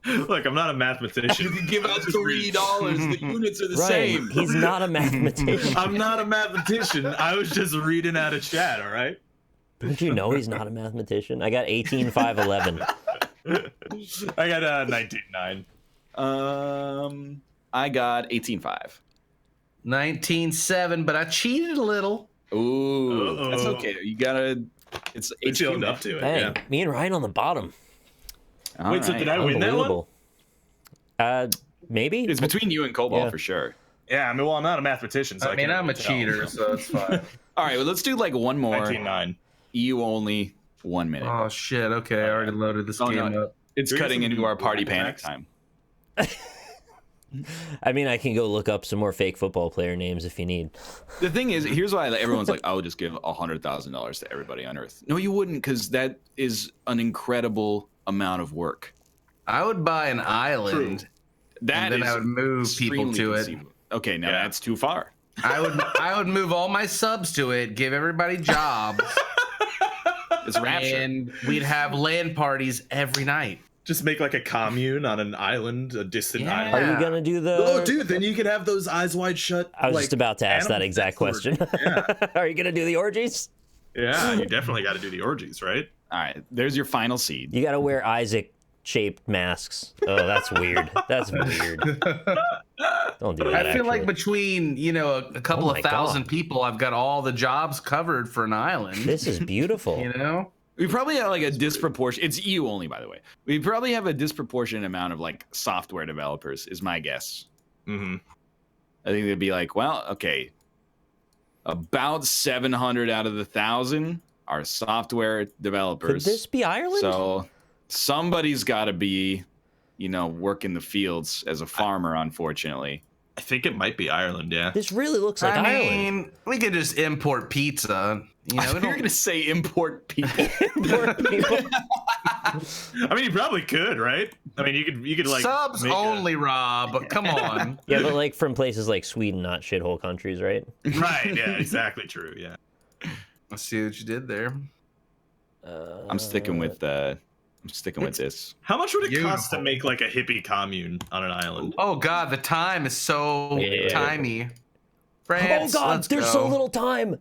Look, I'm not a mathematician. You can give out $3. The units are the Ryan, same. he's not a mathematician. I'm not a mathematician. I was just reading out of chat, all right? Don't you know he's not a mathematician? I got 18,511. I got 19.9. I got 18.5. 19.7, but I cheated a little. Ooh, Uh-oh. that's okay. You gotta. It's It's owned up to it. Dang, Yeah. me and Ryan on the bottom. All Wait, so right. did I win that one? Unbelievable. Maybe? It's between you and Cobalt Yeah. for sure. Yeah, I mean, well, I'm not a mathematician, so I can't I'm a really tell. cheater, so it's fine. All right, well, let's do like one more. 19.9. EU only, 1 minute. Oh shit! Okay, I already loaded this Oh, game no. up. It's Do we cutting have some into our party panic facts? time. I mean, I can go look up some more fake football player names if you need. The thing is, here's why everyone's like, I would just give $100,000 to everybody on Earth. No, you wouldn't, because that is an incredible amount of work. I would buy an island, That and then is I would move people extremely to it. conceivable. Okay, now Yeah. that's too far. I would move all my subs to it, give everybody jobs, It's rapture. and we'd have LAN parties every night. Just make like a commune on an island, a distant Yeah. Are island. you going to do the... Oh, dude, then you could have those eyes wide shut. I was like, just about to ask that animal exact sex question. orgy. Yeah, Are you going to do the orgies? yeah, you definitely got to do the orgies, right? All right, there's your final seed. You got to wear Isaac-shaped masks. Oh, that's weird. That's weird. Don't do that, I feel like actually. between a couple Oh of my thousand God. people, I've got all the jobs covered for an island. This is beautiful. You know, We probably have like a disproportionate. It's EU only, by the way. We probably have a disproportionate amount of like software developers, is my guess. Mm-hmm. I think they'd be like, well, okay, about 700 out of the 1,000 are software Could developers. this be Ireland? So somebody's got to be, working the fields as a farmer, unfortunately. I think it might be Ireland, yeah. This really looks like I Ireland. mean, we could just import pizza. You I know, thought you were going to say import people. Poor people. I mean, you probably could, right? I mean, you could like subs make a- only, Rob. Come on. Yeah, but like from places like Sweden, not shithole countries, right? Right, yeah, exactly true, yeah. I see what you did there. I'm sticking with this. How much would it cost to make like a hippie commune on an island? Oh God, the time is so timey. France, oh God, there's so little time.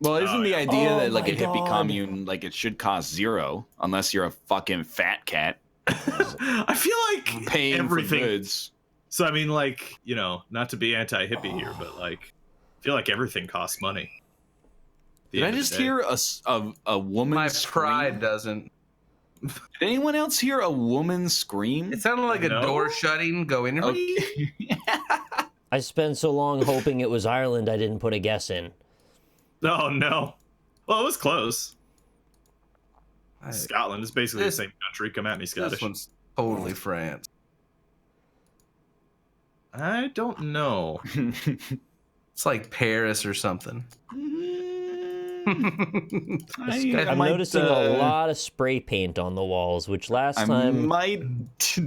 Well, isn't the idea that like a my hippie God. commune, like it should cost 0 unless you're a fucking fat cat I feel like paying everything. for goods. So I mean, like, you know, not to be anti-hippie here, but like, I feel like everything costs money. Did I just hear a woman My scream? pride doesn't. Did anyone else hear a woman scream? It sounded like a door shutting, going. Okay. I spent so long hoping it was Ireland, I didn't put a guess in. Oh no. Well, it was close. Scotland is basically the same country. Come at me, Scottish. This one's totally France. I don't know. It's like Paris or something. I'm noticing a lot of spray paint on the walls, which last time... I might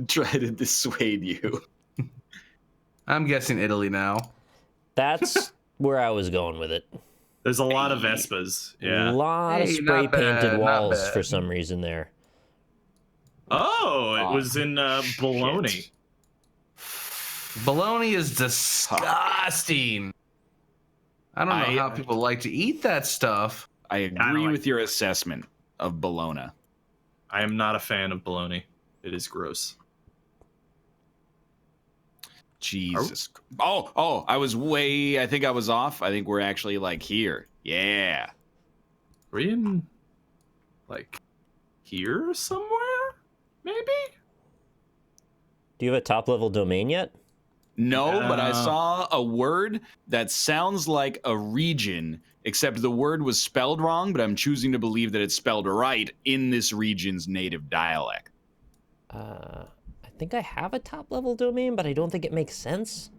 try to dissuade you. I'm guessing Italy now. That's where I was going with it. There's a lot of Vespas. Yeah. A lot of spray painted walls for some reason there. Oh, it was in Bologna. Shit. Bologna is disgusting. I don't know how people like to eat that stuff. I agree with your assessment of Bologna. I am not a fan of bologna. It is gross. Jesus. Oh, I think I was off. I think we're actually like here. Yeah. Are we in, like, here somewhere? Maybe? Do you have a top level domain yet? No, but I saw a word that sounds like a region, except the word was spelled wrong, but I'm choosing to believe that it's spelled right in this region's native dialect. I think I have a top level domain, but I don't think it makes sense.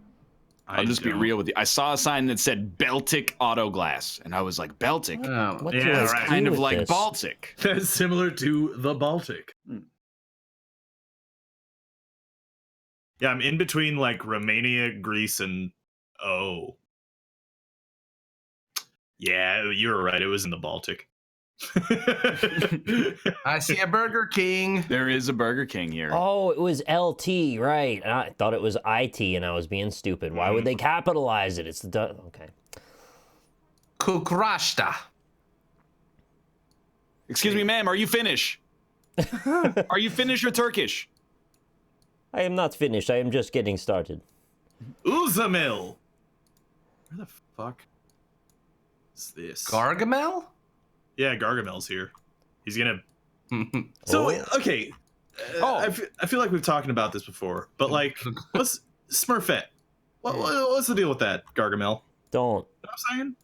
I'll just be real with you. I saw a sign that said Baltic Auto Glass, and I was like, Baltic? What do Yeah, I right. do Kind of with like this? Baltic. That's similar to the Baltic. Yeah, I'm in between like Romania, Greece, and yeah, you were right. It was in the Baltic. I see a Burger King. There is a Burger King here. Oh, it was LT, right. I thought it was IT, and I was being stupid. Why would they capitalize it? It's the... Okay. Kukrashta. Excuse me, ma'am, are you Finnish? Are you Finnish or Turkish? I am not finished. I am just getting started. Uzamil. Where the fuck is this? Gargamel? Yeah, Gargamel's here. He's gonna. So okay. I feel like we've talked about this before, but like, what's Smurfette? What's the deal with that, Gargamel? Don't. You know what I'm saying?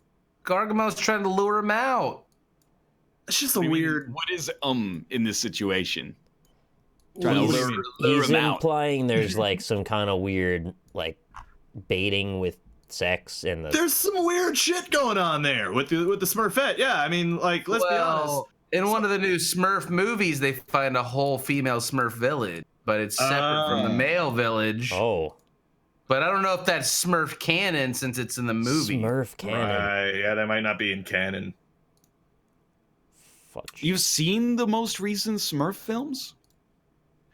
Gargamel's trying to lure him out. It's just a weird. What is in this situation? Trying to lure He's him out. implying there's like some kind of weird like baiting with sex and the... There's some weird shit going on there with the Smurfette. Yeah, I mean, like, let's be honest. In one of the new Smurf movies, they find a whole female Smurf village, but it's separate from the male village. Oh. But I don't know if that's Smurf canon since it's in the movie. Smurf canon. Yeah, that might not be in canon. Fuck. You've seen the most recent Smurf films?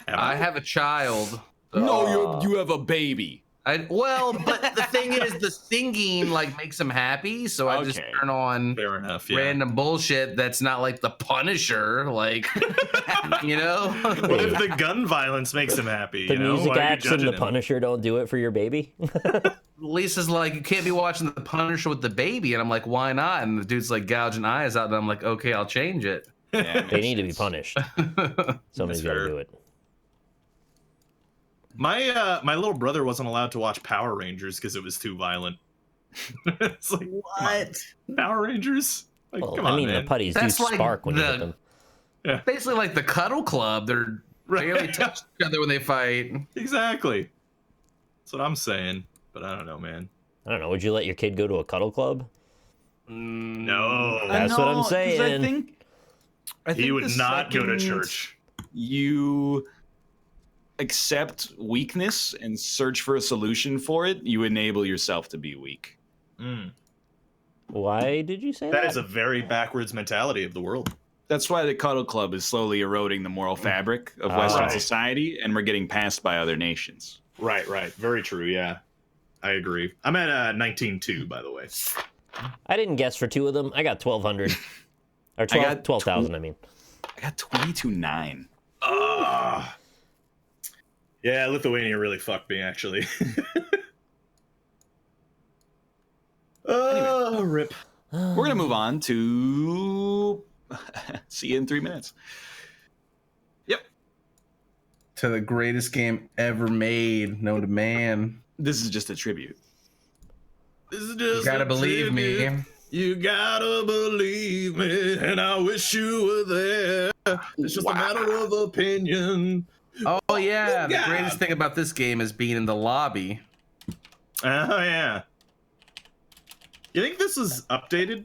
I have a child. No, you have a baby. But the thing is, the singing like makes him happy, so I just turn on Fair enough, yeah. random bullshit that's not like the Punisher, like you know. What if the gun violence makes him happy? The music Why are you acts and judging the him? Punisher don't do it for your baby? Lisa's like, you can't be watching the Punisher with the baby, and I'm like, why not? And the dude's like gouging eyes out, and I'm like, okay, I'll change it. Yeah, They need to be punished. Somebody's got to do it. My little brother wasn't allowed to watch Power Rangers because it was too violent. It's like, what? Power Rangers? Like, Well, come I on, mean, man. the putties That's do like spark when you hit them. Basically, like the Cuddle Club, they're barely touch each other when they fight. Exactly. That's what I'm saying. But I don't know, man. I don't know. Would you let your kid go to a cuddle club? No. That's what I'm 'cause saying. I think He would the not go to second church. You accept weakness and search for a solution for it, you enable yourself to be weak. Why did you say that? That is a very backwards mentality of the world. That's why the Cuddle Club is slowly eroding the moral fabric of Western society, and we're getting passed by other nations. Right. Very true. Yeah, I agree. I'm at 19.2, by the way. I didn't guess for 2 of them. I got 1,200. Or 12,000, I mean. I got 22.9. Yeah, Lithuania really fucked me, actually. Anyway. Rip. We're going to move on to... See you in 3 minutes. Yep. To the greatest game ever made, known to man. This is just a tribute. This is just You gotta believe me. You gotta believe me, and I wish you were there. It's just a matter of opinion. Oh yeah, the greatest thing about this game is being in the lobby. Oh yeah. You think this is updated?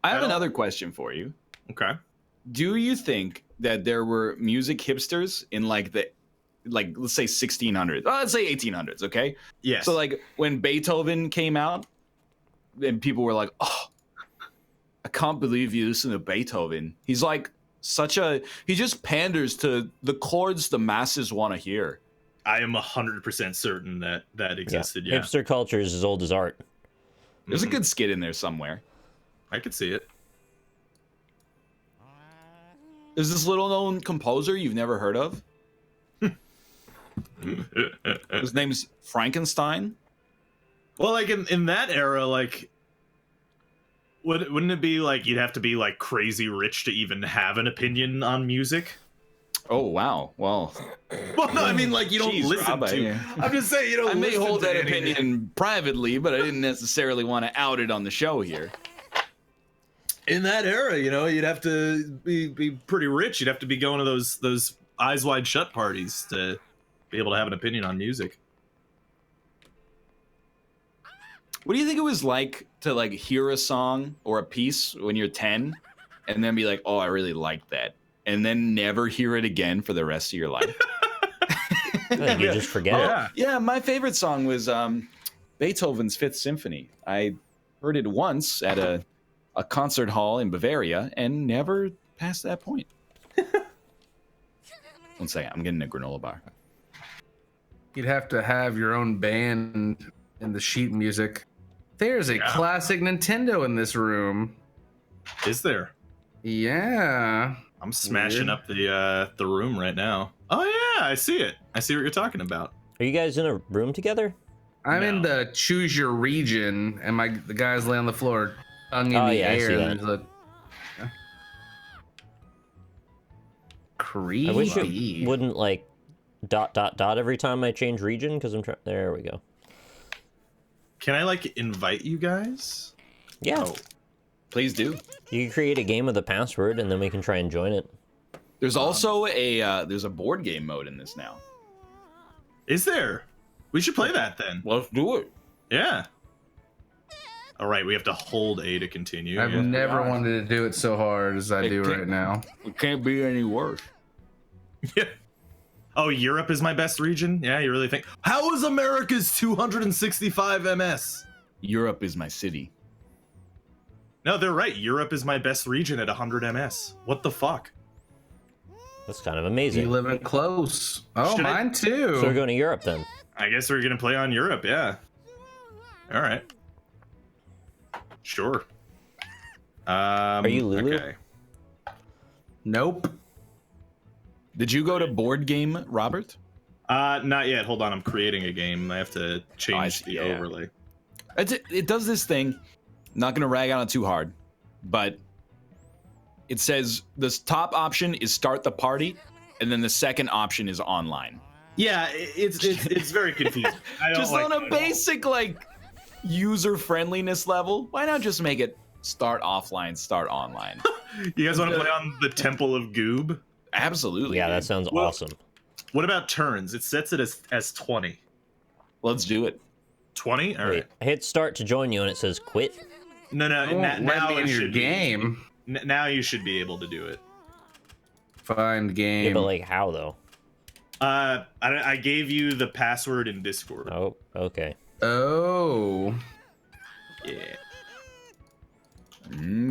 I have another question for you. Okay. Do you think that there were music hipsters in let's say 1600s? Let's say 1800s, okay? Yes. So like when Beethoven came out, and people were like, "Oh, I can't believe you listen to Beethoven. He's like he just panders to the chords the masses want to hear." I am 100% certain that existed. Yeah. Hipster culture is as old as art. There's a good skit in there somewhere. I could see it. There's this little known composer you've never heard of. His name's Frankenstein. Well, like in that era, like, wouldn't it be like you'd have to be like crazy rich to even have an opinion on music? Oh wow! Well, no, I mean like you don't listen Rob, to. yeah. I'm just saying you don't. I may listen hold to that anything. opinion privately, but I didn't necessarily want to out it on the show here. In that era, you'd have to be pretty rich. You'd have to be going to those eyes wide shut parties to be able to have an opinion on music. What do you think it was like to like hear a song or a piece when you're 10 and then be like, "Oh, I really like that," and then never hear it again for the rest of your life? I think you just forget it. Yeah, my favorite song was Beethoven's Fifth Symphony. I heard it once at a concert hall in Bavaria and never past that point. 1 second, I'm getting a granola bar. You'd have to have your own band in the sheet music. There's a classic Nintendo in this room. Is there? Yeah. I'm smashing up the room right now. Oh yeah, I see it. I see what you're talking about. Are you guys in a room together? I'm in the choose your region, and the guys lay on the floor, tongue in the I air. see that. And there's creepy. I wish it wouldn't like ... every time I change region because I'm trying. There we go. Can I like invite you guys? Yeah. Oh. Please do. You can create a game with a password, and then we can try and join it. There's also there's a board game mode in this now. Is there? We should play that then. Let's do it. Yeah. All right, we have to hold A to continue. I've never wanted to do it so hard as I do right now. It can't be any worse. Yeah. Oh, Europe is my best region? Yeah, you really think? How is America's 265 MS? Europe is my city. No, they're right. Europe is my best region at 100 MS. What the fuck? That's kind of amazing. You live in close. Oh, mine too. So we're going to Europe then. I guess we're gonna play on Europe, yeah. All right. Sure. Are you Lulu? Okay. Nope. Did you go to board game, Robert? Not yet. Hold on, I'm creating a game. I have to change the yeah. overlay. It does this thing. Not gonna rag on it too hard, but it says this top option is start the party, and then the second option is online. Yeah, it's very confusing. I don't Just like on a it. basic like user friendliness level, why not just make it start offline, start online? You guys want to play on the Temple of Goob? Absolutely. Yeah, dude. that sounds awesome. What about turns? It sets it as 20. Let's do it. 20? All right. Wait, I hit start to join you, and it says quit. No. Let Now me in it your should be. game. Now you should be able to do it. Find game. Yeah, but like how though? I gave you the password in Discord. Oh, okay. Oh. Yeah.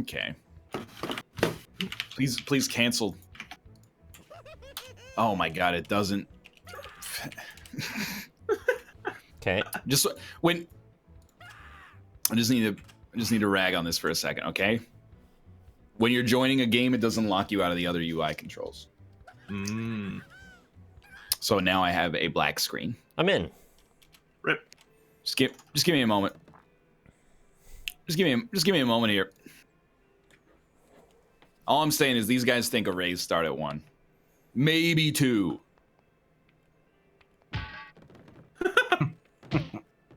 Okay. Please cancel. Oh my god, it doesn't. Okay. Just when I just need to rag on this for a second, okay? When you're joining a game, it doesn't lock you out of the other UI controls. So now I have a black screen. I'm in. Rip. Just give me a moment. Just give me a moment here. All I'm saying is these guys think arrays start at 1. Maybe 2.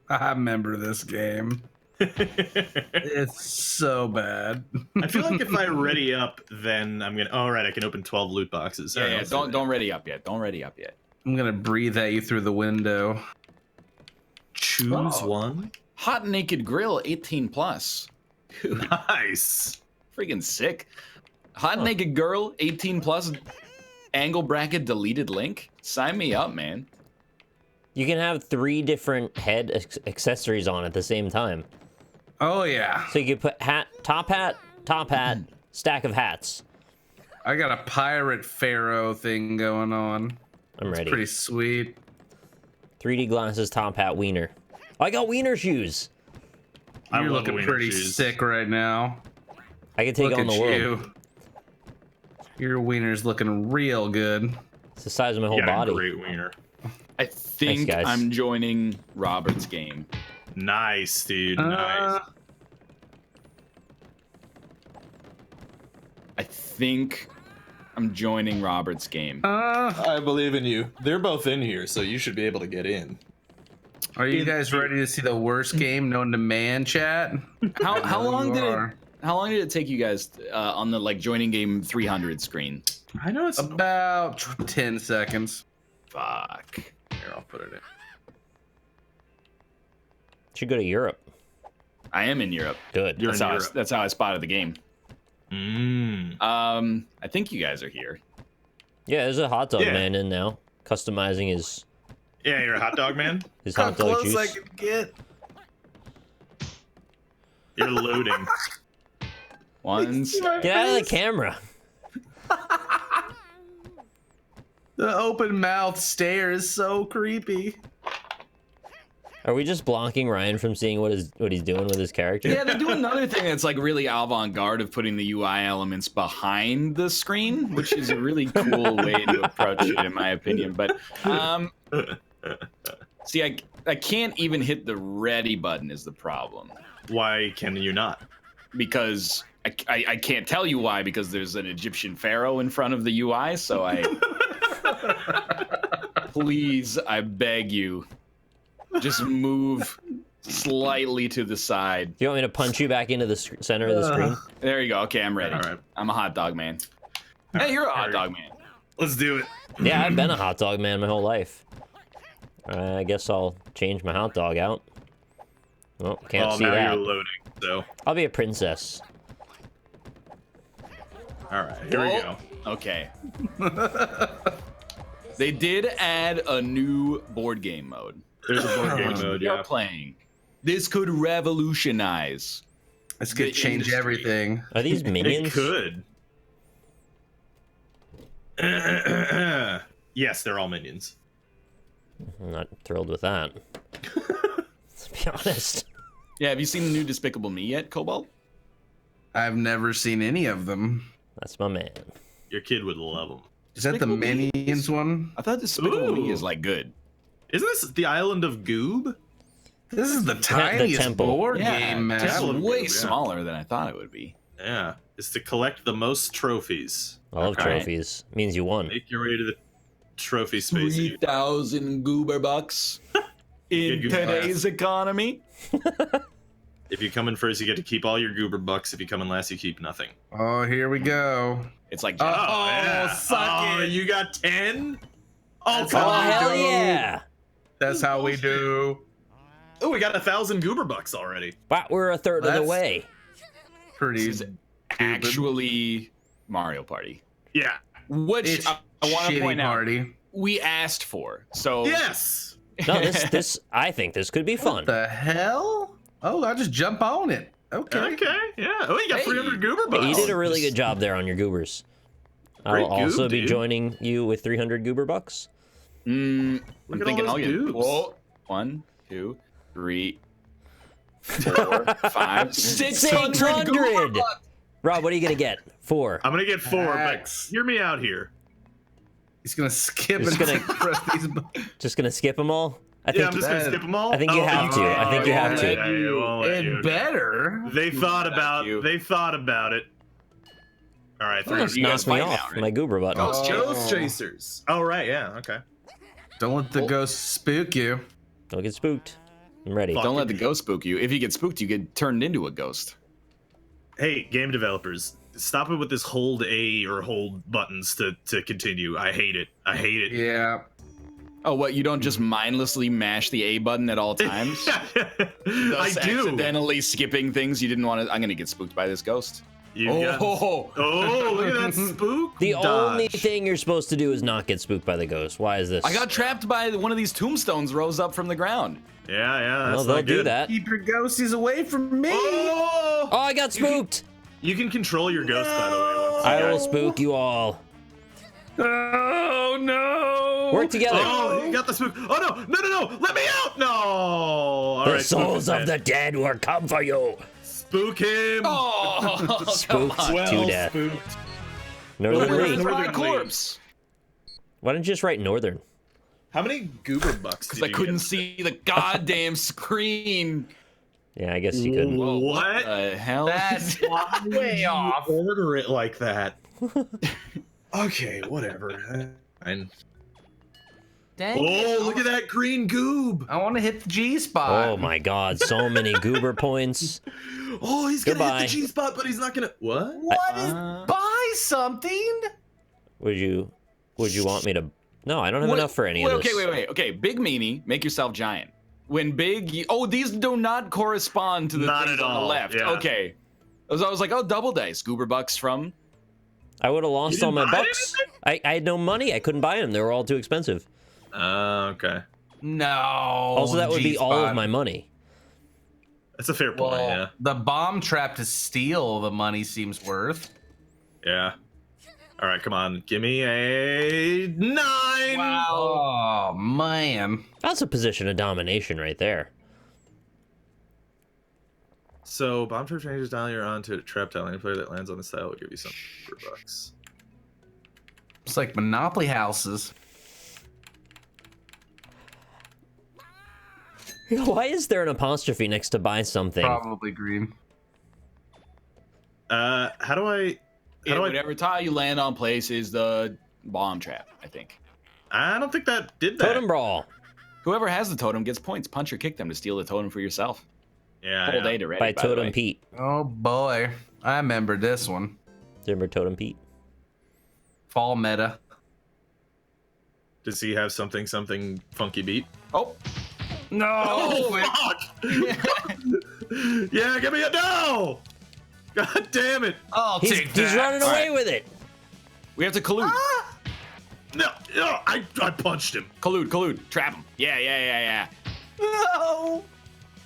I remember this game. It's so bad. I feel like if I ready up, then I'm gonna. All right, I can open 12 loot boxes. Yeah, don't ready up yet. Don't ready up yet. I'm gonna breathe at you through the window. Choose one. Hot Naked Grill 18 plus. Dude, Nice. freaking sick. Hot Naked Girl 18 plus. Angle bracket deleted link. Sign me up, man. You can have 3 different head accessories on at the same time. Oh yeah. So you could put top hat, stack of hats. I got a pirate pharaoh thing going on. I'm ready. Pretty sweet. 3D glasses, top hat, wiener. I got wiener shoes. You're love looking wiener pretty shoes. sick right now. I can take Look on at the world. you. Your wiener's looking real good. It's the size of my whole You got body. a great wiener. I think guys. I'm joining Robert's game. Nice, dude. Nice. I think I'm joining Robert's game. I believe in you. They're both in here, so you should be able to get in. Are you guys ready to see the worst game known to man, chat? How long You did are. how long did it take you guys on the like joining game 300 screen? I know it's. About 10 seconds. Fuck. Here, I'll put it in. Should go to Europe. I am in Europe. Good. You're That's in how, Europe. that's how I spotted the game. I think you guys are here. Yeah, there's a hot dog Yeah. man in now, customizing his Yeah, you're a hot dog man. hot dog Close juice. I can get. You're loading. Once. Get out of the camera. The open mouth stare is so creepy. Are we just blocking Ryan from seeing what he's doing with his character? Yeah, they do another thing that's like really avant-garde of putting the UI elements behind the screen, which is a really cool way to approach it, in my opinion. But see, I can't even hit the ready button is the problem, Why can you not? because I can't tell you why, because there's an Egyptian pharaoh in front of the UI. So I please, I beg you, just move slightly to the side. Do you want me to punch you back into the center of the screen? There you go. Okay, I'm ready. All right. I'm a hot dog man. Hey, you're a hot dog man. Let's do it. Yeah, I've been a hot dog man my whole life. I guess I'll change my hot dog out. Well, can't see now that. you're loading. So, I'll be a princess. all right, here we go. Okay. They did add a new board game mode. There's a board game mode. You're Yeah. playing. This could revolutionize. This could The change industry. everything. Are these It minions? could. Yes, they're all minions. I'm not thrilled with that. To be honest. Yeah, have you seen the new Despicable Me yet, Cobalt? I've never seen any of them. That's my man. Your kid would love them. Is that the Despicable Me Minions one? I thought Despicable Me Ooh. is like good. Isn't this the island of Goob? This is the tiniest temple. board Yeah, game, man. it's Temple of way Doom, yeah. smaller than I thought it would be. Yeah, it's to collect the most trophies. I love Okay. trophies. Means you won. Make your way to the trophy space. 3,000 goober bucks in Good goober today's economy. If you come in first, you get to keep all your goober bucks. If you come in last, you keep nothing. Oh, here we go. It's like suck it. You got 10? Oh, That's come how Oh, we on. hell do. yeah! That's how we do. Oh, we got 1,000 goober bucks already. Wow, we're a third of the That's- way. Pretty. This is actually Mario Party, Yeah. which It's I want to shitty point out party. we asked for. So Yes. No, this I think this could be What fun. the hell? Oh, I'll just jump on it. Okay. Yeah. Oh, you got 300 goober bucks. Hey, you did a really good job there on your goobers. Great I'll also goob, be dude. joining you with 300 goober bucks. I'm Look at thinking all I'll those get goobs. 1, 2, 3, 4, 5, 600 600! goober bucks. Rob, what are you going to get? 4. I'm gonna get 4, but Max. hear me out here. He's gonna skip Just and gonna- press these. Just going to skip them all? I Yeah, think I'm just gonna skip them all. I think you have to. I think you have to. Yeah, you won't let you. It better. They thought Thank about. you. They thought about it. All right, Almost 300. you guys knocked me fight off now, right? my goober button. Ghost Chasers. Oh right, yeah, okay. Don't let the ghost spook you. Don't get spooked. I'm ready. Fuck. Don't let the ghost spook you. If you get spooked, you get turned into a ghost. Hey, game developers, stop it with this hold A or hold buttons to continue. I hate it. I hate it. Yeah. Oh, what? You don't just mindlessly mash the A button at all times? I Thus do. accidentally skipping things you didn't want to. I'm gonna get spooked by this ghost. You got- Oh, oh, look at that spook. The only dodge. thing you're supposed to do is not get spooked by the ghost. Why is this? I got trapped by one of these tombstones rose up from the ground. Yeah, Well, that's they'll not do good. that. Keep your ghosties away from me. Oh! Oh, I got spooked! You can control your ghost, by the way. Once I you will guys- spook you all. Oh no. Work together. Oh, you got the spook. Oh no, no! Let me out! No. All The right, spook souls him, of the man. dead will come for you. Spook him. Oh, Spooked to death. spooked. Northern Where's Lee. my Northernlion. corpse? Why don't you just write Northern? How many goober bucks Because did I you couldn't get? see the goddamn screen. Yeah, I guess you could. Whoa, What? the hell? That's way off. Order it like that. Okay, whatever. Fine. Dang Oh, look at that green goob. I want to hit the G spot. Oh my god, so many goober points. Oh, he's gonna Goodbye. hit the G spot, but he's not gonna. What? What is buy something? Would you want me to? No, I don't have What- enough for any wait, of this. wait. Okay, big meanie, make yourself giant. When big, oh, these do not correspond to the Not things at on the all, left. yeah. Okay. I was like, oh, double dice, goober bucks from. I would have lost all my didn't buy bucks. I had no money. I couldn't buy them. They were all too expensive. Okay. No. Also, that would be all of my money. That's a fair point. Well, Yeah. the bomb trap to steal the money seems worth. Yeah. All right, come on, give me a 9. Oh man. That's a position of domination right there. So, bomb trap changes down your onto a trap tile. Any player that lands on this tile will give you some bucks. It's like Monopoly houses. Why is there an apostrophe next to buy something? Probably green. How do I? How do I? Whatever tile you land on places the bomb trap, I think. I don't think that did that. Totem brawl. Whoever has the totem gets points. Punch or kick them to steal the totem for yourself. Yeah. Whole yeah. day to ready. By by the Totem way. Pete. Oh boy. I remember this one. Remember Totem Pete? Fall meta. Does he have something funky beat? Oh, No. Oh, fuck! Yeah, give me a no! God damn it! I'll He's take that. running away with it. we have to collude. No, I punched him. Collude. Trap him. Yeah. No.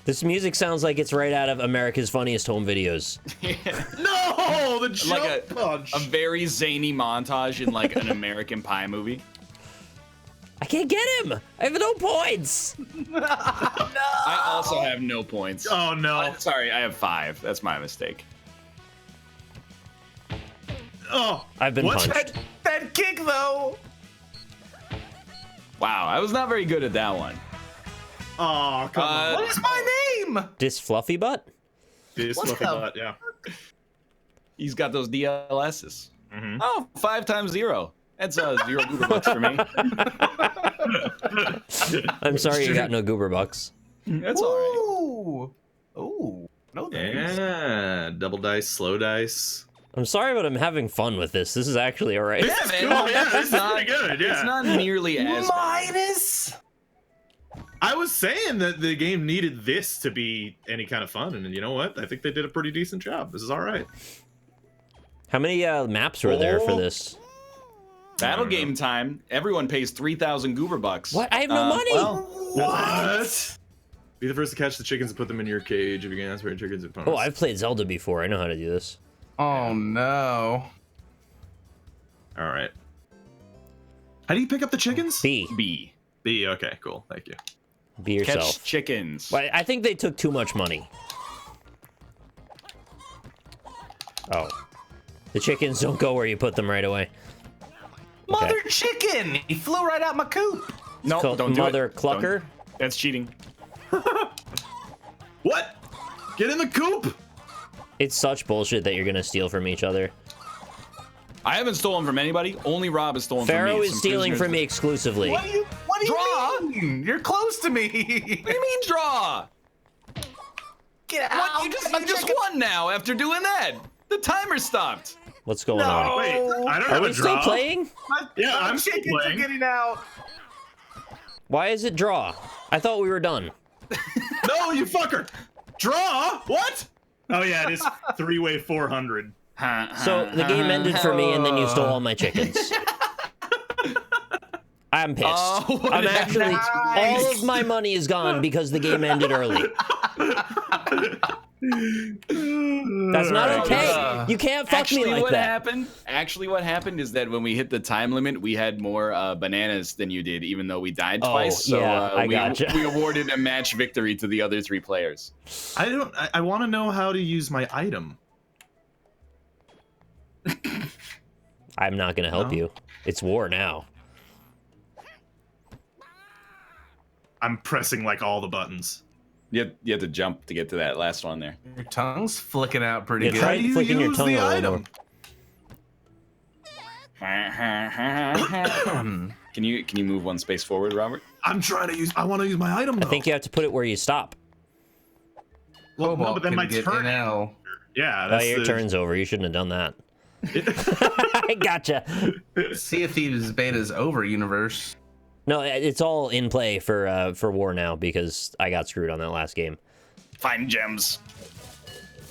This music sounds like it's right out of America's Funniest Home Videos. No, the jump Like punch. a very zany montage in like an American Pie movie. I can't get him. I have no points. I also have no points. Oh no! Sorry, I have 5. That's my mistake. Oh, I've been what? punched. That kick though. Wow, I was not very good at that one. Oh, come on! What is my name? This fluffy butt? This What fluffy the- butt, yeah. He's got those DLSs. Mhm. Oh, 5 times 0. That's 0 goober bucks for me. I'm sorry you got no goober bucks. That's all right. Ooh. Ooh. No thanks. Yeah, double dice, slow dice. I'm sorry, but I'm having fun with this. This is actually all right. Yeah, man. Cool, yeah, this is not- pretty good. Yeah, It's not nearly as bad. Minus. I was saying that the game needed this to be any kind of fun, and you know what? I think they did a pretty decent job. This is all right. How many maps were there for Oh. this? Battle game time. Everyone pays 3,000 goober bucks. What? I have no money. Well, What? Be the first to catch the chickens and put them in your cage. If you can ask for your chickens, Oh, I've played Zelda before. I know how to do this. Oh no. All right. How do you pick up the chickens? B. B. B. Okay, cool. Thank you. Be yourself. Catch chickens. But I think they took too much money. Oh. The chickens don't go where you put them right away. Mother chicken! He flew right out my coop. No, Called don't do Mother it. Clucker? Don't. That's cheating. What? Get in the coop! It's such bullshit that you're gonna steal from each other. I haven't stolen from anybody. Only Rob has stolen from me. Pharaoh is Some stealing prisoners- from me exclusively. What do you Draw! mean? You're close to me. What do you mean draw? Get out. What? You just won now after doing that. The timer stopped. What's going on? Wait, I don't Are have we a still draw. playing? Yeah, I'm still chickens are playing. getting out. Why is it draw? I thought we were done. No, you fucker! Draw? What? Oh yeah, it is three-way 400. So the game ended for me, and then you stole all my chickens. I'm pissed. Oh, what I'm a actually nice. all of my money is gone because the game ended early. That's not okay. You can't fuck me like that. Actually, what happened is that when we hit the time limit, we had more bananas than you did, even though we died twice. So yeah, I gotcha. we awarded a match victory to the other 3 players. I want to know how to use my item. I'm not gonna help No. you. It's war now. I'm pressing like all the buttons. You had to jump to get to that last one there. Your tongue's flicking out pretty Yeah, good. try How do you flicking your use tongue the a little item? more. Can you move 1 space forward, Robert? I want to use my item though. I think you have to put it where you stop. Well, no, Cobalt but then can my get turn. NL. Yeah, Oh, that's your the- turn's over. You shouldn't have done that. I gotcha. Sea of Thieves beta's over, universe. No, it's all in play for war now because I got screwed on that last game. Find gems.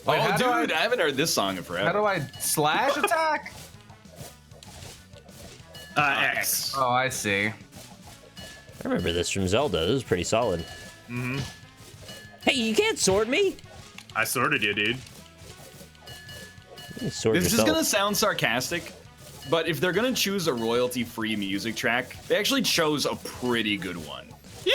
Wait, oh, how do dude, I haven't heard this song in forever. How do I slash attack? X. Oh, I see. I remember this from Zelda. This was pretty solid. Mm-hmm. Hey, you can't sword me. I sorted you, dude. You can sword This yourself. is gonna sound sarcastic, but if they're gonna choose a royalty-free music track, they actually chose a pretty good one. Yeah.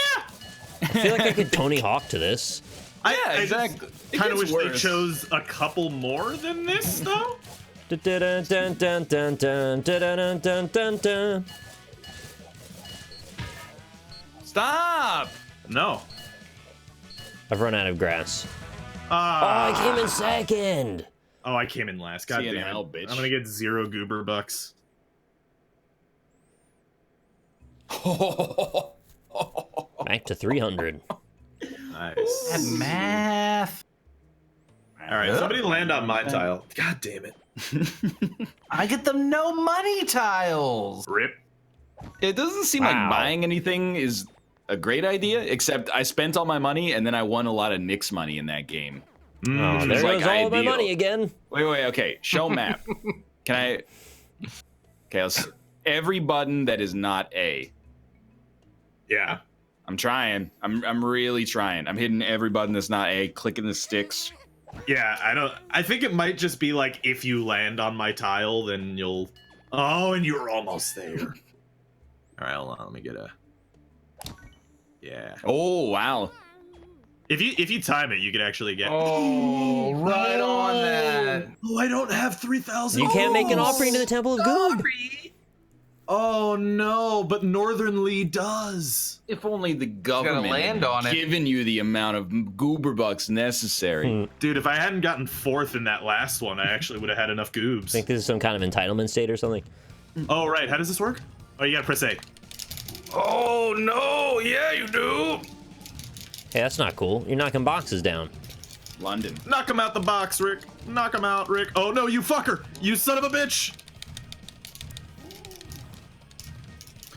I feel like I could Tony Hawk to this. Yeah, exactly. It Kind of gets wish they worse. chose a couple more than this, though. Dun, dun, dun, dun, dun, dun, dun, dun, dun, dun. Stop! No. I've run out of grass. Oh, Ah. I came in second. Oh, I came in last. God See you in damn hell, it. bitch. I'm gonna get 0 goober bucks. Back to 300. Nice. Math. All right, somebody land on my tile. God damn it. I get them no money tiles. Rip. It doesn't seem Wow. like buying anything is a great idea, except I spent all my money and then I won a lot of Nick's money in that game. Oh, Which there was, goes like, all of my ideal. money again. Wait, okay. Show map. Can I? Okay, every button that is not A. Yeah. I'm trying. I'm really trying. I'm hitting every button that's not A, clicking the sticks. Yeah, I think it might just be like if you land on my tile, then you'll. Oh, and you're almost there. All right, hold on. Let me get a. Yeah. Oh, wow. If you time it, you can actually get. Oh, right on that. Oh, I don't have 3,000. You can't make an offering to the Temple of Goob. Oh no, but Northernlion does. If only the government land had on it. given you the amount of goober bucks necessary. Dude, if I hadn't gotten 4th in that last one, I actually would have had enough goobs. Think this is some kind of entitlement state or something? Oh, right. How does this work? Oh, you gotta press A. Oh no! Yeah, you do. Hey, that's not cool. You're knocking boxes down. London. Knock him out the box, Rick. Knock him out, Rick. Oh no, you fucker! You son of a bitch!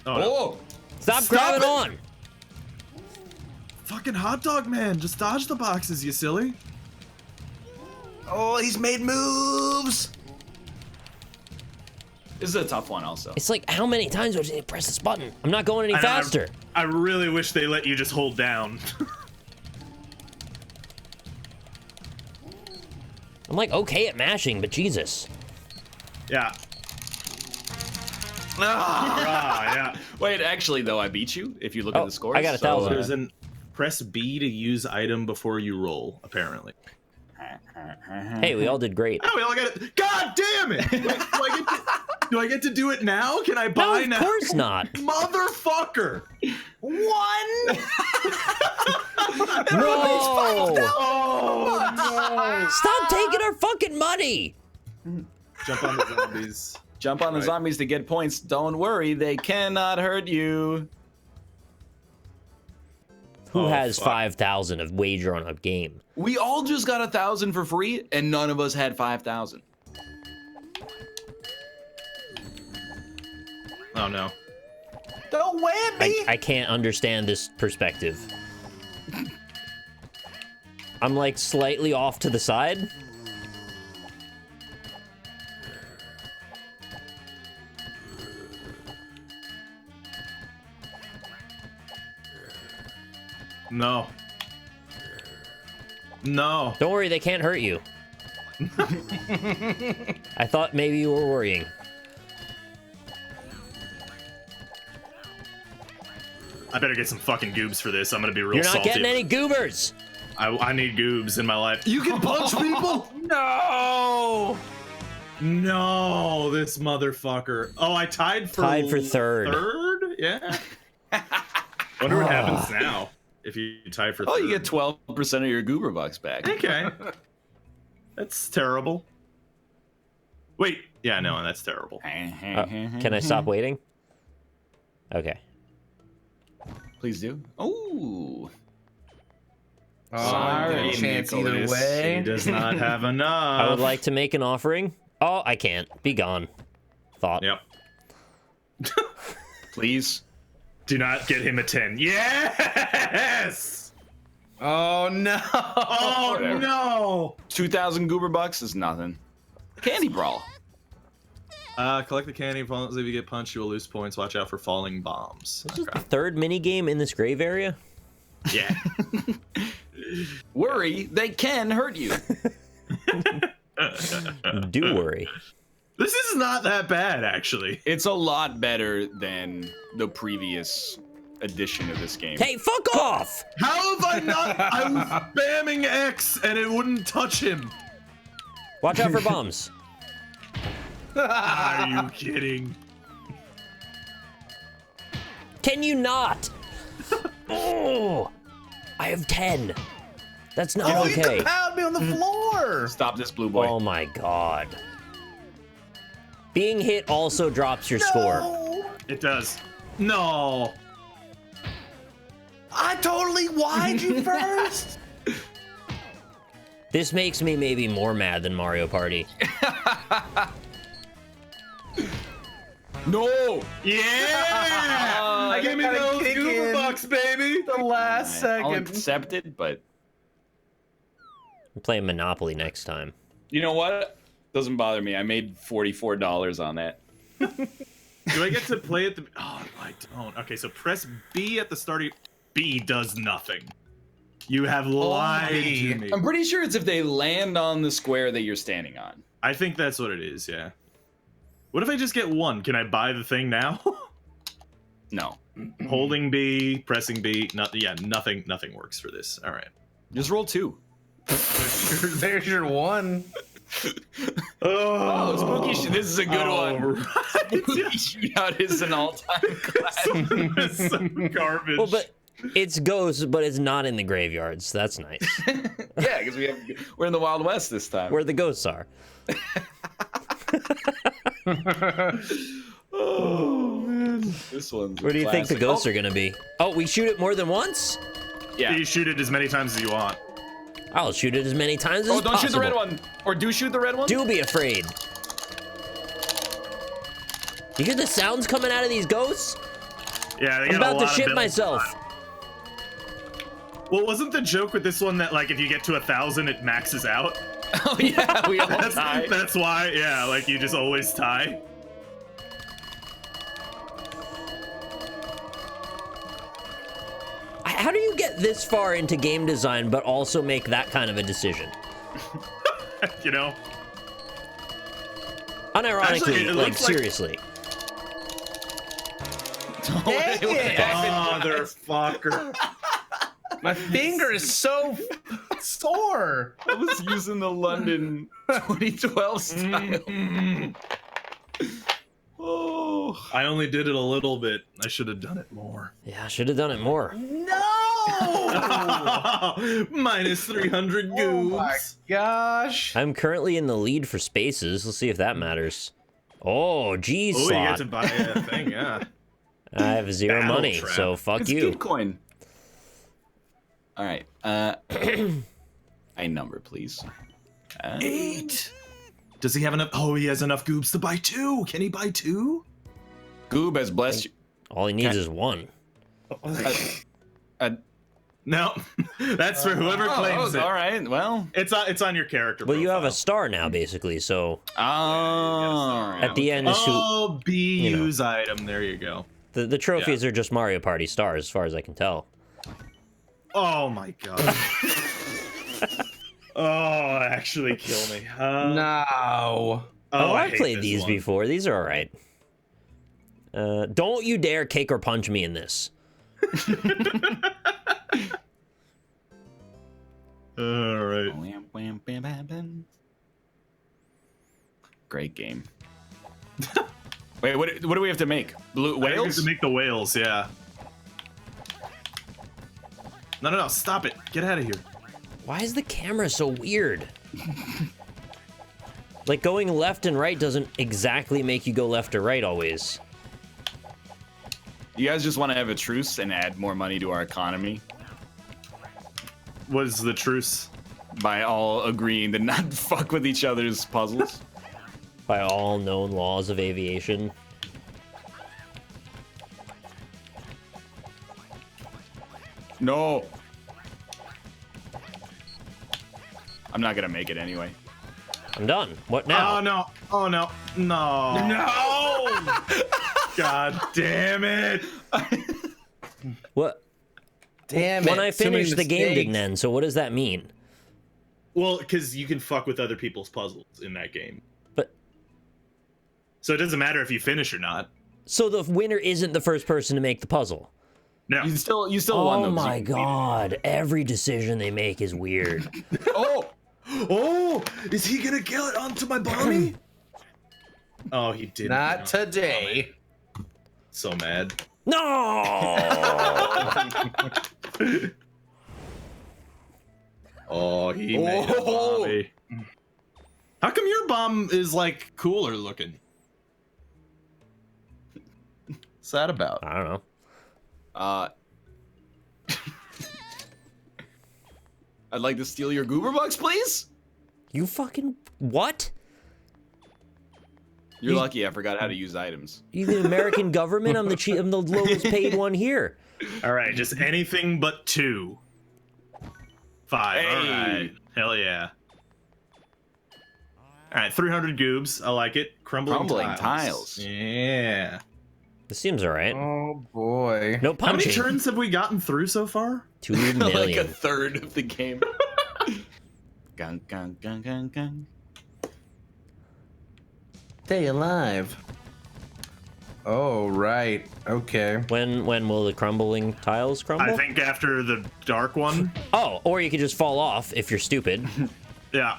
Oh, no. Oh! Stop Stop grabbing it! on. Fucking hot dog man, just dodge the boxes, you silly. Oh, he's made moves. This is a tough one, also. It's like, how many times do I need to press this button? I'm not going any I know, faster. I really wish they let you just hold down. I'm like okay at mashing, but Jesus. Yeah. Yeah. Wait, actually, though, I beat you. If you look at the scores, I got 1,000. There's an press B to use item before you roll. Apparently. Hey, we all did great. Oh, we all got it. God damn it! Do I get to do it now? Can I buy now? No, of course not. Motherfucker! One. No! Oh no! Stop taking our fucking money! Jump on the zombies. Jump on the zombies to get points. Don't worry, they cannot hurt you. Who has fuck. 5,000 of wager on a game? We all just got 1,000 for free, and none of us had 5,000. Oh no! Don't wham me. I can't understand this perspective. I'm like slightly off to the side. No. No. Don't worry, they can't hurt you. I thought maybe you were worrying. I better get some fucking goobs for this. I'm gonna be real You're not salty. getting any goobers! I need goobs in my life. You can punch people? No. No, this motherfucker. Oh, I tied for third. Third? Yeah. Wonder what happens now if you tie for third. Oh, you get 12% of your goober bucks back. Okay. That's terrible. Wait. Yeah, no, that's terrible. Can I stop waiting? Okay. Please do. Oh. Sorry, chance either Nicholas. He way. does not have enough. I would like to make an offering. Oh, I can't. Be gone. Thought. Yep. Please. Do not get him a 10. Yes! Oh no. Oh Whatever. no! 2,000 goober bucks is nothing. Candy brawl. Collect the candy. If you get punched, you will lose points. Watch out for falling bombs. This is the third mini game in this grave area. Yeah. Worry, they can hurt you. Do worry. This is not that bad, actually. It's a lot better than the previous edition of this game. Hey, fuck off! How have I not? I was spamming X and it wouldn't touch him. Watch out for bombs. Are you kidding? Can you not? Oh, I have 10. That's not Oh, you okay. can pound me on the floor. Stop this, blue boy. Oh my god. Being hit also drops your score. It does. No. I totally why'd you first. This makes me maybe more mad than Mario Party. No! Yeah! Give me gotta those kick Goober in. bucks, baby. The last I'll second. accept it, but I'm playing Monopoly next time. you know what? Doesn't bother me. I made $44 on that. Do I get to play at the? Oh, I don't. Okay, so press B at the start. B does nothing. You have lied to me. I'm pretty sure it's if they land on the square that you're standing on. I think that's what it is. Yeah. What if I just get one? Can I buy the thing now? No. Holding B, pressing B. Nothing works for this. All right. Just roll 2. There's your one. Oh, spooky shit. This is a good one. Right. Spooky shootout is an all-time classic. That's some garbage. Well, but it's ghosts, but it's not in the graveyards. So that's nice. Yeah, because we're in the Wild West this time. Where the ghosts are. Oh man, this one's. Where do you think the classic. ghosts are gonna be? Oh, we shoot it more than once? Yeah. You shoot it as many times as you want. I'll shoot it as many times as Oh, don't possible. shoot the red one, or do shoot the red one. Do be afraid. You hear the sounds coming out of these ghosts? Yeah, they I'm got a about to lot of shit build myself. time. Well, wasn't the joke with this one that like if you get to 1,000, it maxes out? Oh yeah, we all die. That's why. Yeah, like you just always tie. How do you get this far into game design but also make that kind of a decision? You know? Unironically, Actually, it like looks like- seriously. Dang it. Motherfucker. My finger is so sore. I was using the London 2012 style. Oh. I only did it a little bit. I should have done it more. Yeah, I should have done it more. No! Minus 300 goobs. Oh my gosh. I'm currently in the lead for spaces. Let's see if that matters. Oh, G Oh, you get slot. to buy a thing, yeah. I have zero Battle money, trap. so fuck It's you. Gitcoin. All right. A number, please. 8. Does he have enough? Oh, he has enough goobs to buy 2. Can he buy 2? Goob has blessed you. All he needs is one. No, that's for whoever claims it. All right. Well. It's on your character. Well, you have a profile. star now, basically, so Oh. at the end is who... Oh, B use item. There you go. The trophies are just Mario Party stars, as far as I can tell. Oh my god. Oh, actually kill me. No. Oh, I I've hate played this these one. before. These are all right. Don't you dare kick or punch me in this. All right. Great game. Wait, what do we have to make? Blue I think we have whales? to make the whales, yeah. No, stop it. Get out of here. Why is the camera so weird? Like, going left and right doesn't exactly make you go left or right always. You guys just want to have a truce and add more money to our economy What is the truce? by all agreeing to not fuck with each other's puzzles? By all known laws of aviation. No. I'm not gonna make it anyway. I'm done. What now? Oh no. Oh no. No. No! God damn it. What? Damn it. When I Too many finished, the game mistakes. didn't end, so what does that mean? Well, because you can fuck with other people's puzzles in that game. But So it doesn't matter if you finish or not. so the winner isn't the first person to make the puzzle. No. You still won Oh those. my god! Every decision they make is weird. Oh, Oh, is he gonna kill it onto my body? Oh, he did Not today. So mad. No! Oh, he made a bomby. How come your bomb is like cooler looking? What's that about? I don't know. I'd like to steal your goober bucks, please. You fucking what? You're lucky I forgot how to use items. You the American government? I'm the lowest paid one here. All right, just anything but 2. 5. Hey. All right. Hell yeah. All right, 300 goobs. I like it. Crumbling tiles. Yeah. This seems alright. Oh boy. No How many punching. turns have we gotten through so far? 2 Like a million. third of the game. Gung, gung, gung, gung, gung. Stay alive. Oh, right. Okay. When will the crumbling tiles crumble? I think after the dark one. Oh, or you could just fall off if you're stupid. Yeah.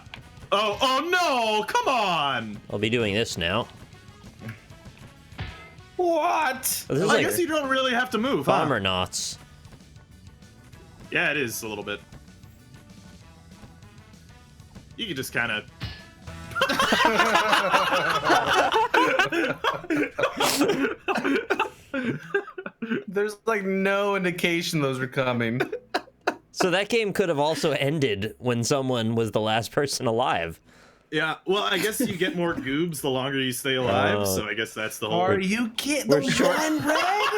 Oh no! Come on! I'll be doing this now. What? Oh, this is I like guess you don't really have to move, huh? bomber knots. Yeah, it is a little bit. You could just kind of. There's like no indication those were coming. So that game could have also ended when someone was the last person alive. Yeah, well, I guess you get more goobs the longer you stay alive, Oh. so I guess that's the whole. Are you kidding? We're The short- one red?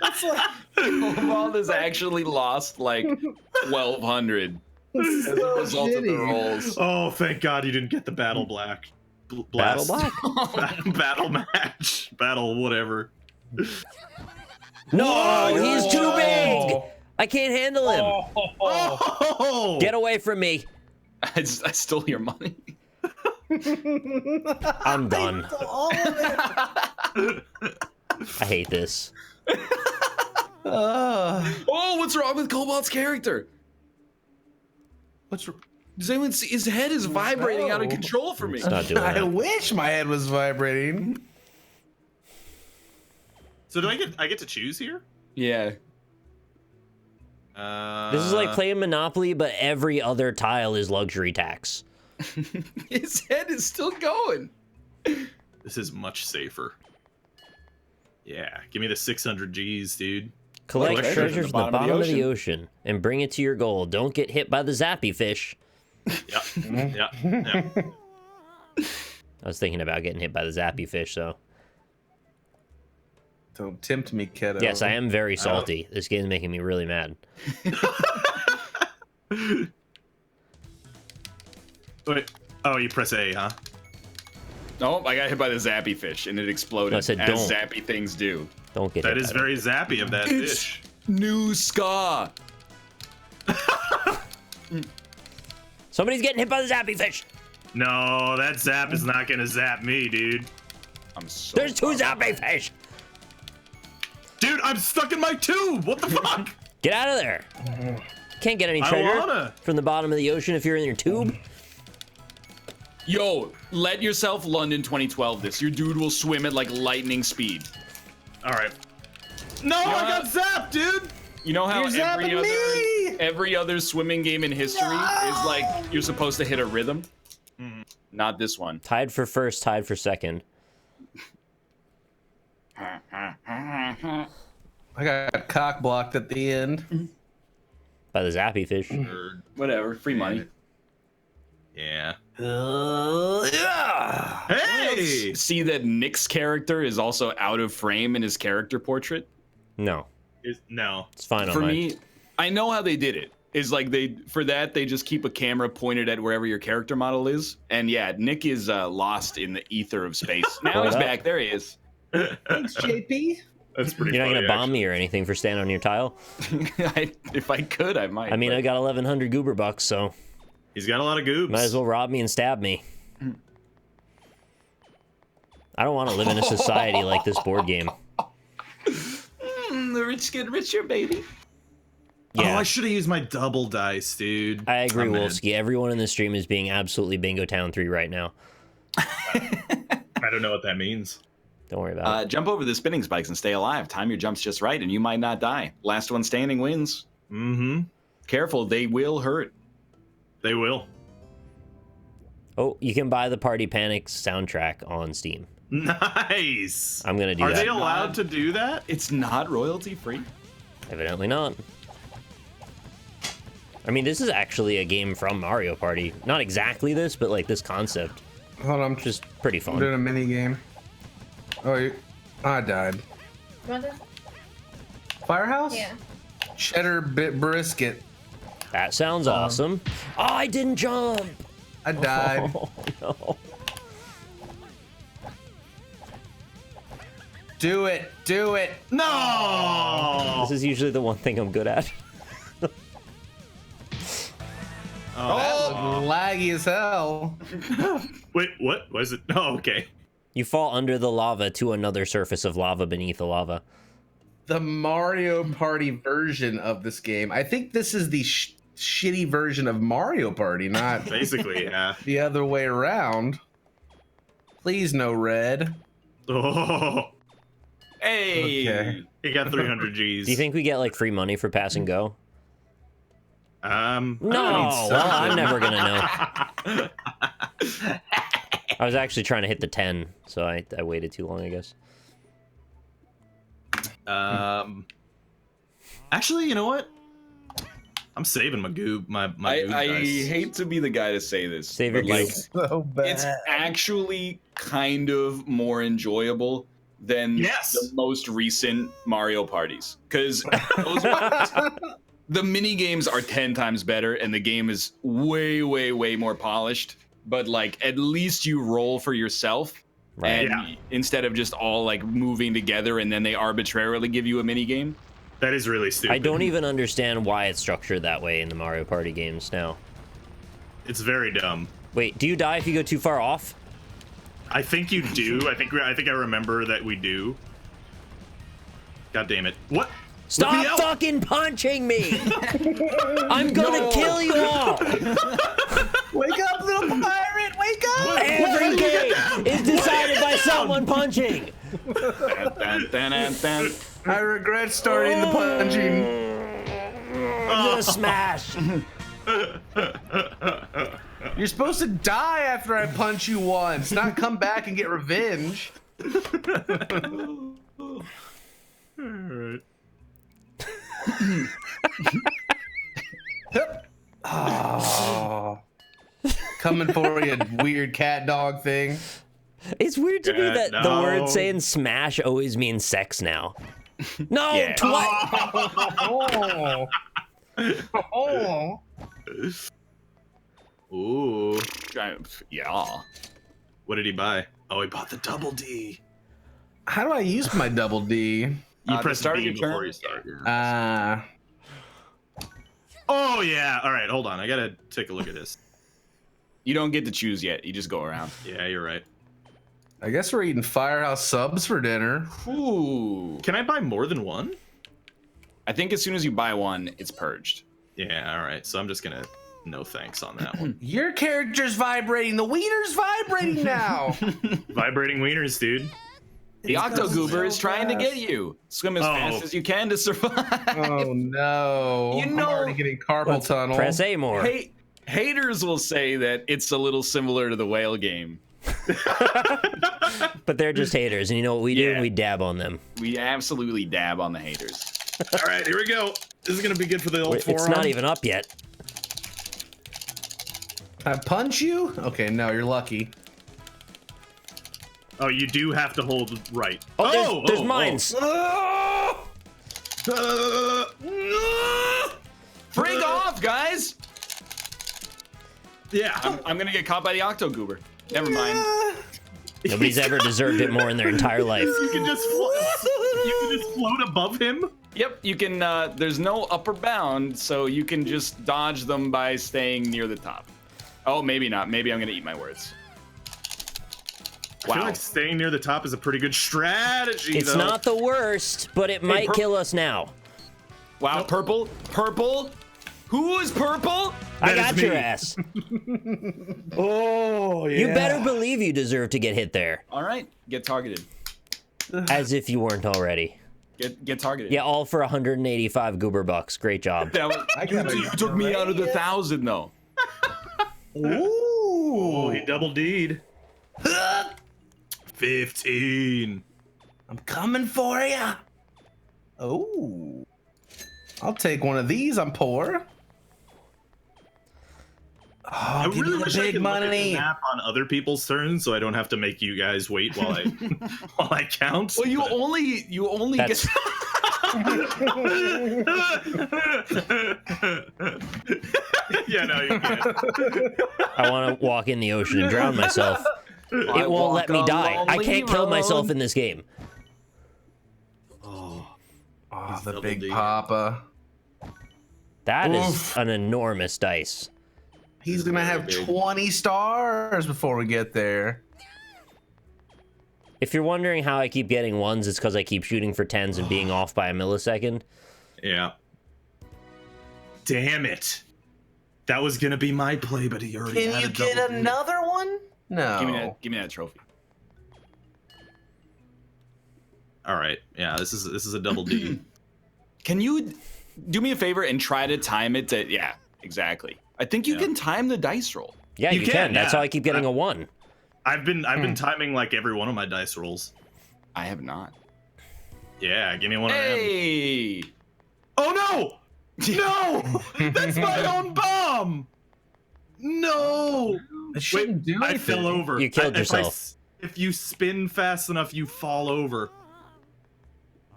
That's like Cobalt has actually lost like 1,200 as a result of the rolls. Oh, thank God you didn't get the battle black. Battle Blast. Black? Battle match. Battle whatever. No, he's too big. I can't handle him. Oh! Get away from me. I stole your money. I'm done. I hate this. Oh, what's wrong with Cobalt's character? Does anyone see his head is vibrating out of control for me? It's not doing I that. wish my head was vibrating. So do I get to choose here? Yeah. This is like playing Monopoly, but every other tile is luxury tax. His head is still going. This is much safer. Yeah, give me the 600 G's, dude. Collect treasures treasures from the bottom of the ocean and bring it to your goal. Don't get hit by the zappy fish. Yeah. I was thinking about getting hit by the zappy fish, though. Don't tempt me, kiddo. Yes, I am very salty. This game's making me really mad. Wait. Oh, you press A, huh? Nope, I got hit by the zappy fish and it exploded. I said as don't. zappy things do. Don't get That hit is by very zappy of that It's fish. new ska. Somebody's getting hit by the zappy fish. No, that zap is not gonna zap me, dude. I'm so There's two zappy fish. Dude, I'm stuck in my tube. What the fuck? Get out of there. Can't get any I treasure wanna. from the bottom of the ocean if you're in your tube. Yo, let yourself London 2012 this. Your dude will swim at like lightning speed. All right. No, I got zapped, dude. You know how You're zapping me! every other swimming game in history is like you're supposed to hit a rhythm? Not this one. Tied for first, tied for second. I got cock blocked at the end. By the zappy fish. Whatever, free money. Yeah. Yeah. Hey. See that Nick's character is also out of frame in his character portrait? No, No. it's fine For on mine. me, I know how they did it. Is like they just keep a camera pointed at wherever your character model is. And yeah, Nick is lost in the ether of space. Now he's back. There he is. Thanks, JP. That's pretty You're not funny, gonna bomb me or anything for standing on your tile. If I could, I might. I mean, but- I got 1,100 goober bucks, so He's got a lot of goobs. might as well rob me and stab me. I don't want to live in a society like this board game. The rich get richer, baby. Yeah, Oh, I should have used my double dice, dude. I agree, I'm mad. Wolski. Everyone in the stream is being absolutely Bingo Town 3 right now. I don't know what that means. Don't worry about it. Jump over the spinning spikes and stay alive. Time your jumps just right, and you might not die. Last one standing wins. Mm-hmm. Careful, they will hurt. They will. Oh, you can buy the Party Panic soundtrack on Steam. Nice. I'm gonna do Are that. they allowed to do that? It's not royalty free. Evidently not. I mean, this is actually a game from Mario Party. Not exactly this, but like this concept. Hold on, I'm Just pretty I'm doing fun. a mini game. Oh, I died. What is? Firehouse? Yeah. Cheddar bit brisket. That sounds awesome. Oh, I didn't jump! I died. Oh, no. Do it. Do it. No. This is usually the one thing I'm good at. Oh, laggy as hell. Wait, what was it? Oh, okay. You fall under the lava to another surface of lava beneath the lava. The Mario Party version of this game. I think this is the shitty version of Mario Party, not Basically, yeah. the other way around. Please, no red. Oh, Hey. Okay. he got 300 G's. Do you think we get like free money for pass and go? No. No, well, I'm never gonna know. I was actually trying to hit the 10, so I waited too long, I guess. Actually, you know what? I'm saving my goob. My goob I dice. hate to be the guy to say this, Save your but like goob. So bad. it's actually kind of more enjoyable than Yes. the most recent Mario parties because the mini games are 10 times better and the game is way more polished. But like at least you roll for yourself. Right. And instead of just all like moving together and then they arbitrarily give you a mini game. That is really stupid. I don't even understand why it's structured that way in the Mario Party games now. It's very dumb. Wait, do you die if you go too far off? I think you do. I think I remember that we do. God damn it! What? Stop fucking punching me! I'm gonna kill you all! Wake up, little pirate! Wake up! Every game is decided by someone punching. I regret starting the punching. The smash. You're supposed to die after I punch you once, not come back and get revenge. All right. Oh, coming for you, weird cat dog thing. It's weird to me that the no. word saying smash always means sex now. No, Yeah. Oh. Oh. Ooh. Yeah. What did he buy? Oh, he bought the double D. How do I use my double D? You To press start B your before turn? you start. Oh, yeah. All right, hold on. I gotta take a look at this. You don't get to choose yet. You just go around. Yeah, you're right. I guess we're eating Firehouse subs for dinner. Ooh. Can I buy more than one? I think as soon as you buy one, it's purged. Yeah, all right. So I'm just gonna no thanks on that one. Your character's vibrating. The wiener's vibrating now. Vibrating wieners, dude. The Octogoober is trying to get you. Swim as fast as you can to survive. Oh no! You I'm know- already getting carpal tunnel. press A more. Haters will say that it's a little similar to the whale game. But they're just haters, and you know what we do? Yeah. We dab on them. We absolutely dab on the haters. All right, here we go. This is gonna be good for the old It's forearm. not even up yet. I punch you? Okay, no, you're lucky. Oh, you do have to hold right. Oh, there's mines. Frig off, guys! Yeah. I'm gonna get caught by the Octogoober. Never mind. Nobody's ever deserved it more in their entire life. You can just float above him. Yep, you can. There's no upper bound, so you can just dodge them by staying near the top. Oh, maybe not. Maybe I'm gonna eat my words. I feel like staying near the top is a pretty good strategy. It's though. not the worst, but it might kill us now. Wow, purple. Who is purple? I That got is your me. ass. Oh yeah. You better believe you deserve to get hit there. All right, get targeted. As if you weren't already. Get targeted. Yeah, all for 185 goober bucks. Great job. That was, you took me out of the 1,000 though. Oh, he double D'd. 15. I'm coming for ya. Oh. I'll take one of these. I'm poor. Oh, I give me really the wish I big could look at the money. map on other people's turns, so I don't have to make you guys wait while I while I count. Well, you but- only That's- get. Yeah, no, you can't. I want to walk in the ocean and drown myself. It won't let me die. I can't kill myself in this game. Oh, the double big D. papa. That is Oof. an enormous dice. He's gonna have 20 stars before we get there. If you're wondering how I keep getting ones, it's because I keep shooting for 10s and being off by a millisecond. Yeah. Damn it. That was gonna be my play, but he already Can had you a double get D. another one? No. Give me that trophy. All right. Yeah, this is a double D. Can you do me a favor and try to time it to? Yeah, exactly. I think you can time the dice roll. Yeah, you can. That's yeah. how I keep getting a 1. I've been timing like every one of my dice rolls. I have not. Yeah, give me one of them. Hey! Oh no! No! That's my own bomb! No! It shouldn't do I anything. fell over. You killed If yourself. if you spin fast enough, you fall over.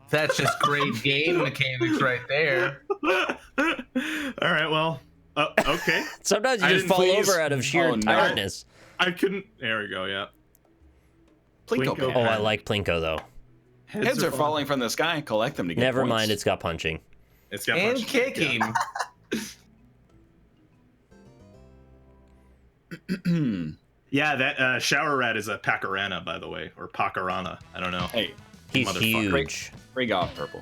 That's just great game mechanics right there. All right, well, okay. Sometimes you I just didn't fall please- over out of sheer Oh, no. tiredness. I couldn't. There we go. Yeah. Plinko Plinko. pan. Oh, I like Plinko, though. Heads are falling from the sky. Collect them to get Never points. mind, it's got punching. It's got And punch. kicking. Yeah, that shower rat is a Pacarana, by the way, or Pacarana. I don't know. Hey, He's huge. break off purple.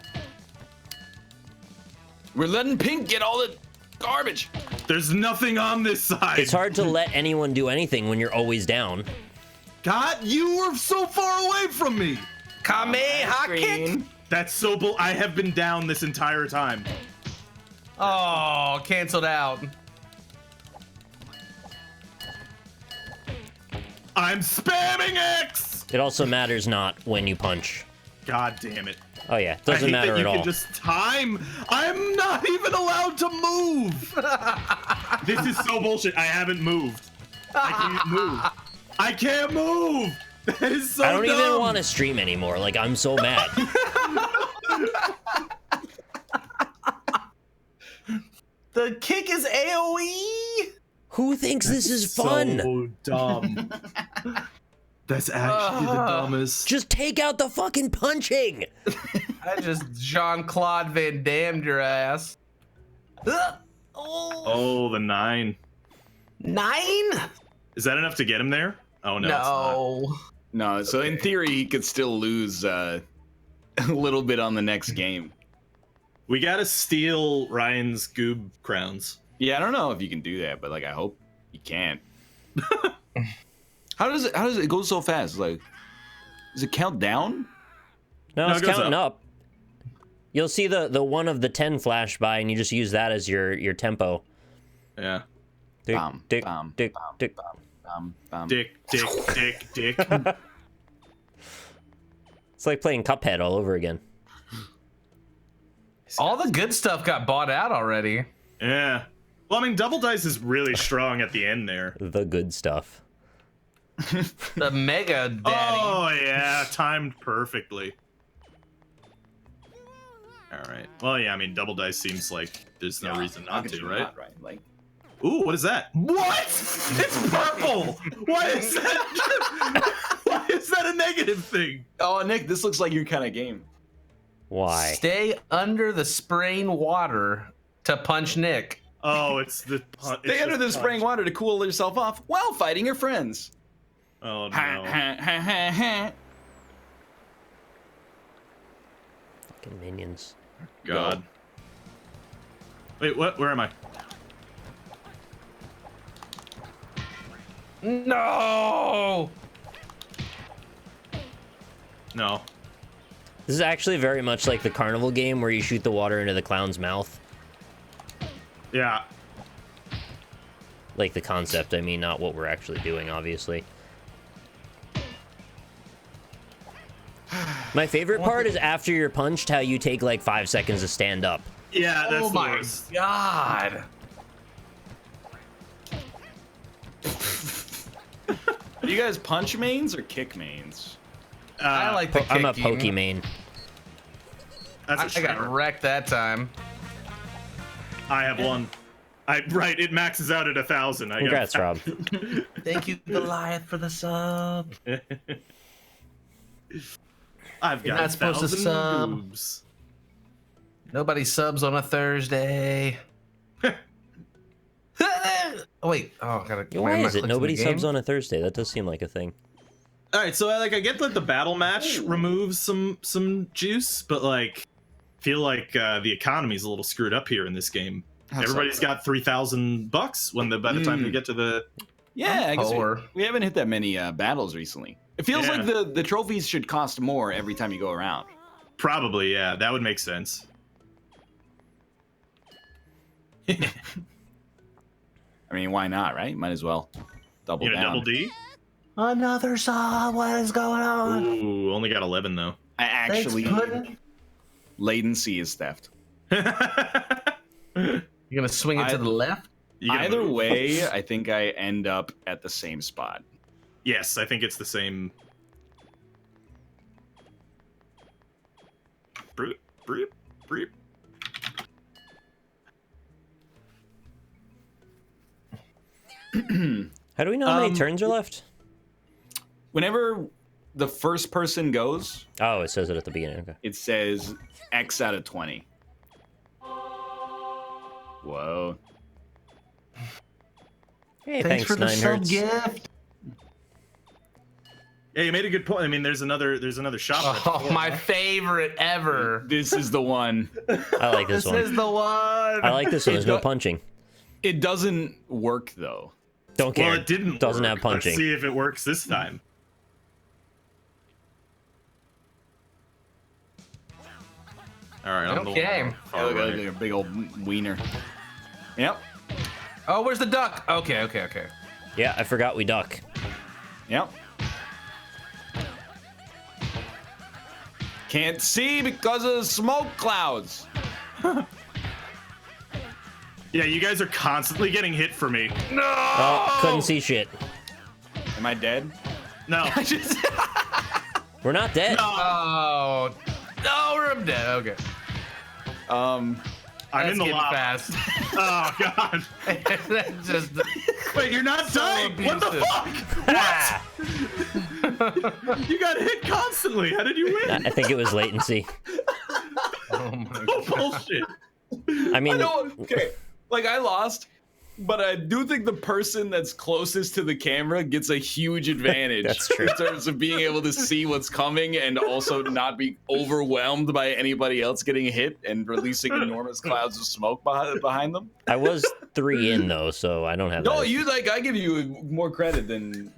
We're letting pink get all the garbage. There's nothing on this side. It's hard to let anyone do anything when you're always down. God, you were so far away from me. Kamehameha kick. That's so bull. I have been down this entire time. Oh, canceled out. I'm spamming X. It also matters not when you punch. God damn it. Oh yeah, doesn't matter at all. You can just time. I'm not even allowed to move. This is so bullshit. I haven't moved. I can't move. I can't move. That is so I don't dumb. even want to stream anymore. Like, I'm so mad. The kick is AoE. Who thinks this is fun? So dumb. That's actually the dumbest. Just take out the fucking punching. I just Jean-Claude Van Dammed your ass. Oh, the 9. 9? Is that enough to get him there? Oh no. No. No, so in theory, he could still lose a little bit on the next game. We gotta steal Ryan's goob crowns. Yeah, I don't know if you can do that, but like I hope you can. How does it go so fast? Like, does it count down? No, it's it goes counting up. You'll see the one of the 10 flash by, and you just use that as your tempo. Yeah. Dick, Bam, dick, bam, dick, bam, dick. bam, bam. Dick. It's like playing Cuphead all over again. All the good stuff got bought out already. Yeah. Well, I mean, Double Dice is really strong at the end there. The good stuff. The Mega Daddy. Oh, yeah. Timed perfectly. All right. Well, yeah, I mean, Double Dice seems like there's no reason How not could to, you right? not, right? Like, Ooh, what is that? What? It's purple! What is that? Why is that a negative thing? oh, Nick, this looks like your kind of game. Why? Stay under the spraying water to punch Nick. Oh, it's the punch. Stay under the spraying water to cool yourself off while fighting your friends. Oh, no. Fucking minions. God. Wait, what? Where am I? No! No. This is actually very much like the carnival game where you shoot the water into the clown's mouth. Yeah. Like the concept, I mean, not what we're actually doing, obviously. My favorite part is after you're punched, how you take like 5 seconds to stand up. Yeah, that's Oh the my worst. god. You guys punch mains or kick mains? I like the I'm a kicking. Pokemon. That's a I got shame. wrecked that time. I have one. Right, it maxes out at 1,000. I Congrats, got Rob. Thank you, Goliath, for the sub. I've You're got not supposed to 1,000 sub. boobs. Nobody subs on a Thursday. Oh, wait. Oh, gotta. Why am I is it clicking nobody the subs game? on a Thursday? That does seem like a thing. All right, so I get that the battle match removes some juice, but like, feel like the economy's a little screwed up here in this game. Everybody's got $3,000 by the time they get to the. Yeah, I guess Poor. we haven't hit that many battles recently. It feels Yeah. like the trophies should cost more every time you go around. Probably, yeah, that would make sense. I mean, why not, right? Might as well double You get a down. double D? Another sub. What is going on? Ooh, only got 11 though. I actually latency is theft. You're gonna swing it to the left. You gotta Either move. way, I think I end up at the same spot. Yes, I think it's the same. Breep, breep, breep. How do we know how many turns are left? Whenever the first person goes, Oh, it says it at the beginning. Okay. it says X out of 20. Whoa. Hey, Thanks for the Nine sub Hertz. gift. Yeah, you made a good point. I mean, there's another shop. Oh, my favorite ever. This is the one. I like this This one. is the one. I like this one. There's no punching. It doesn't work though. Don't care. Well, it didn't. Doesn't work. have punching. Let's see if it works this time. All right. I'm the Okay. one far Look right. at a big old wiener. Yep. Oh, where's the duck? Okay. Yeah, I forgot we duck. Yep. Can't see because of the smoke clouds. Yeah, you guys are constantly getting hit for me. No. Oh, couldn't see shit. Am I dead? No. We're not dead. Oh. No, I'm dead. Okay. I'm That's in the getting lava. fast. Oh god. That's just. Wait, you're not dying. What the abusive. fuck? You got hit constantly. How did you win? I think it was latency. Oh my Oh, god. bullshit. I mean, Okay. Like I lost, but I do think the person that's closest to the camera gets a huge advantage. That's true. In terms of being able to see what's coming and also not be overwhelmed by anybody else getting hit and releasing enormous clouds of smoke behind them. I was 3 in though, so I don't have that. No, I give you more credit than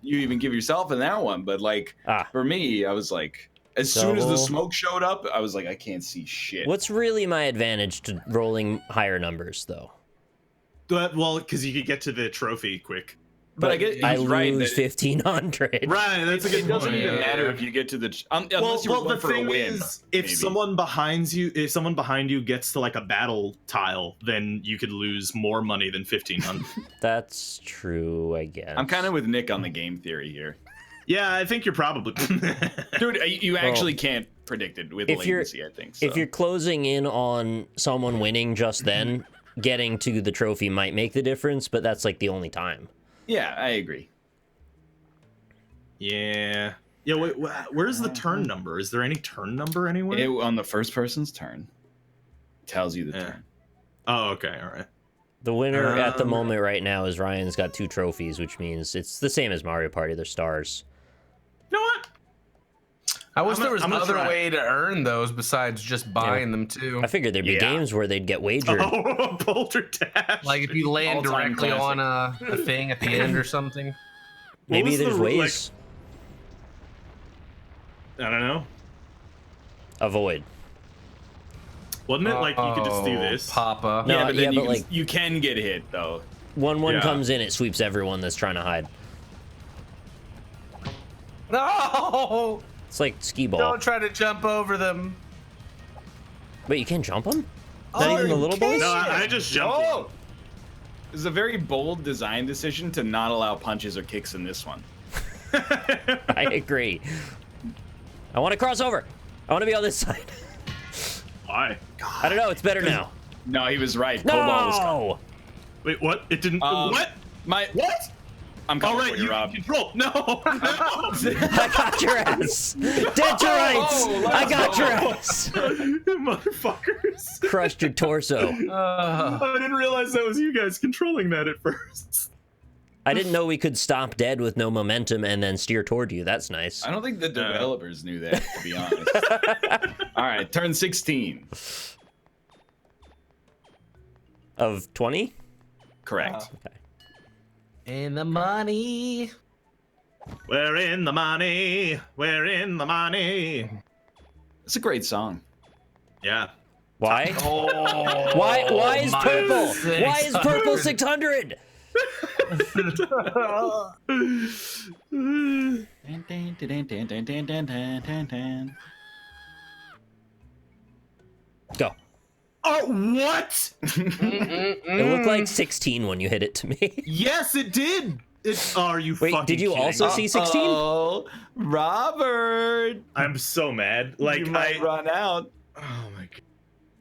you even give yourself in that one. But like for me, I was like, as soon as the smoke showed up, I was like, I can't see shit. What's really my advantage to rolling higher numbers though? Well, because you could get to the trophy quick. But I get I he's right lose that 1,500. Right, that's a good it doesn't point. even matter if you get to the unless you're Well, going the for a thing win. is, if maybe. someone behind you gets to like a battle tile, then you could lose more money than 1,500. That's true, I guess. I'm kind of with Nick on the game theory here. Yeah, I think you're probably. Dude, you actually can't predict it with if you're- latency, I think. So. If you're closing in on someone winning just then, getting to the trophy might make the difference, but that's like the only time. Yeah, I agree. Yeah. Yeah. Wait, where's the turn number? Is there any turn number anywhere? On the first person's turn, tells you the turn. Oh, okay. All right. The winner at the moment right now is Ryan's got 2 trophies, which means it's the same as Mario Party. They're stars. You know what? I wish there was I'm gonna another try. way to earn those besides just buying them too. I figured there'd be Yeah. games where they'd get wagered. Oh, Polterdash. Like if you land All-time directly classic. on a thing at the end or something. Maybe was the there's ru- ways. I don't know. Avoid. Wasn't it like you could just do this? Papa. No, yeah, but then yeah, you, but can, you can get hit though. When one Yeah. comes in, it sweeps everyone that's trying to hide. No! It's like skee ball. Don't try to jump over them. Wait, you can't jump them? Not even the little boys? No, I just jumped. Oh, this is a very bold design decision to not allow punches or kicks in this one. I agree. I want to cross over. I want to be on this side. Why? I don't know. It's better now. No, he was right. Cobalt was No! Wait, what? It didn't. Um, what? What? I'm All coming right, for you, you Rob. control. No, no. I got your ass. Dead to rights. Oh, I got let's your go. ass. Motherfuckers. Crushed your torso. I didn't realize that was you guys controlling that at first. I didn't know we could stop dead with no momentum and then steer toward you. That's nice. I don't think the developers knew that, to be honest. All right, turn 16. Of 20? Correct. And the money. We're in the money. We're in the money. It's a great song. Yeah. Why? Oh, Why is my purple? Why is purple 600? 600? Go. Oh, what? It looked like 16 when you hit it to me. Yes, it did. Are you Wait, fucking did you kidding also me? see 16? Oh, Robert. I'm so mad. Like You might run out. Oh my god.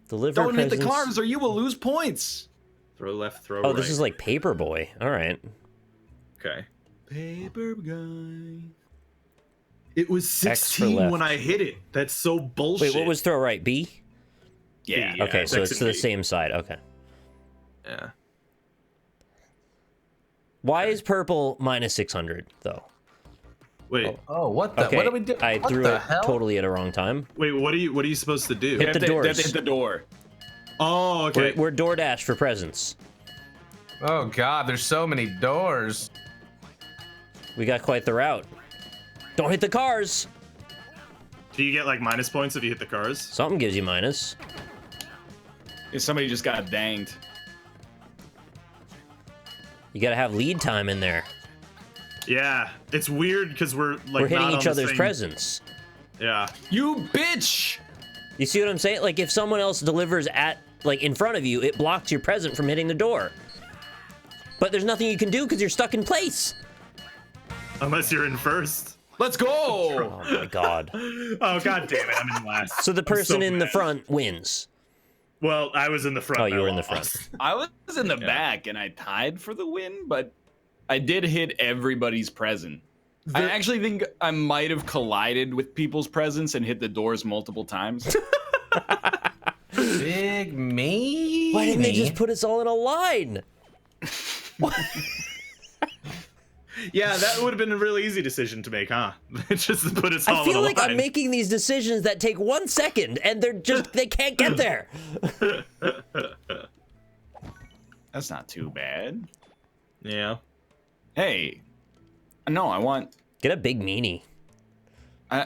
Deliver Don't hit the presents. cars or you will lose points. Throw left, throw Oh, right. this is like Paperboy. All right. Okay. Paper guy. It was X for 16 left. when I hit it. That's so bullshit. Wait, what was throw right? B? Yeah. Yeah, Okay, so X it's and to the B. same side. Okay. Yeah. Why is purple minus 600 though? Wait. Oh, what the? Okay, What do we do? I What threw the it hell? totally at a wrong time. Wait, what are you supposed to do? Hit the doors. Hit the door. Oh, okay. We're DoorDash for presents. Oh God, there's so many doors. We got quite the route. Don't hit the cars. Do you get like minus points if you hit the cars? Something gives you minus. If somebody just got danged. You gotta have lead time in there. Yeah, it's weird because we're like We're hitting not on each the other's same- presents. Yeah. You bitch! You see what I'm saying? Like if someone else delivers at like in front of you, it blocks your present from hitting the door. But there's nothing you can do because you're stuck in place. Unless you're in first. Let's go! Oh my god. Oh god damn it! I'm in last. So the I'm person in the mad. front wins. Well, I was in the front. Oh, and you I were in the lost. front. I was in the back and I tied for the win, but I did hit everybody's present. I actually think I might have collided with people's presents and hit the doors multiple times. Big me. Why didn't they just put us all in a line? Yeah, that would have been a really easy decision to make, huh? Just to put us all I feel in a like line. I'm making these decisions that take 1 second and they can't get there. That's not too bad. Yeah. Hey, no, I want. Get a big meanie. No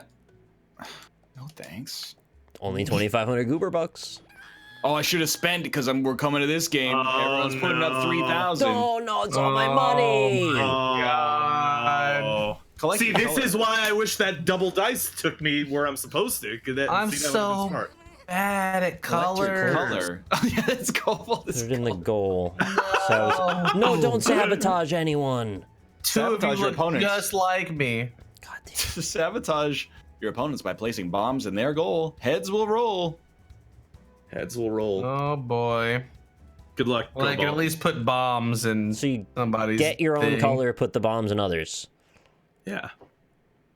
thanks. Only 2,500 goober bucks. Oh, I should have spent because we're coming to this game. Oh, Everyone's putting up no. 3,000. No, it's all my money. Oh. Collect See, the this color. is why I wish that double dice took me where I'm supposed to. I'm see, that would've been so smart. bad at Collect your colors. color. Oh, yeah, that's cobalt. Put it in the goal. No, don't sabotage anyone. Two of you Sabotage your look opponents. just like me. God damn. To sabotage your opponents by placing bombs in their goal. Heads will roll. Heads will roll. Oh boy. Good luck. Well, I can Cobalt. at least put bombs in So you somebody's get your own thing. color, put the bombs in others. Yeah.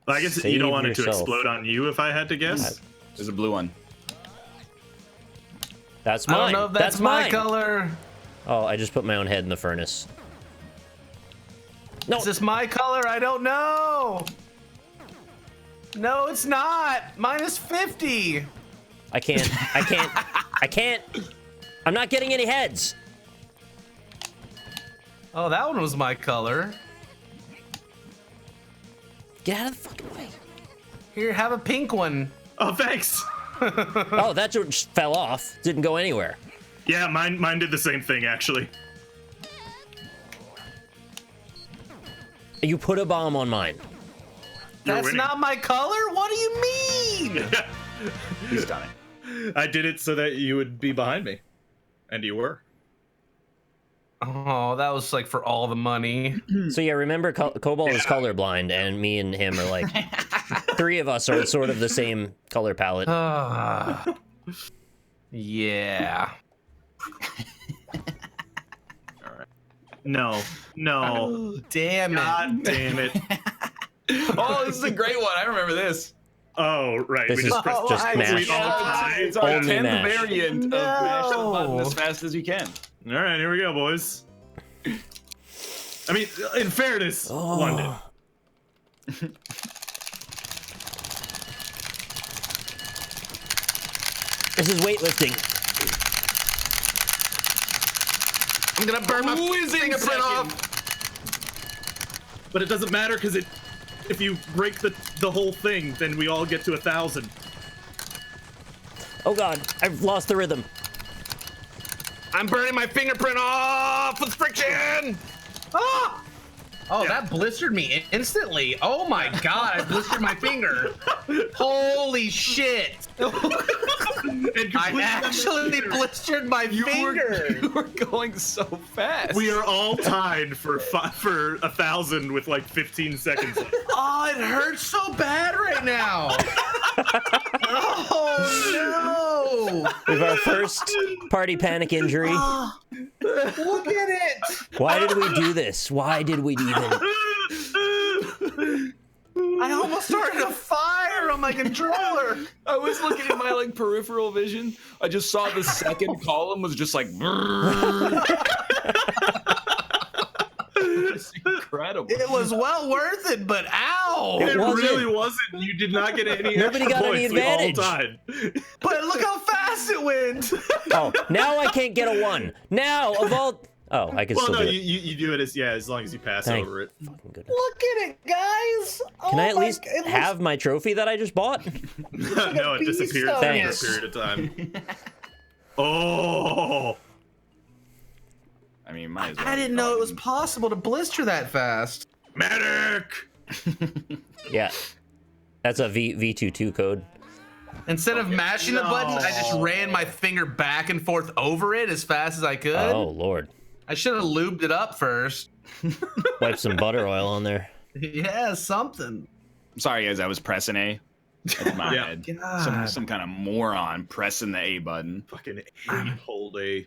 I guess you Save don't want it to yourself. explode on you, if I had to guess. There's a blue one. That's I mine. don't know if that's my mine. color. Oh, I just put my own head in the furnace. No, Is this my color? I don't know. No, it's not. Minus 50. I can't. I'm not getting any heads. Oh, that one was my color. Get out of the fucking way. Here, have a pink one. Oh, thanks. Oh, that just fell off. Didn't go anywhere. Yeah, mine did the same thing, actually. You put a bomb on mine. You're That's winning. not my color? What do you mean? He's done it. I did it so that you would be behind me. And you were. Oh, that was like for all the money. So yeah, remember Cobalt is colorblind, and me and him are like, three of us are sort of the same color palette. Yeah. No. Damn it. God damn it. Oh, this is a great one. I remember this. Oh, right. This we is just pressed just we mash. all tied. It's our Only 10th mash. variant of mash the button as fast as you can. All right, here we go, boys. I mean, in fairness, London. This is weightlifting. I'm gonna burn my Who is in fingerprint second? off. But it doesn't matter because if you break the whole thing, then we all get to 1,000. Oh god, I've lost the rhythm. I'm burning my fingerprint off with friction. Ah! Oh, Yeah. that blistered me instantly. Oh my god, I blistered my finger. Holy shit. I actually blistered my finger. You were going so fast. We are all tied for 1,000 with like 15 seconds left. Oh, it hurts so bad right now. Oh no. We have our first party panic injury. Look at it. Why did we do this? Why did we even? I almost started a fire on my controller. I was looking at my like peripheral vision. I just saw the second column was just like. was incredible. It was well worth it, but ow! It wasn't. really wasn't. You did not get any Nobody extra got any points the whole advantage. time. But look how fast it went. Oh, now I can't get a 1. Now, of all... Oh, I can Well, still no, do it. you do it as long as you pass Thank over it. Fucking goodness. Look at it, guys. Can I at least have my trophy that I just bought? No, it beast disappears on after it. a period of time. Oh, I mean, might as well. I didn't know it was possible to blister that fast. medic! Yeah. That's a V22 code. Instead of mashing the button, I just ran my finger back and forth over it as fast as I could. Oh, Lord. I should have lubed it up first. Wipe some butter oil on there. Yeah, something. Sorry, guys, I was pressing A. That's my Yeah. bad. God. Some kind of moron pressing the A button. Fucking hate hold A.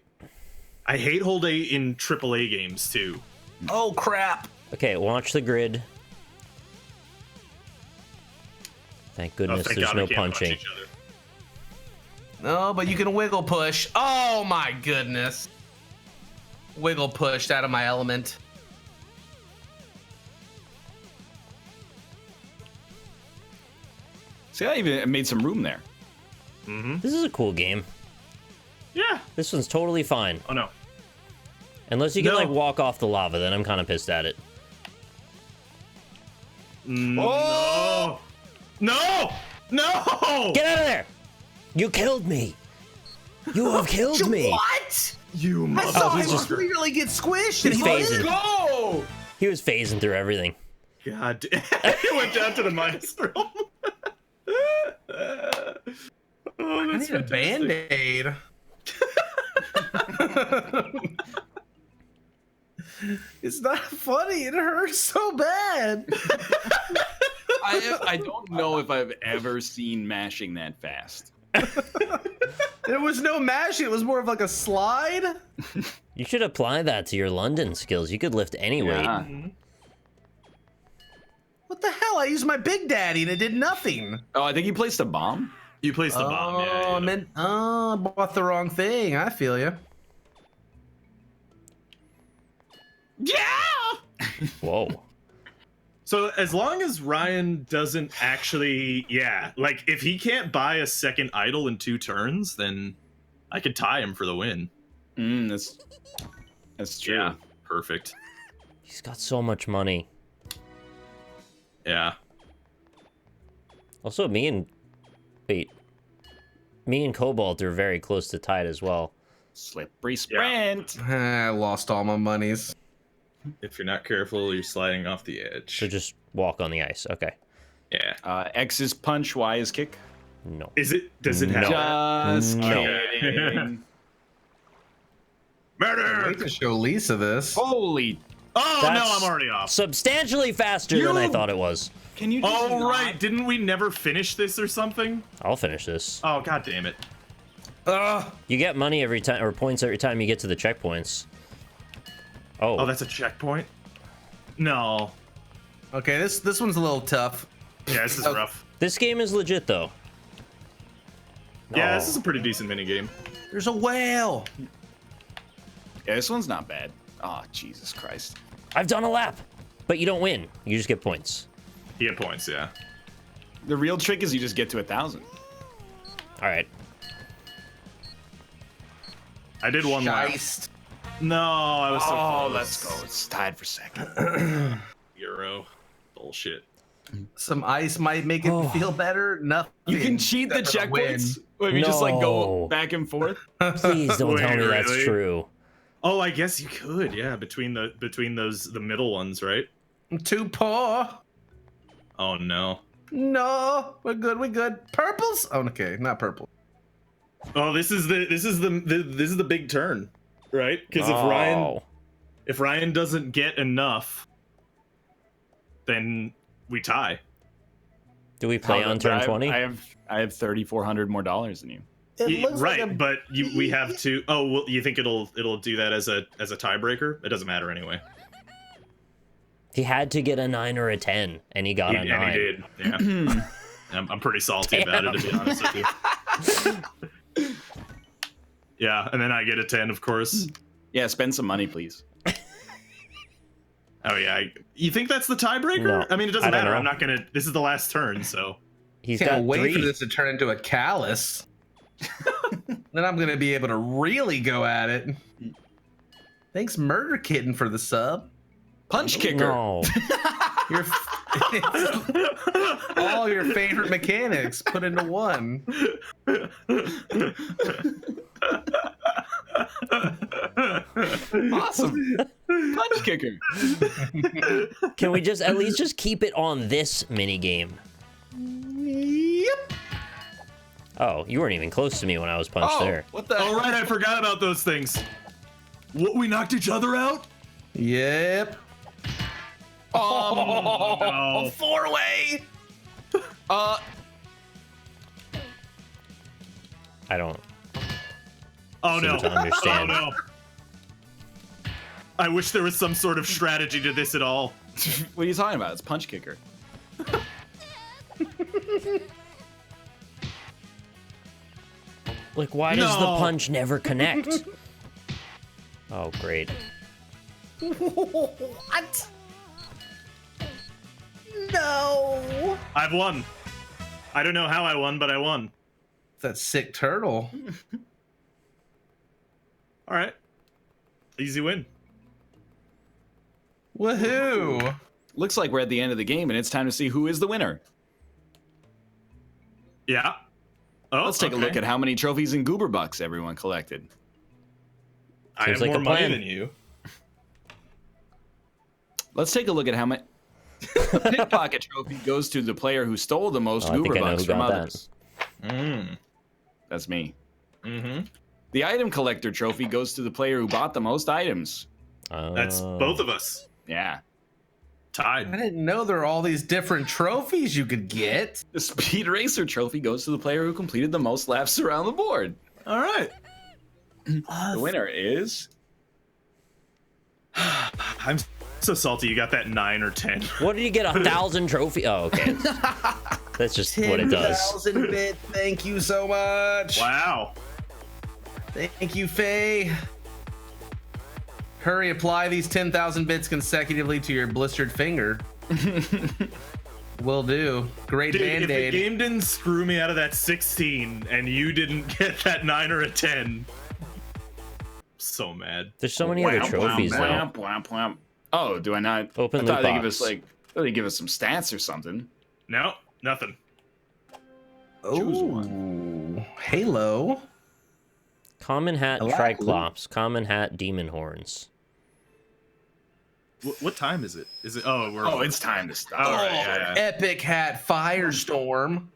I hate hold A in AAA games too. Oh, crap. Okay, launch the grid. Thank goodness Thank there's God no we can't punch punching. each other. No, but you can wiggle push. Oh, my goodness. Wiggle pushed out of my element. See, I even made some room there. This is a cool game. Yeah. This one's totally fine. Oh no. Unless you can, No. like, walk off the lava, then I'm kind of pissed at it. No. No. No. Get out of there! You killed me! You have killed me! What? You I saw he's him just- clearly get squished. And He's he phasing. go. He was phasing through everything. God. It went down to the minus realm. Oh, I that's need a fantastic. band-aid. It's not funny. It hurts so bad. I don't know if I've ever seen mashing that fast. There was no mashing. It was more of like a slide. You should apply that to your London skills. You could lift any weight. Yeah. What the hell? I used my Big Daddy and it did nothing. Oh, I think he placed a bomb. You placed the bomb. Yeah, I meant, I bought the wrong thing. I feel you. Yeah. Whoa. So as long as Ryan doesn't actually, like if he can't buy a second idol in 2 turns, then I could tie him for the win. That's true. Yeah, perfect. He's got so much money. Yeah. Also, me and Cobalt are very close to tied as well. Slippery sprint. I lost all my monies. If you're not careful, you're sliding off the edge. So just walk on the ice. Okay. Yeah. X is punch, Y is kick. No. Is it? Does it have? Just No. kidding. I Murder! hate to show Lisa this. Holy! Oh That's no, I'm already off. Substantially faster than I thought it was. Can you? Just Oh not- right, didn't we never finish this or something? I'll finish this. Oh god damn it. You get money every time, or points every time you get to the checkpoints. Oh, that's a checkpoint? No. Okay, this one's a little tough. Yeah, this is rough. This game is legit, though. Yeah, Oh. this is a pretty decent minigame. There's a whale. Yeah, this one's not bad. Oh, Jesus Christ. I've done a lap, but you don't win. You just get points. You get points, yeah. The real trick is you just get to 1,000. All right. I did one lap. Scheist. No, I was so Oh, close. let's go. It's tied for second. Euro. Bullshit. Some ice might make it feel better. Nothing. You can cheat the Except for a checkpoints. If you just like No. go back and forth. Please don't Wait, tell me that's really? true. Oh, I guess you could, yeah, between those the middle ones, right? I'm too poor. Oh no. No, we're good. We're good. Purples? Oh, okay, not purple. Oh, this is the big turn, right? Because Oh. if Ryan doesn't get enough, then we tie. Do we play on turn 20? I have $3,400 more than you. It looks Right, like a... but we have to. Oh, well, you think it'll do that as a tiebreaker? It doesn't matter anyway. He had to get a 9 or a 10, and he got a 9. And he did. Yeah. I'm pretty salty about it, to be honest with you. Yeah, and then I get a 10, of course. Yeah, spend some money, please. Oh yeah, you think that's the tiebreaker? No, I mean, it doesn't I don't matter. know. I'm not gonna. This is the last turn, so He's Can't got wait 3. for this to turn into a callus. Then I'm gonna be able to really go at it. Thanks, Murder Kitten, for the sub. Punch kicker. No. Your all your favorite mechanics put into one. Awesome. Punch kicker. Can we just at least just keep it on this mini game? Yep. Oh, you weren't even close to me when I was punched there. What the? all right, I forgot about those things. What, we knocked each other out? Yep. Oh, no. A 4-way. I don't Oh no! seem to understand. Oh no! I wish there was some sort of strategy to this at all. what are you talking about? It's punch kicker. Like, why does the No. punch never connect? Oh, great. What? No. I've won. I don't know how I won, but I won. That sick turtle. All right. Easy win. Woohoo. Looks like we're at the end of the game, and it's time to see who is the winner. Yeah. Oh, Let's take a look at how many trophies and goober bucks everyone collected. I Seems have like more a money plan. than you. Let's take a look at how much. Pickpocket trophy goes to the player who stole the most Oh, I think goober I know bucks who from got that. others. Mm. That's me. Mm-hmm. The item collector trophy goes to the player who bought the most items. That's both of us. Yeah. I Tied. didn't know there were all these different trophies you could get. The speed racer trophy goes to the player who completed the most laps around the board. All right. The winner is. I'm so salty you got that 9 or 10. What did you get? 1,000 trophy? Oh, okay. That's just what it does. 10,000 bit. Thank you so much. Wow. Thank you, Faye. Hurry, apply these 10,000 bits consecutively to your blistered finger. Will do. Great Dude, if the band-aid. game didn't screw me out of that 16 and you didn't get that 9 or a 10, so mad. There's so many other trophies, though. Wham, wham, wham. Oh, do I not? Open I loot thought they give box. us like. I thought they give us some stats or something. No, nothing. Choose Ooh, Halo. Common hat, I like Triclops. Common hat, demon horns. What time is it? Is it? Oh, we're. Oh, it's time to stop. All right, yeah. Epic hat Firestorm.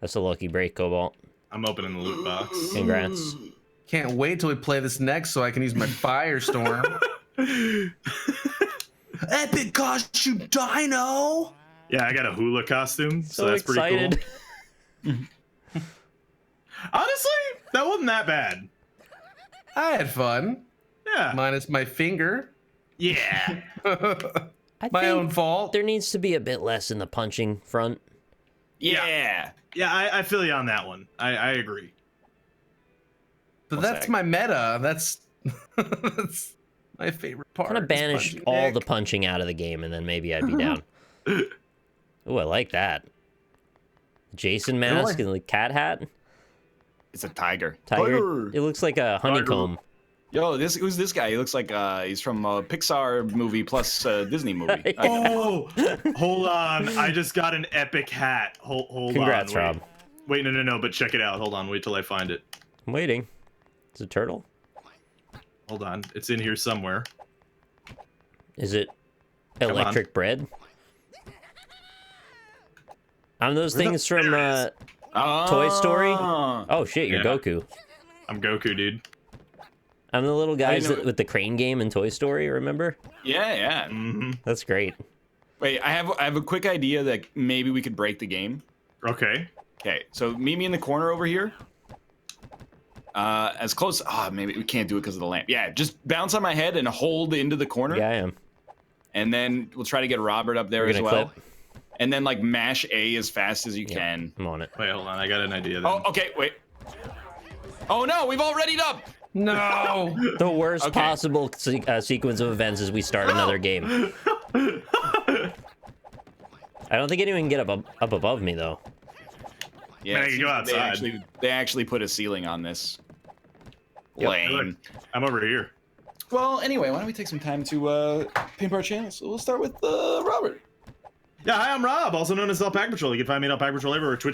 That's a lucky break, Cobalt. I'm opening the loot box. Congrats. Can't wait till we play this next so I can use my Firestorm. Epic costume dino. Yeah, I got a hula costume, so So that's excited. pretty cool. Honestly, that wasn't that bad. I had fun. Yeah. Minus my finger. Yeah. I My think own fault. there needs to be a bit less in the punching front. Yeah. Yeah, I feel you on that one. I agree. But What's that's that? my meta. That's my favorite part. Kind of is banish punching all dick. the punching out of the game, and then maybe I'd be down. Oh, I like that. Jason mask and the cat hat. It's a tiger. Tiger. It looks like a honeycomb. Yo, who's this guy? He looks like he's from a Pixar movie plus Disney movie. Oh, hold on. I just got an epic hat. Hold Congrats, on. Rob. Wait, no, but check it out. Hold on. Wait till I find it. I'm waiting. It's a turtle. Hold on. It's in here somewhere. Is it on. electric bread? Those things from Toy Story. Oh shit, you're Yeah. Goku. I'm Goku, dude. I'm the little guys know- with the crane game in Toy Story. Remember? Yeah. Mm-hmm. That's great. Wait, I have a quick idea that maybe we could break the game. Okay. Okay, so meet me in the corner over here. As close. Maybe we can't do it because of the lamp. Yeah, just bounce on my head and hold into the corner. Yeah, I am. And then we'll try to get Robert up there We're as gonna well. clip. And then like mash A as fast as you can. I'm on it. Wait, hold on. I got an idea then. Oh, okay, wait. Oh no, we've all readied up. No. The worst Okay. possible sequence of events is we start another game. I don't think anyone can get up above me, though. Yeah, Man, it you seems go like outside. they actually put a ceiling on this. Yep. Lame. I'm over here. Well, anyway, why don't we take some time to pimp our channel? So we'll start with Robert. Yeah, hi, I'm Rob, also known as AlpacaPatrol. You can find me at AlpacaPatrol everywhere, Twitch,